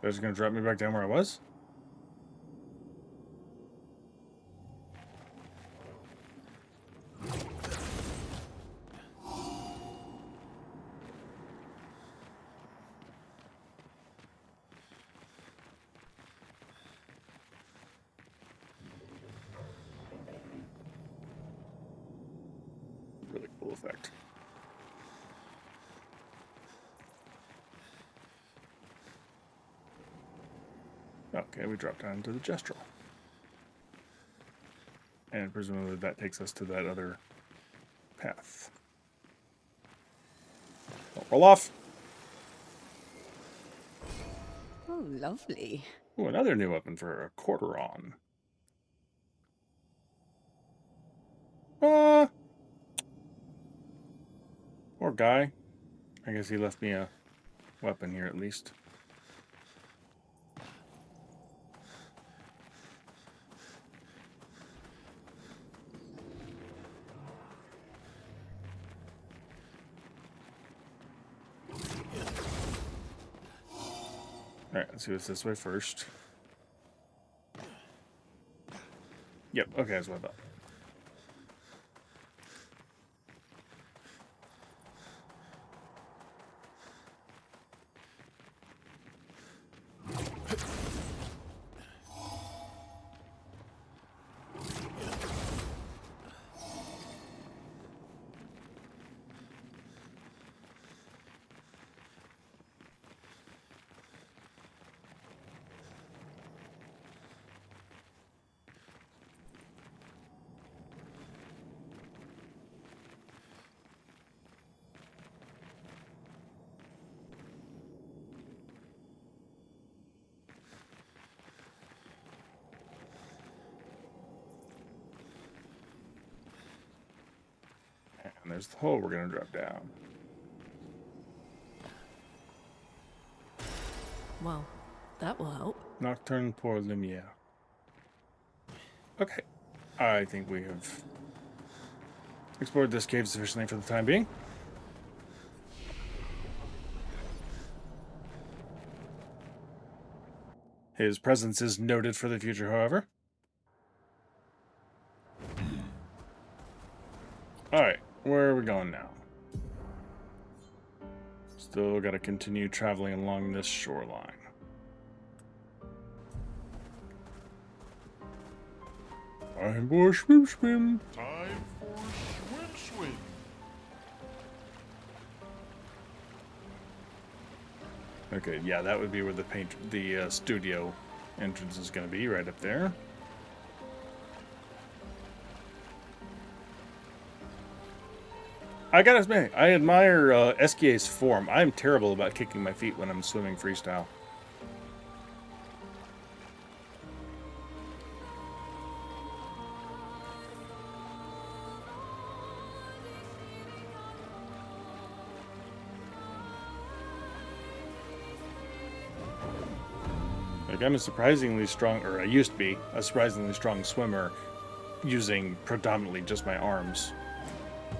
That's gonna drop me back down where I was? Really cool effect. Okay, we drop down to the gestural. And presumably that takes us to that other path. Don't roll off. Oh, lovely. Ooh, another new weapon for a quarter on. Poor guy. I guess he left me a weapon here at least. Alright, let's see what's this way first. Yep, okay, that's what I thought. And there's the hole we're going to drop down. Well, that will help. Nocturne pour Lumiere. Okay. I think we have explored this cave sufficiently for the time being. His presence is noted for the future, however. Alright, where are we going now? Still got to continue traveling along this shoreline. Time for swim swim. Time for swim swim. Okay, yeah, that would be where the studio entrance is going to be, right up there. I gotta say, I admire Esquier's form. I'm terrible about kicking my feet when I'm swimming freestyle. Like, I'm a surprisingly strong, or I used to be, a surprisingly strong swimmer using predominantly just my arms.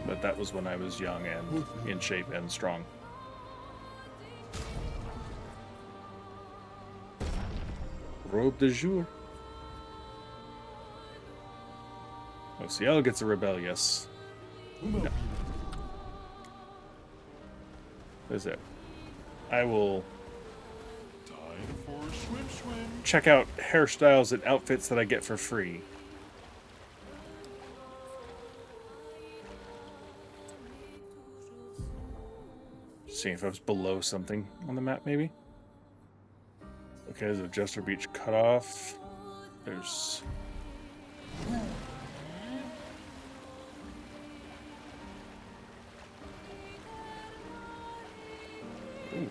But that was when I was young and in shape and strong. Robe de jour. Oh, Ciel gets a rebellious. No. That's it. I will Time for swim swim. check out hairstyles and outfits that I get for free. See if I was below something on the map, maybe. Okay, there's a Jester Beach cutoff. There's... Ooh.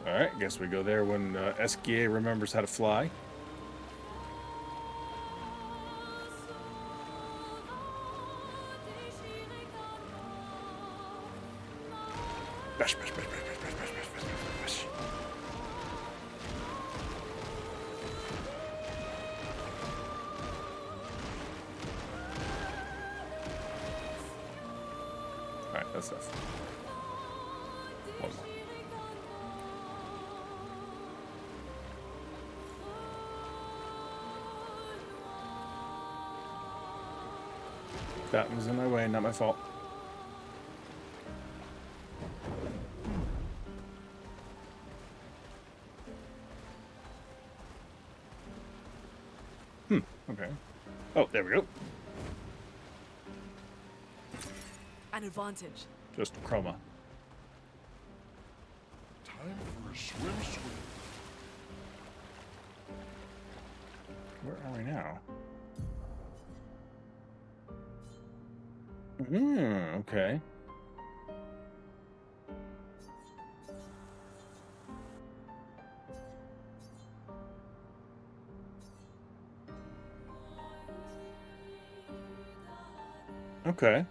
Alright, guess we go there when Esquier remembers how to fly. Bash, bash, bash, bash, bash, bash, bash, bash, bash, bash. Alright, that's enough. One more. That was in my way, not my fault. Okay. Oh, there we go. An advantage. Just chroma. Time for a swim swim. Where are we now? Okay. Okay.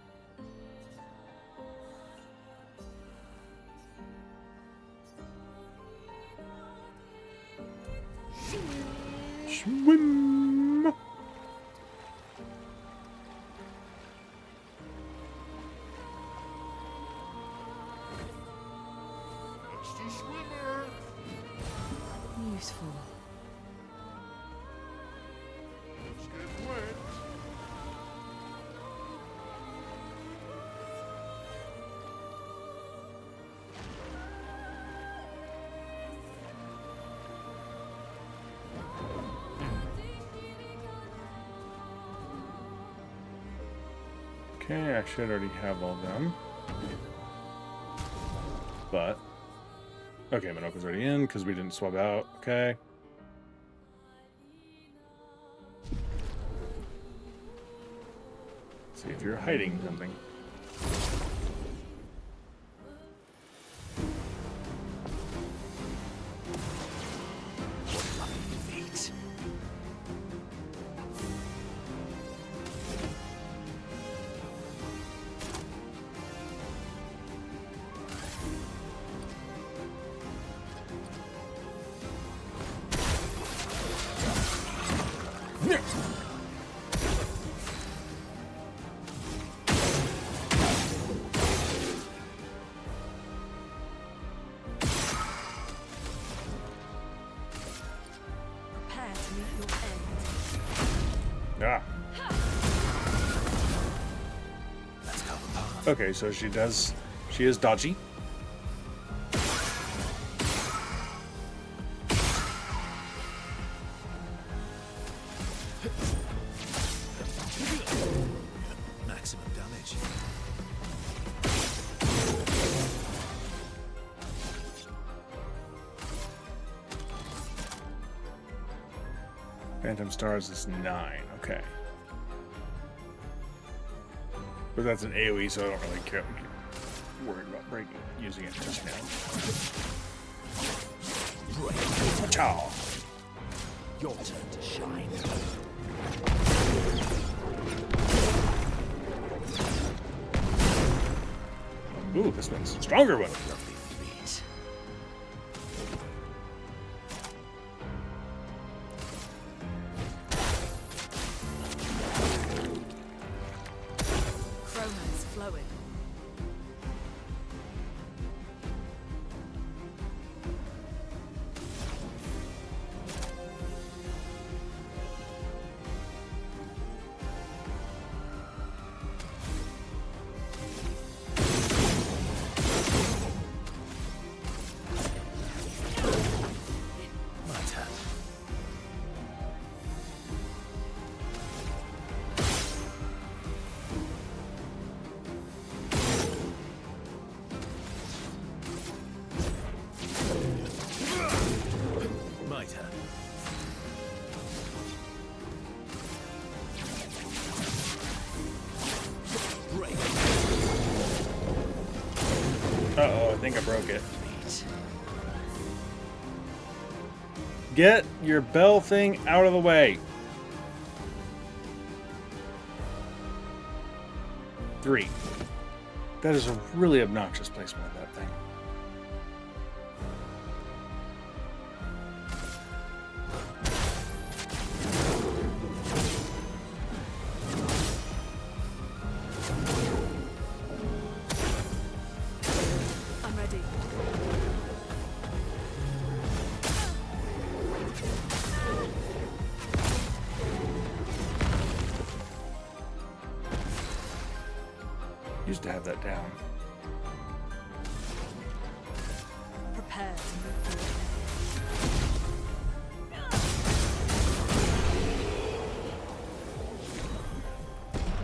Swim. That's the swimmer. Useful. Let's get wet. Okay, I should already have all them. But... Okay, Minoka's already in because we didn't swap out. Okay. See if you're hiding something. Okay, so she is dodgy. Maximum damage. Phantom Stars is 9. Okay. But that's an AoE, so I don't really care. Worried about using it just now. Ciao. Your turn to shine. Ooh, this one's a stronger one. Lovely feet. Chroma is flowing. My turn. My turn. Break. Uh-oh, I think I broke it. Feet. Get your bell thing out of the way. 3. That is a really obnoxious placement of that thing. I'm ready. Used to have that down. Prepare to move to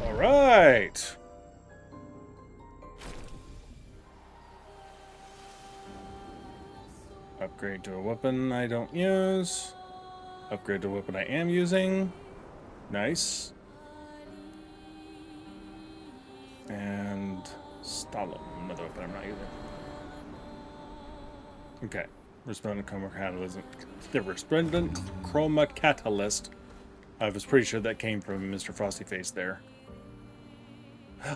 All right. Upgrade to a weapon I don't use. Upgrade to a weapon I am using. Nice. And Stalin, another weapon I'm not using. Okay. Resplendent Chroma Catalyst. The Resplendent Chroma Catalyst. I was pretty sure that came from Mr. Frosty Face there.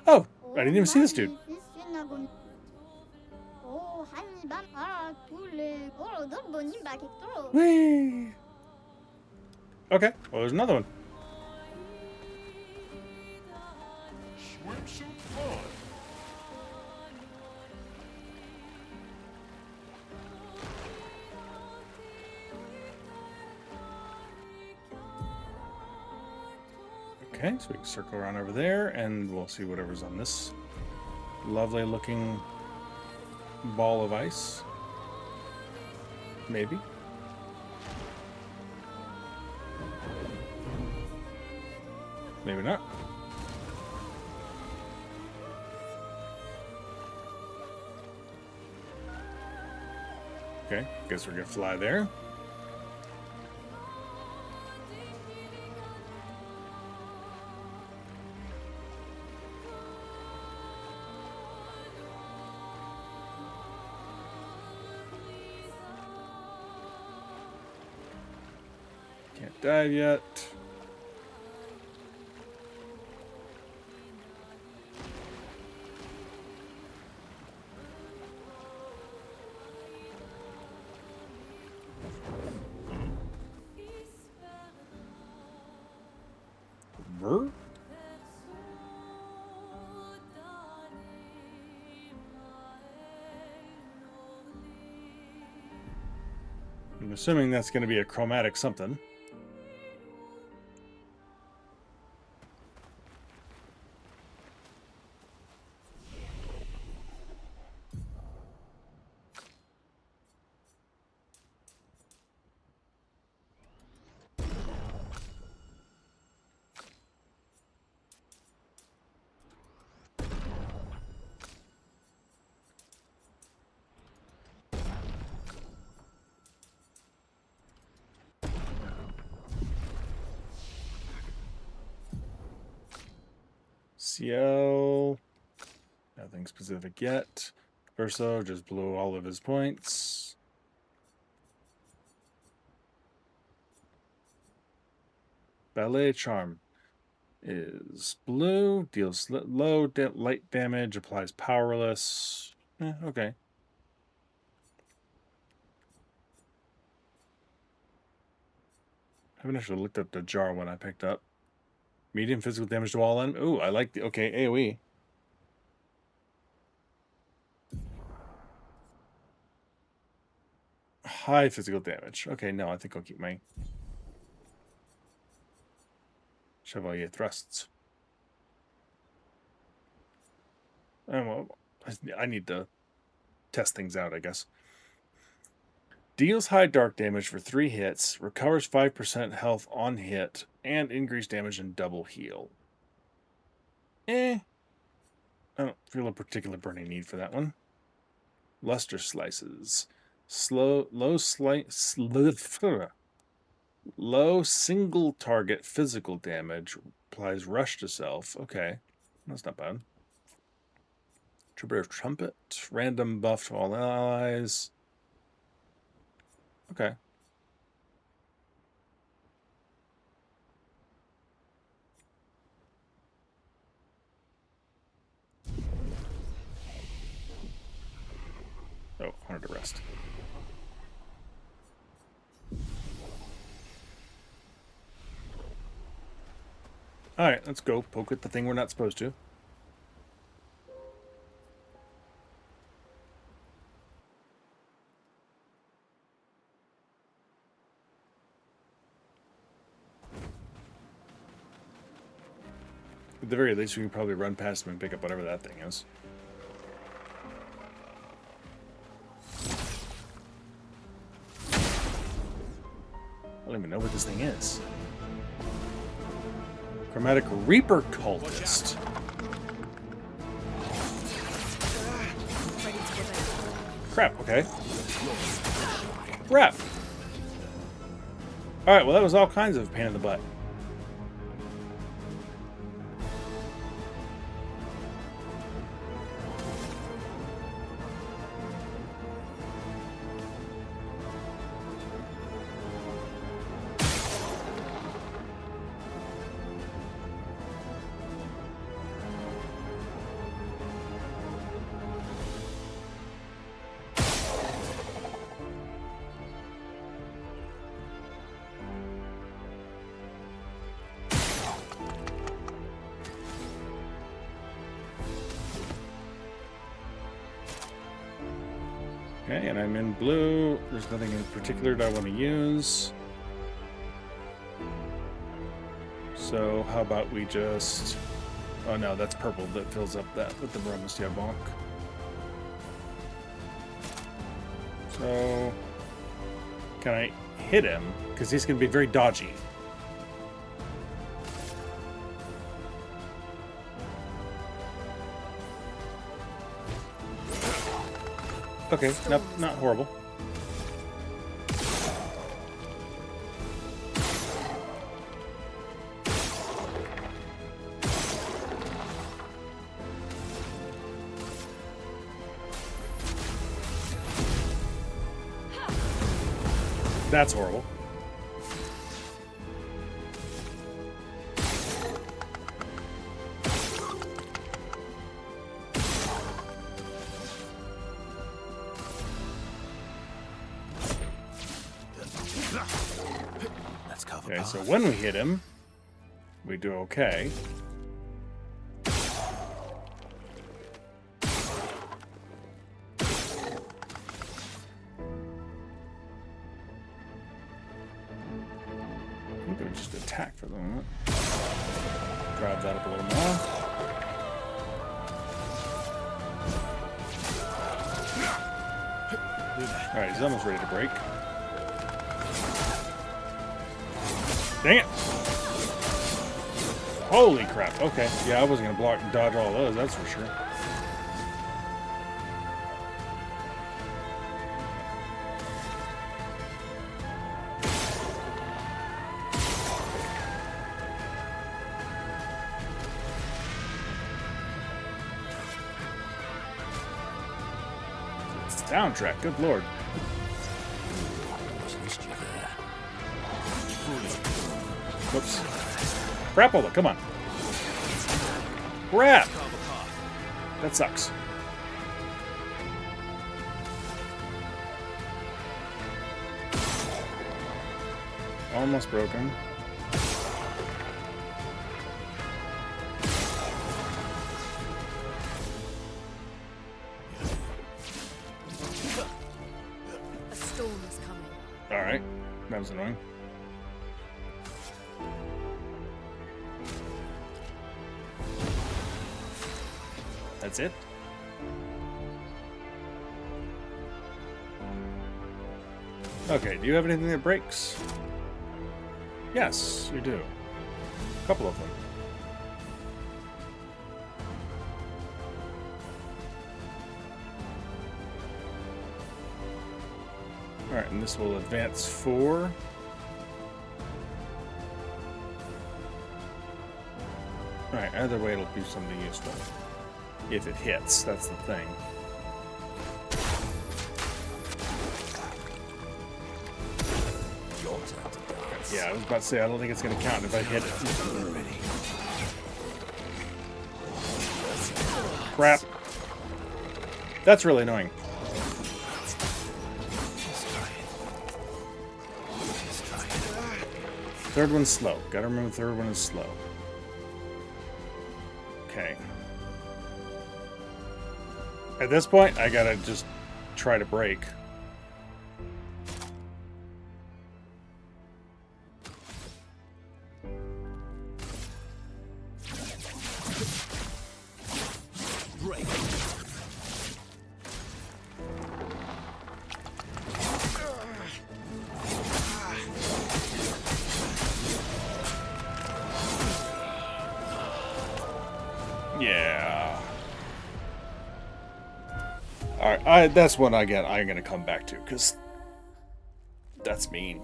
Oh! I didn't even see this dude. Whee! Okay, well, there's another one. Swimsuit on. Okay, so we can circle around over there, and we'll see whatever's on this lovely looking ball of ice. Maybe. Maybe not. Okay, guess we're gonna fly there. Can't dive yet. Brr? I'm assuming that's going to be a chromatic something. Ciel. Nothing specific yet. Verso just blew all of his points. Ballet Charm is blue, deals low light damage, applies powerless. Okay. I haven't actually looked up the jar one I picked up. Medium physical damage to all enemies. Ooh, I like the... Okay, AoE. High physical damage. Okay, no, I think I'll keep my Chevalier thrusts. Oh, well, I need to test things out, I guess. Deals high dark damage for 3 hits, recovers 5% health on hit, and increased damage and double heal. I don't feel a particular burning need for that one. Luster Slices. Low single target physical damage. Applies rush to self. Okay, that's not bad. Troubadour Trumpet. Random buff to all allies. Okay. Oh, I wanted to rest. Alright, let's go poke at the thing we're not supposed to. At the very least, we can probably run past him and pick up whatever that thing is. I don't even know what this thing is. Chromatic Reaper Cultist. Crap, okay. Crap. Alright, well that was all kinds of pain in the butt. Okay, and I'm in blue. There's nothing in particular that I want to use. So how about we just... Oh no, that's purple that fills up that with the Bromustia Bonk. So... Can I hit him? Because he's going to be very dodgy. Okay, not horrible. That's horrible. Okay, so when we hit him, we do okay. I think we just attack for the moment. Drive that up a little more. Alright, he's almost ready to break. Dang it! Holy crap. Okay. Yeah, I wasn't going to block and dodge all those, that's for sure. Soundtrack, good lord. Whoops. Crapola, come on. Crap! That sucks. Almost broken. A storm is coming. Alright. That was annoying. That's it? Okay, do you have anything that breaks? Yes, you do. A couple of them. Alright, and this will advance 4. Alright, either way it'll be something useful. If it hits, that's the thing. Yeah, I was about to say, I don't think it's going to count if I hit it. Crap. That's really annoying. Third one's slow. Gotta remember the third one is slow. Okay. At this point, I gotta just try to break. Yeah. Alright, that's what I'm gonna come back to, because that's mean.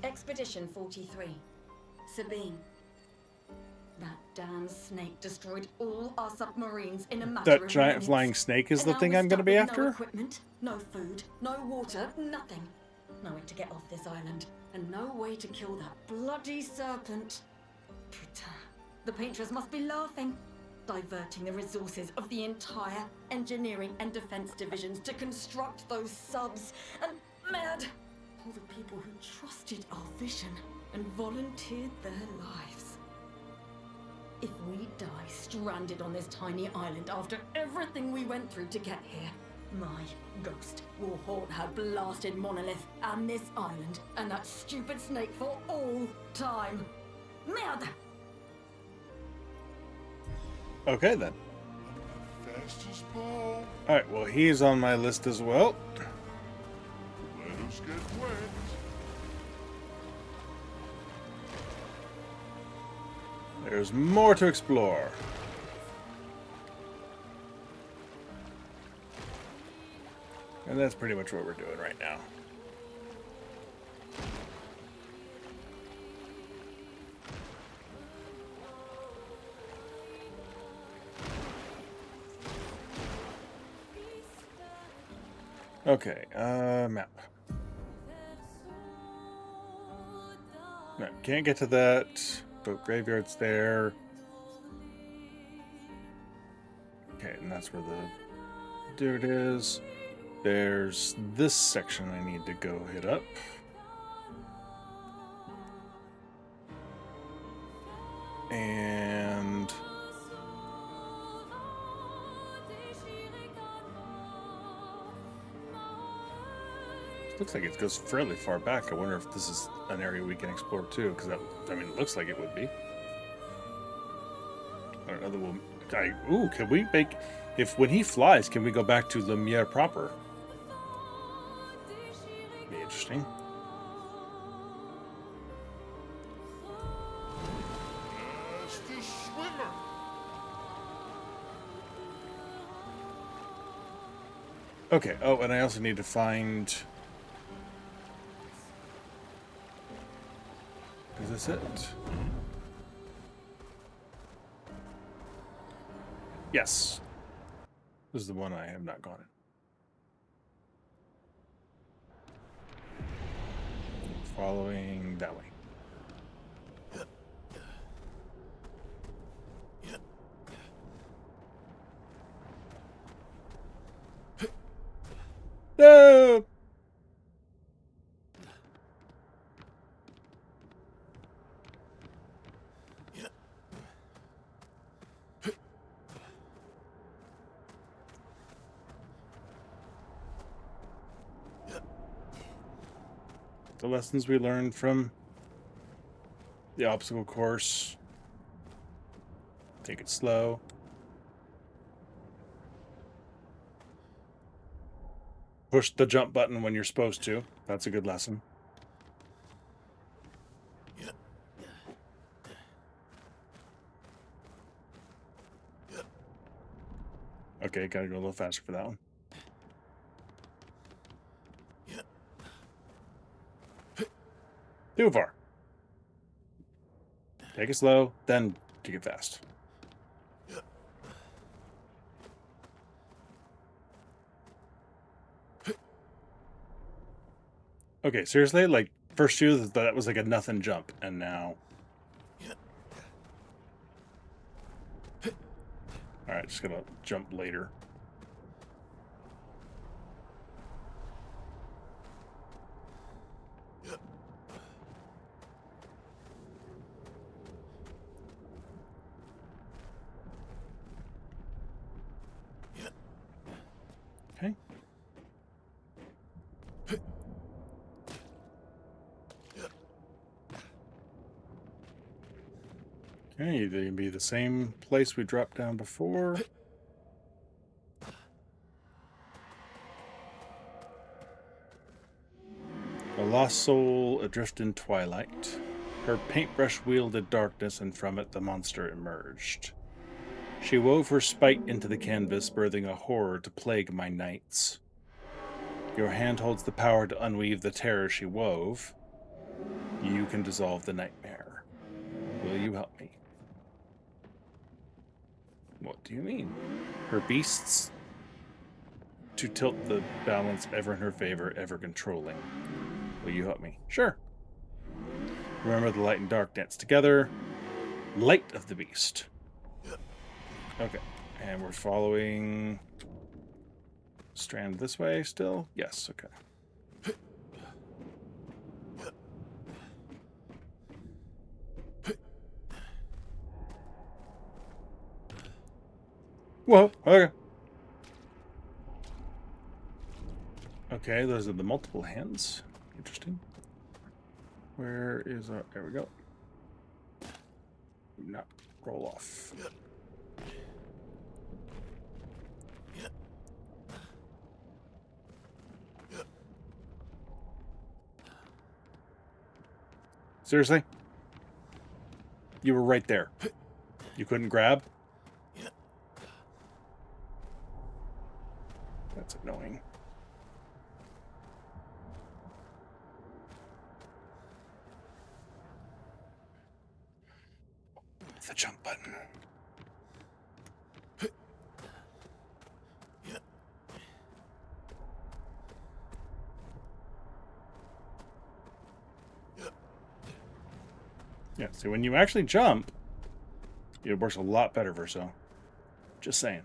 Expedition 43. Sabine. That damn snake destroyed all our submarines in a matter of That giant minutes. flying snake is the And thing now I'm we're gonna be stuck with after? No equipment, no food, no water, nothing. No way to get off this island, and no way to kill that bloody serpent. Putain, the painters must be laughing. Diverting the resources of the entire engineering and defense divisions to construct those subs. And mad, all the people who trusted our vision and volunteered their lives. If we die stranded on this tiny island after everything we went through to get here, my ghost will haunt her blasted monolith and this island and that stupid snake for all time. Merde! Okay then. Fastest ball. Alright, well he's on my list as well. Let us get wet. There's more to explore. And that's pretty much what we're doing right now. Okay, map. No, can't get to that. Boat graveyard's there. Okay, and that's where the dude is. There's this section I need to go hit up. And looks like it goes fairly far back. I wonder if this is an area we can explore too, because that, I mean, it looks like it would be. Another one. Ooh, can we make, if when he flies, can we go back to Lumiere proper? Be interesting. Okay. Oh, and I also need to find. Is this it? Yes. This is the one I have not gone in. Following that way. No! The lessons we learned from the obstacle course. Take it slow. Push the jump button when you're supposed to. That's a good lesson. Okay, gotta go a little faster for that one. Too far. Take it slow, then take it fast. Okay, seriously? Like, first two, that was like a nothing jump, and now... Alright, just gonna jump later. Okay. Okay, they can be the same place we dropped down before. A lost soul adrift in twilight. Her paintbrush wielded darkness, and from it the monster emerged. She wove her spite into the canvas, birthing a horror to plague my nights. Your hand holds the power to unweave the terror she wove. You can dissolve the nightmare. Will you help me? What do you mean? Her beasts to tilt the balance ever in her favor, ever controlling. Will you help me? Sure. Remember the light and dark dance together. Light of the beast. Okay. And we're following strand this way still? Yes, okay. Whoa, okay. Okay, those are the multiple hands. Interesting. Where is our... There we go. No, roll off. Seriously? You were right there. You couldn't grab? That's annoying. The jump button. Yeah, see, when you actually jump, it works a lot better, Verso. Just saying.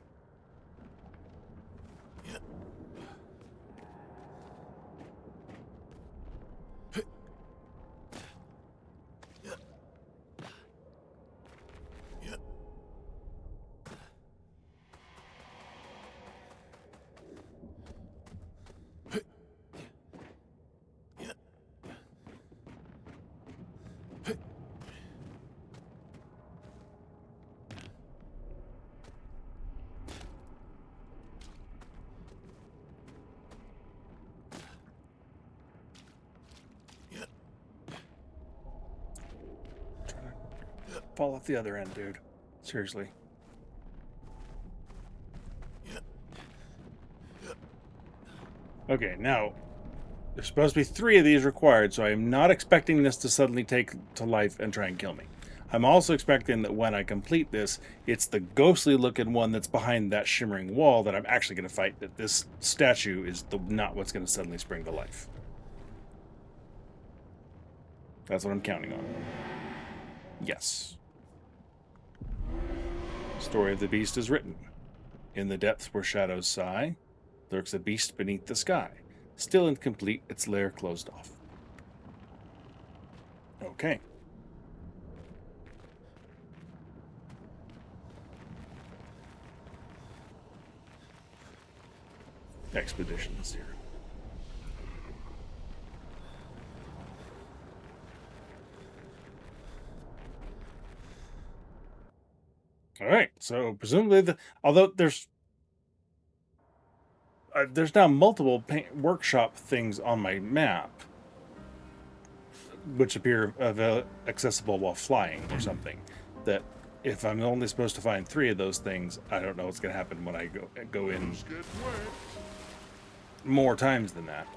Fall off the other end, dude. Seriously. Okay, now, there's supposed to be 3 of these required, so I am not expecting this to suddenly take to life and try and kill me. I'm also expecting that when I complete this, it's the ghostly looking one that's behind that shimmering wall that I'm actually going to fight, that this statue is not what's going to suddenly spring to life. That's what I'm counting on. Yes. Story of the beast is written. In the depths where shadows sigh, lurks a beast beneath the sky. Still incomplete, its lair closed off. Okay. Expeditions here. All right, so presumably, although there's now multiple workshop things on my map, which appear accessible while flying or something. That if I'm only supposed to find 3 of those things, I don't know what's going to happen when I go in more times than that.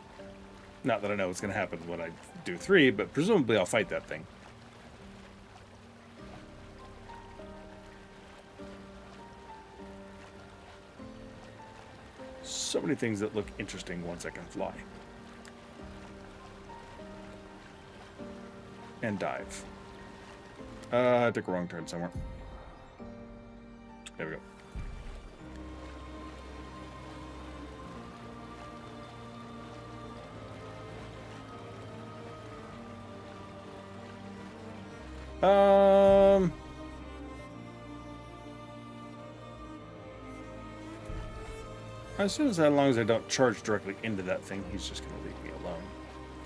Not that I know what's going to happen when I do 3, but presumably I'll fight that thing. So many things that look interesting once I can fly. And dive. I took a wrong turn somewhere. There we go. As long as I don't charge directly into that thing, he's just going to leave me alone.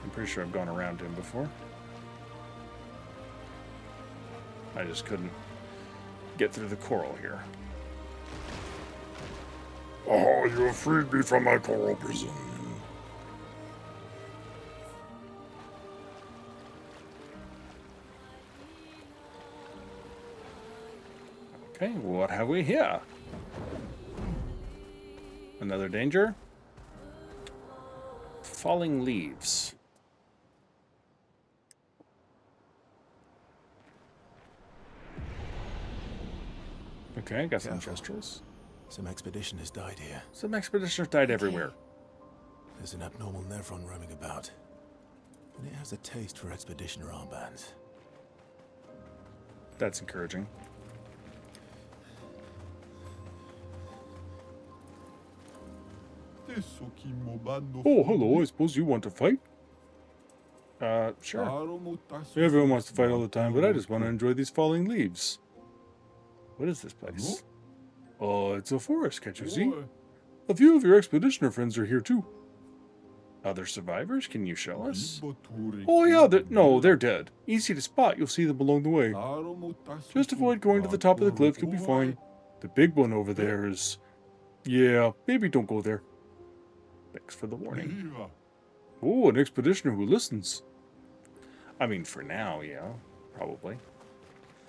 I'm pretty sure I've gone around him before. I just couldn't get through the coral here. Oh, you have freed me from my coral prison. Okay, what have we here? Another danger. Falling leaves. Okay, got some chestrels. Some expedition has died here. Some expeditioners died everywhere. There's an abnormal Nevron roaming about. And it has a taste for expeditioner armbands. That's encouraging. Oh, hello, I suppose you want to fight? Sure. Everyone wants to fight all the time, but I just want to enjoy these falling leaves. What is this place? Oh, it's a forest, can't you see? A few of your expeditioner friends are here too. Other survivors? Can you show us? Oh yeah, they're dead. Easy to spot, you'll see them along the way. Just avoid going to the top of the cliff, you'll be fine. The big one over there is... Yeah, maybe don't go there. Thanks for the warning. Oh, an expeditioner who listens. I mean, for now, yeah. Probably.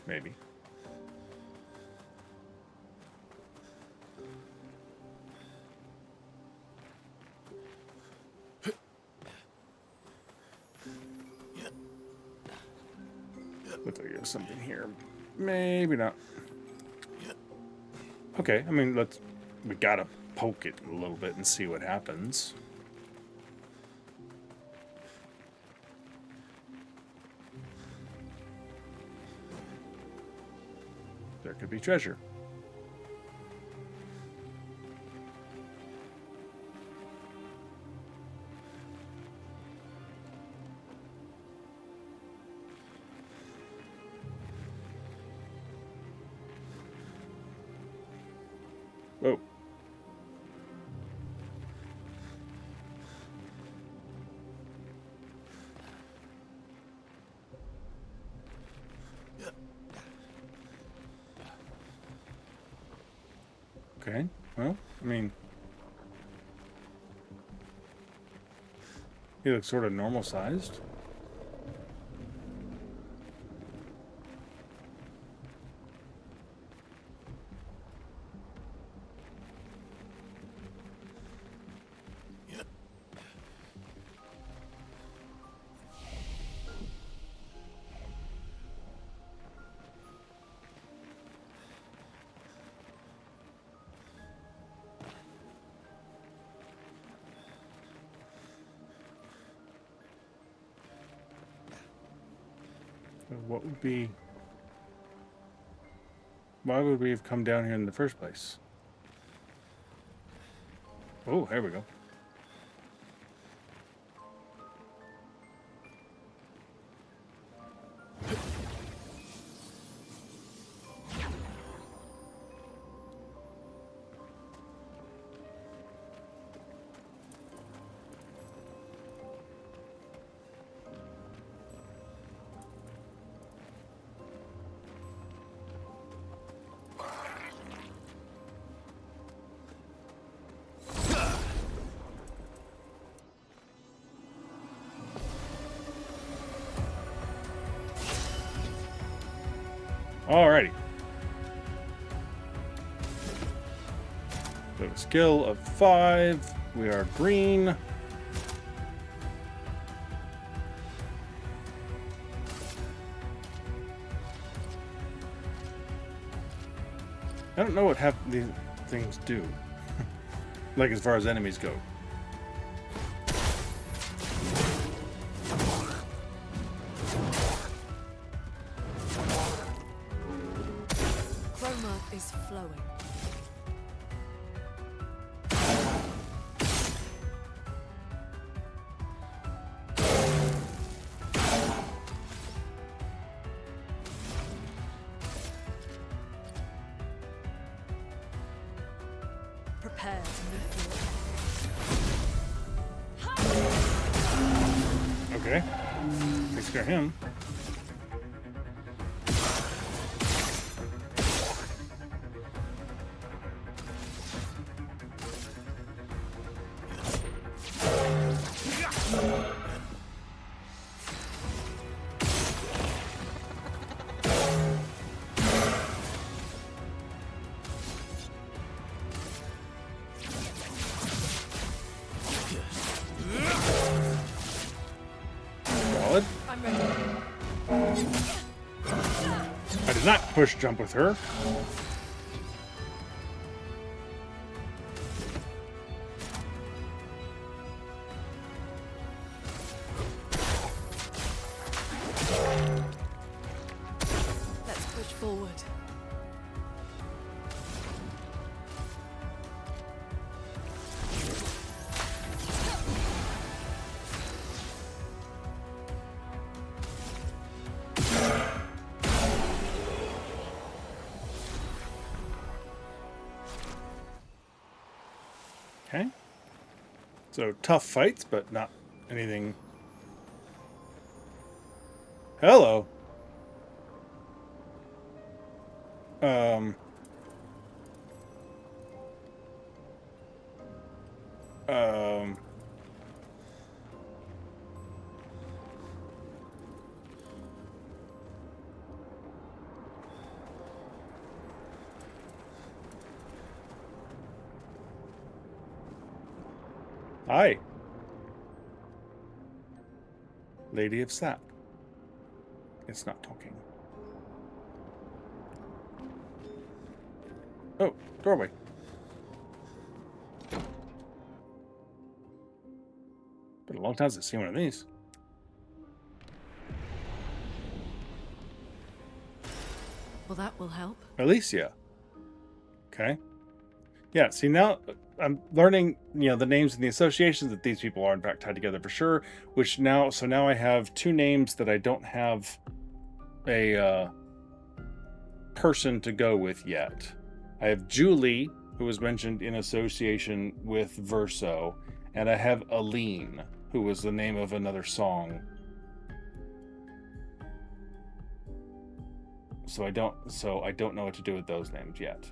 Maybe. Looks like there's something here. Maybe not. Okay, I mean, we gotta poke it a little bit and see what happens. There could be treasure. Whoa. Okay, well, I mean, he looks sort of normal sized. what would be... Why would we have come down here in the first place? Oh, here we go. Alrighty. So a skill of 5. We are green. I don't know what half these things do. Like as far as enemies go. Is flowing. Prepare to meet Okay. Takes care of him. I did not push jump with her. Let's push forward. Okay. So tough fights, but not anything. Hello. Um. Hi. Lady of Sap. It's not talking. Oh, doorway. Been a long time since I've seen one of these. Well, that will help. Alicia. Okay. Yeah, see now I'm learning, the names and the associations that these people are in fact tied together for sure, which now I have 2 names that I don't have a person to go with yet. I have Julie, who was mentioned in association with Verso, and I have Aline, who was the name of another song. So I don't know what to do with those names yet.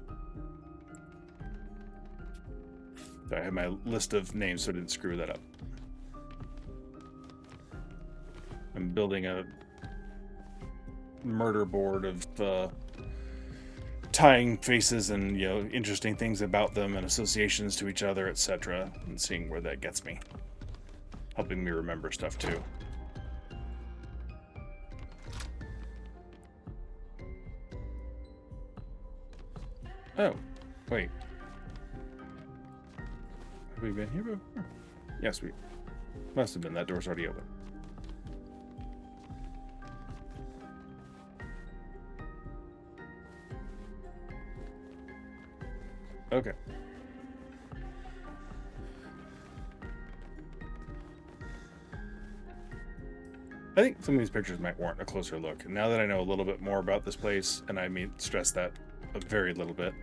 I have my list of names, so I didn't screw that up. I'm building a murder board of tying faces and interesting things about them and associations to each other, etc., and seeing where that gets me. Helping me remember stuff too. Oh, wait. Have we been here before? Yes, we must have been. That door's already open. Okay. I think some of these pictures might warrant a closer look. And now that I know a little bit more about this place, and I mean stress that a very little bit.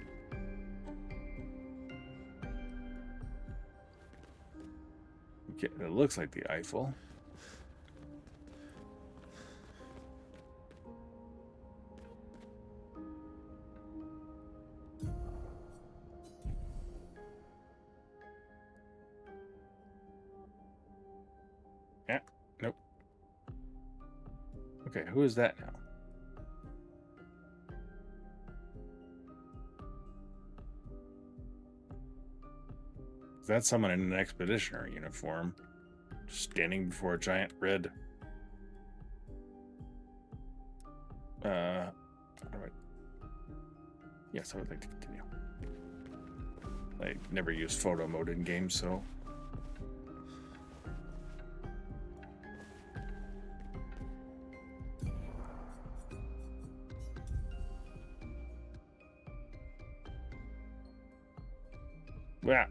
Okay, it looks like the Eiffel. Yeah, nope. Okay, who is that now? That's someone in an expeditioner uniform, just standing before a giant red. Yes, I would like to continue. I never use photo mode in games, so. Yeah.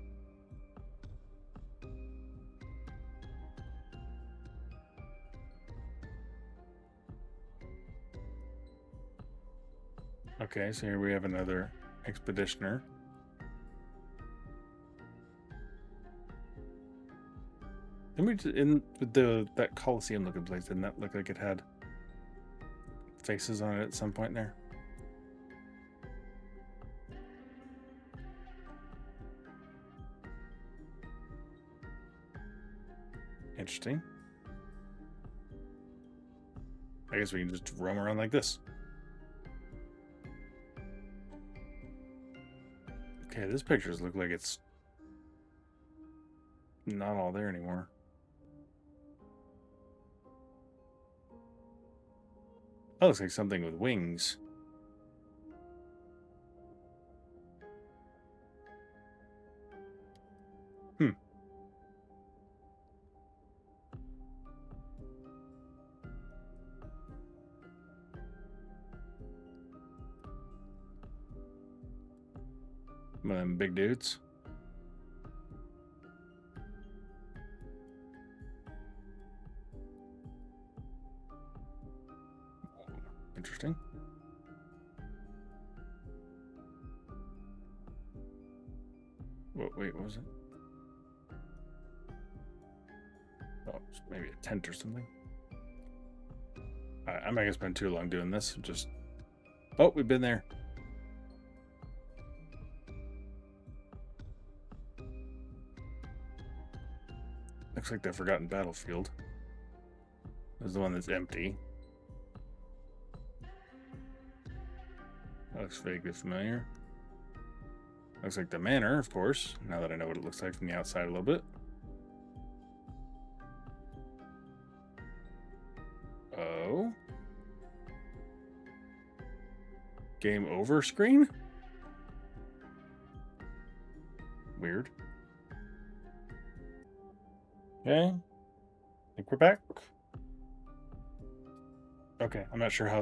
Okay, so here we have another expeditioner. In that Colosseum looking place, didn't that look like it had faces on it at some point there? Interesting. I guess we can just roam around like this. Okay, this pictures look like it's not all there anymore. That looks like something with wings. One of them big dudes. Interesting. Wait, what was it? Oh, it's maybe a tent or something. I'm not gonna spend too long doing this. Just, oh, we've been there. Looks like the Forgotten Battlefield. This is the one that's empty. That looks vaguely familiar. Looks like the manor, of course, now that I know what it looks like from the outside a little bit. Oh. Game over screen? Weird. Okay. I think we're back. Okay, I'm not sure how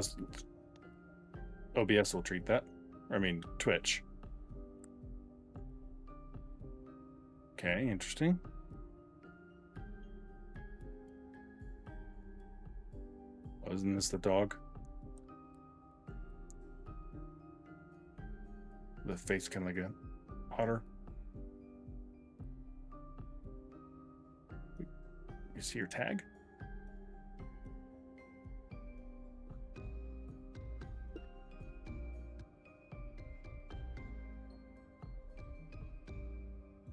OBS will treat that. I mean, Twitch. Okay, interesting. Oh, isn't this the dog? The face kind of like a otter. You see your tag?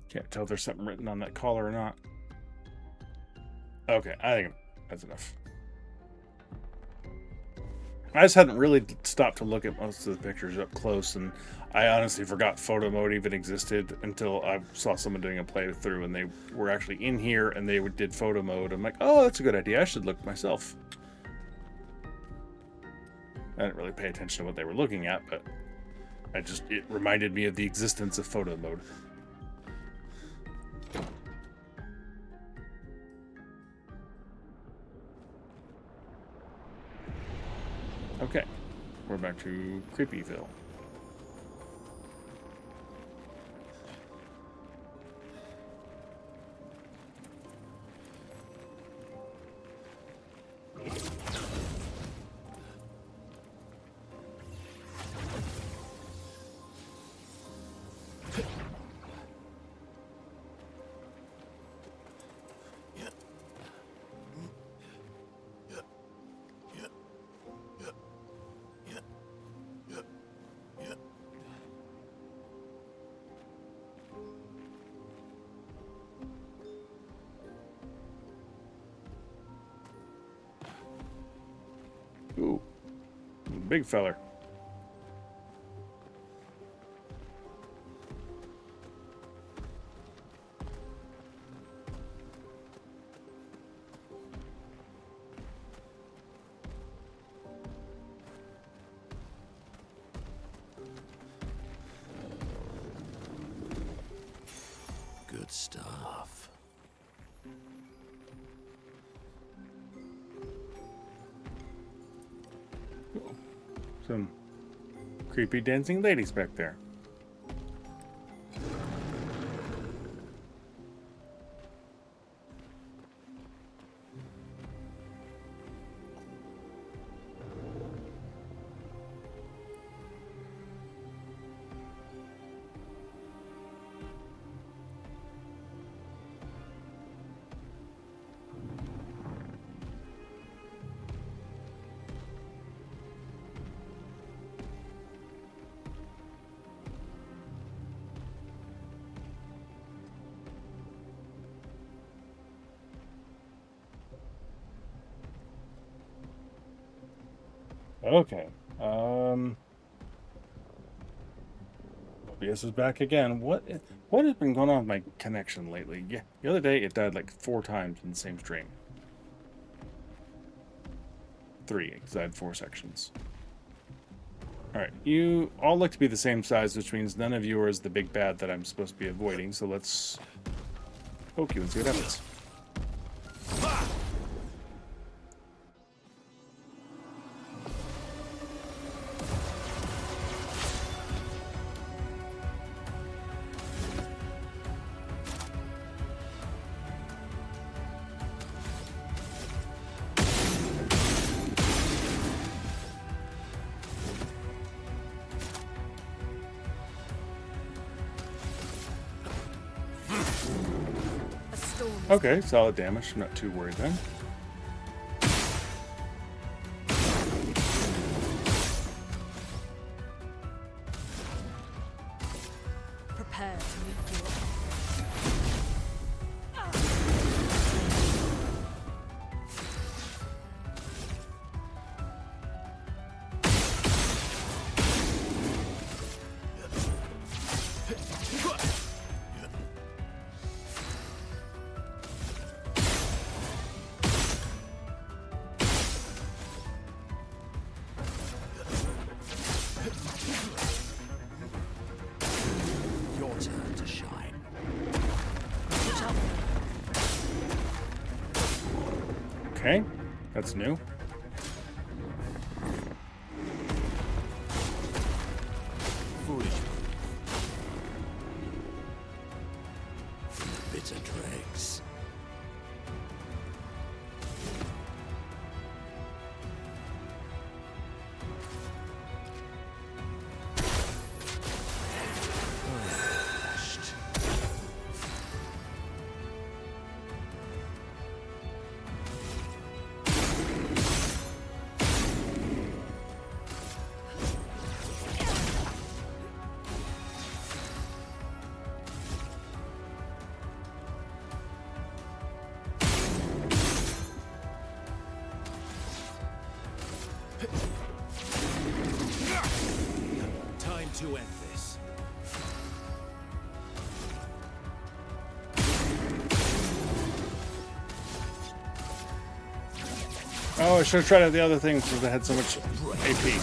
Can't tell if there's something written on that collar or not. Okay, I think that's enough. I just hadn't really stopped to look at most of the pictures up close, and I honestly forgot photo mode even existed until I saw someone doing a playthrough, and they were actually in here, and they did photo mode. I'm like, oh, that's a good idea. I should look myself. I didn't really pay attention to what they were looking at, but it reminded me of the existence of photo mode. Okay, we're back to Creepyville. big feller. Good stuff. Some creepy dancing ladies back there. Okay. OBS is back again. What has been going on with my connection lately? Yeah, the other day it died like 4 times in the same stream. 3, because I had 4 sections. Alright, you all look to be the same size, which means none of you are the big bad that I'm supposed to be avoiding, so let's poke you and see what happens. Okay, solid damage. I'm not too worried then. Prepare to meet your Turn to shine. Okay, that's new. Foolish. Bitter dregs. Time to end this. Oh, I should have tried out the other thing since I had so much AP.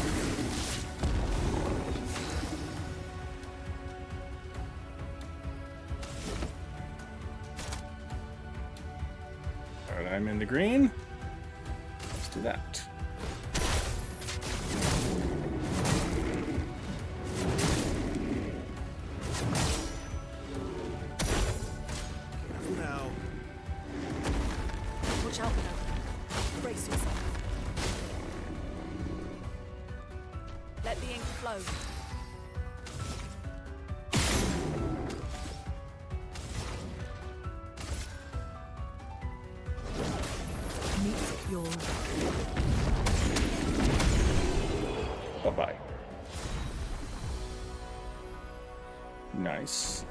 Alright, I'm in the green. Let's do that. Now, watch out now. Brace yourself. Let the ink flow. Meet your Bye-bye. Nice.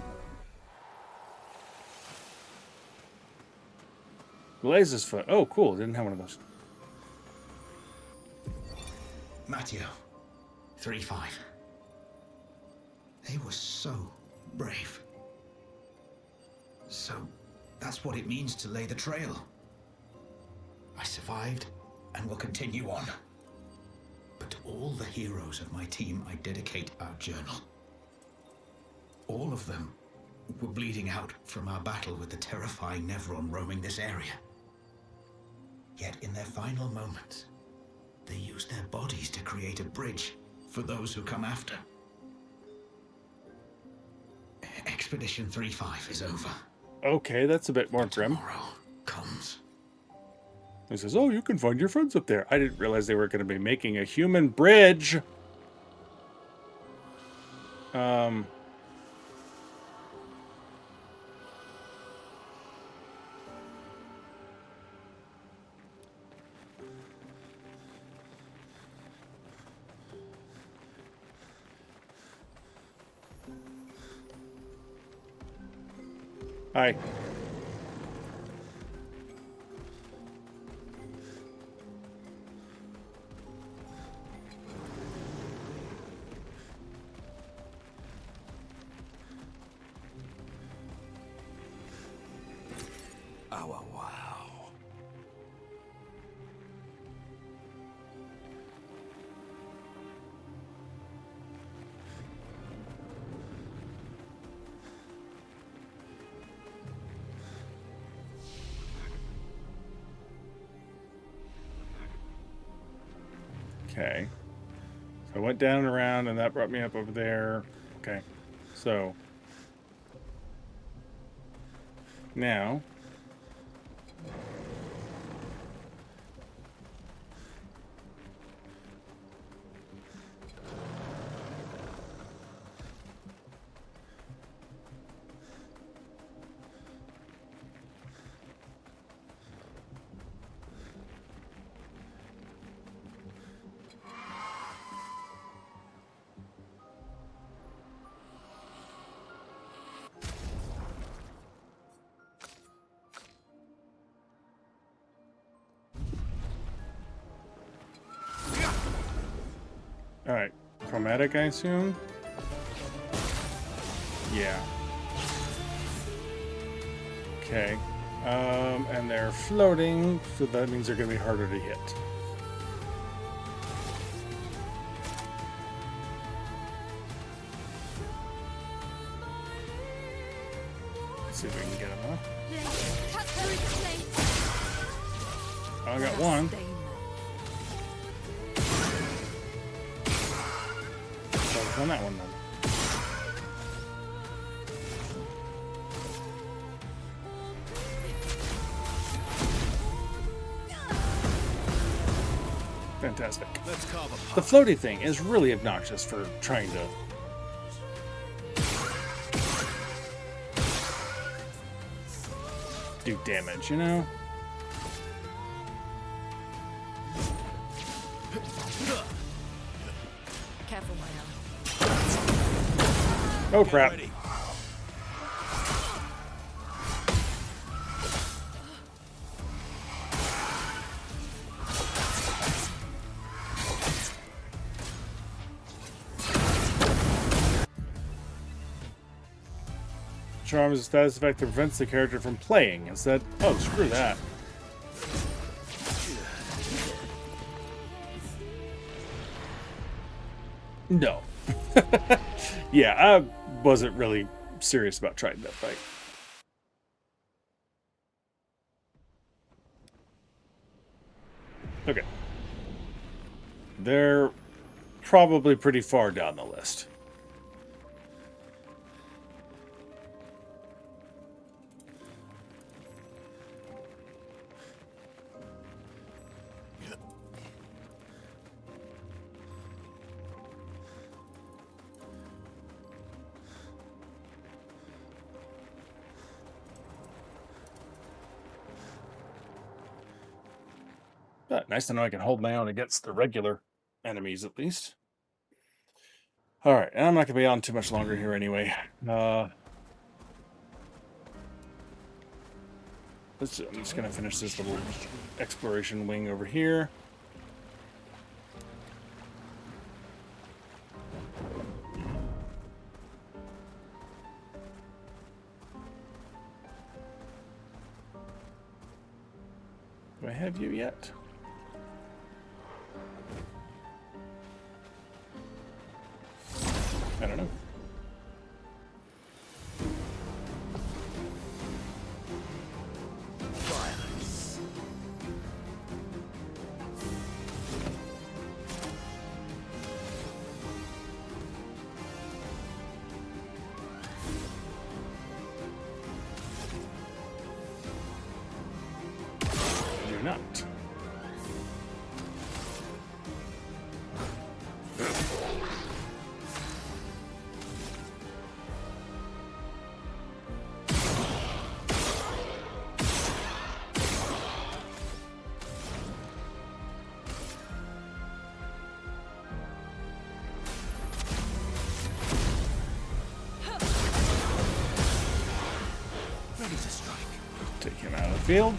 Blaze's foot. Oh, cool. Didn't have one of those. Matteo, 3-5. They were so brave. So that's what it means to lay the trail. I survived and will continue on. But to all the heroes of my team, I dedicate our journal. All of them were bleeding out from our battle with the terrifying Nevron roaming this area. Yet in their final moments, they used their bodies to create a bridge for those who come after. Expedition 3-5 is over. Okay, that's a bit more grim. Tomorrow comes. He says, oh, you can find your friends up there. I didn't realize they were going to be making a human bridge. Hi. Oh, wow. Okay. So I went down and around, and that brought me up over there. Okay. So now all right, chromatic, I assume. Yeah. Okay. And they're floating, so that means they're going to be harder to hit. Let's see if we can get them up. Oh, I got one. Focus on that one then. Fantastic. Let's carve a The floaty thing is really obnoxious for trying to do damage, you know? Careful, Maelle. Oh crap. Charm is a status effect that prevents the character from playing instead. Oh, screw that. No. Yeah, I wasn't really serious about trying that fight. Okay. They're probably pretty far down the list. But nice to know I can hold my own against the regular enemies, at least. All right, and I'm not going to be on too much longer here anyway. I'm just going to finish this little exploration wing over here. Do I have you yet? I don't know. Do not. Ready to strike. Take him out of the field.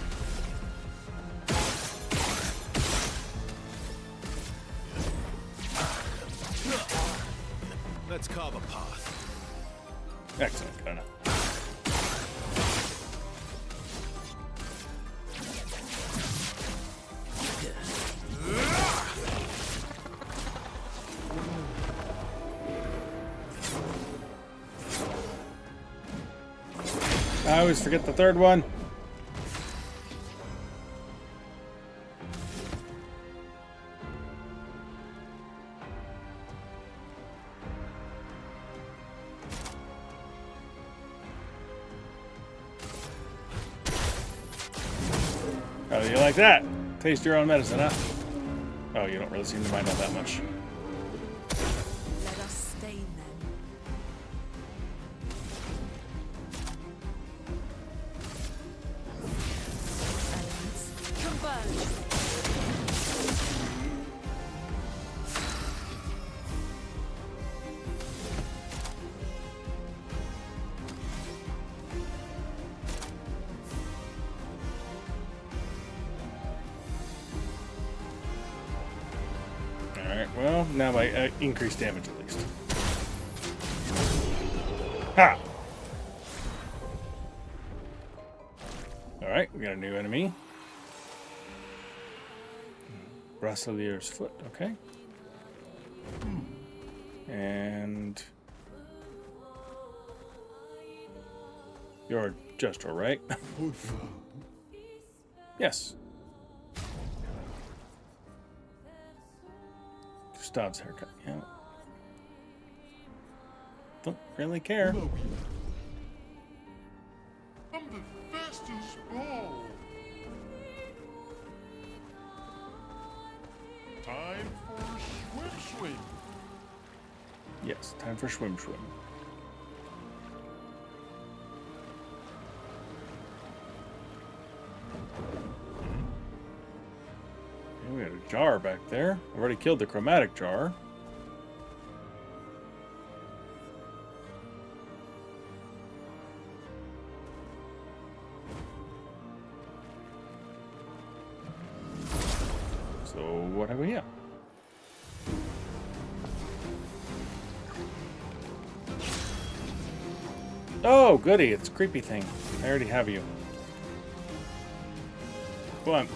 Let's carve a path. Excellent, Kona. I always forget the third one. How do you like that? Taste your own medicine, huh? Oh, you don't really seem to mind all that much. Let us stain them. Elements converge. Alright, well, now by increased damage at least. Ha! Alright, we got a new enemy. Brasselier's foot, okay. And you're Jestro, right? Yes. Gustav's haircut, yeah. Don't really care. I'm the fastest ball. Time for swim. Yes, time for swim. Okay, we got a jar back there. I've already killed the chromatic jar. So what have we here? Oh, goody, it's a creepy thing. I already have you. Well,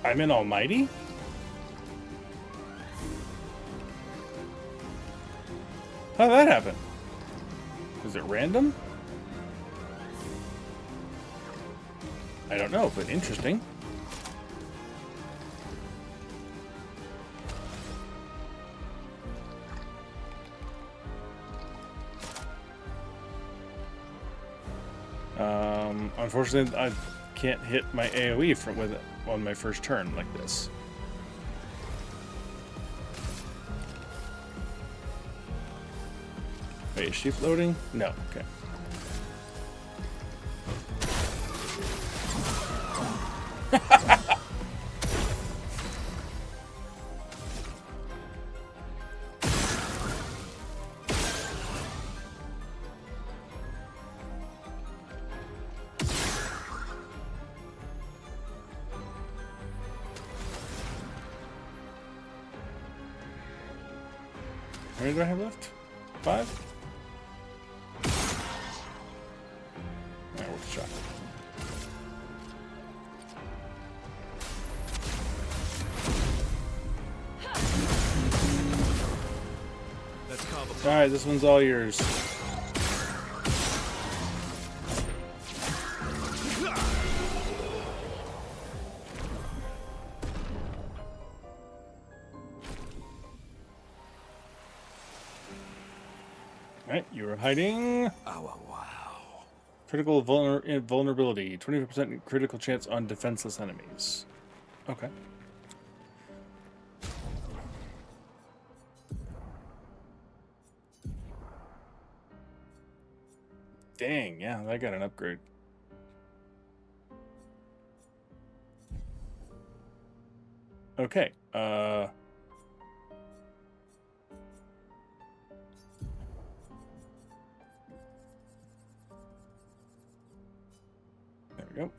I'm in Almighty? How'd that happen? Is it random? I don't know, but interesting. Unfortunately, I can't hit my AoE from with it on my first turn like this. Wait, is she floating? No, okay. How many do I have left? 5? Alright, worth a shot. Alright, this one's all yours. Alright, you were hiding. Oh, wow. Critical vulnerability. 20% critical chance on defenseless enemies. Okay. Dang, yeah, I got an upgrade. Okay, there we go.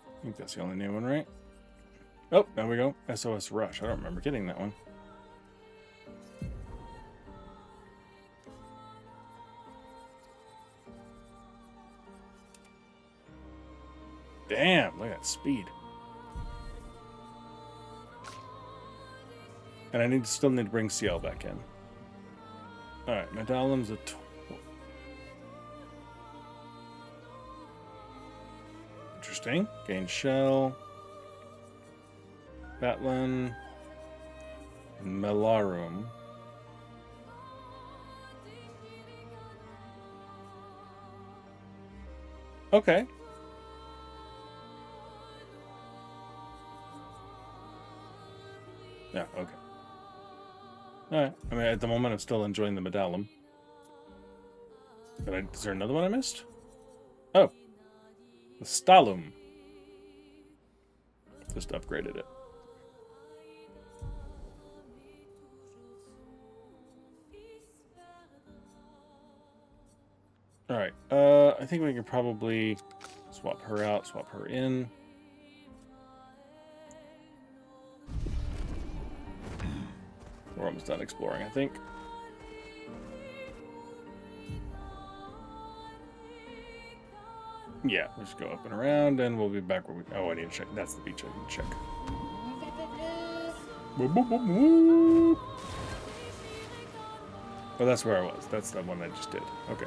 I think that's the only new one, right? Oh, there we go. SOS Rush. I don't remember getting that one. Damn, look at that speed. And I still need to bring CL back in. Alright, Medallum's a... Interesting. Gain Shell. Batlin. Melarum. Okay. Yeah, okay. Alright. I mean, at the moment, I'm still enjoying the Medallum. Is there another one I missed? Oh. The Stalum. Just upgraded it. Alright. I think we can probably swap her out, swap her in. We're almost done exploring, I think. Yeah, we'll just go up and around, and we'll be back where we... Oh, I need to check. That's the beach I need to check. Boop, boop, boop, boop. Oh, that's where I was. That's the one I just did. Okay.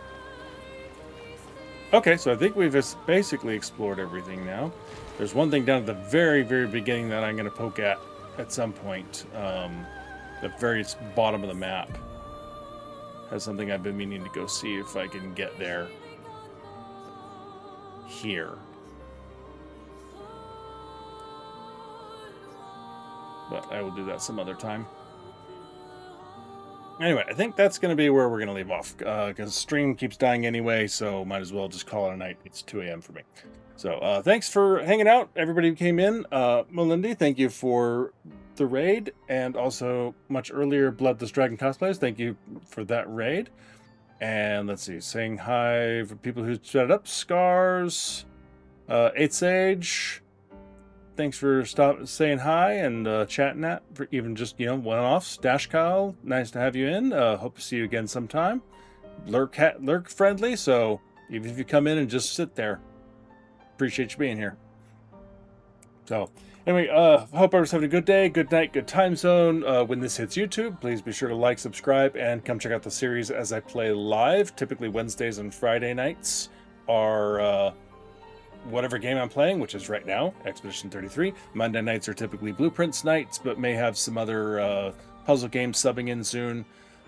Okay, so I think we've basically explored everything now. There's one thing down at the very, very beginning that I'm going to poke at some point. The very bottom of the map has something I've been meaning to go see if I can get there here. But I will do that some other time. Anyway, I think that's going to be where we're going to leave off, because stream keeps dying anyway, so might as well just call it a night. It's 2 a.m. for me. So thanks for hanging out, everybody who came in. Melindy, thank you for the raid, and also much earlier Bloodless Dragon cosplays. Thank you for that raid. And let's see, saying hi for people who set up. Scars, 8 Sage. Thanks for saying hi and chatting at for even just, one-offs. Dash Kyle, nice to have you in. Hope to see you again sometime. Lurk friendly, so even if you come in and just sit there, appreciate you being here. So anyway, hope everyone's having a good day, good night, good time zone. When this hits YouTube, please be sure to like, subscribe, and come check out the series as I play live. Typically Wednesdays and Friday nights are whatever game I'm playing, which is right now, Expedition 33. Monday nights are typically Blueprints nights, but may have some other puzzle games subbing in soon.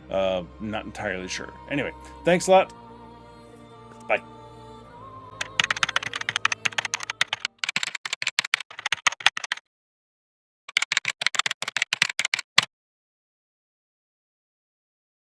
Not entirely sure. Anyway, thanks a lot. Bye.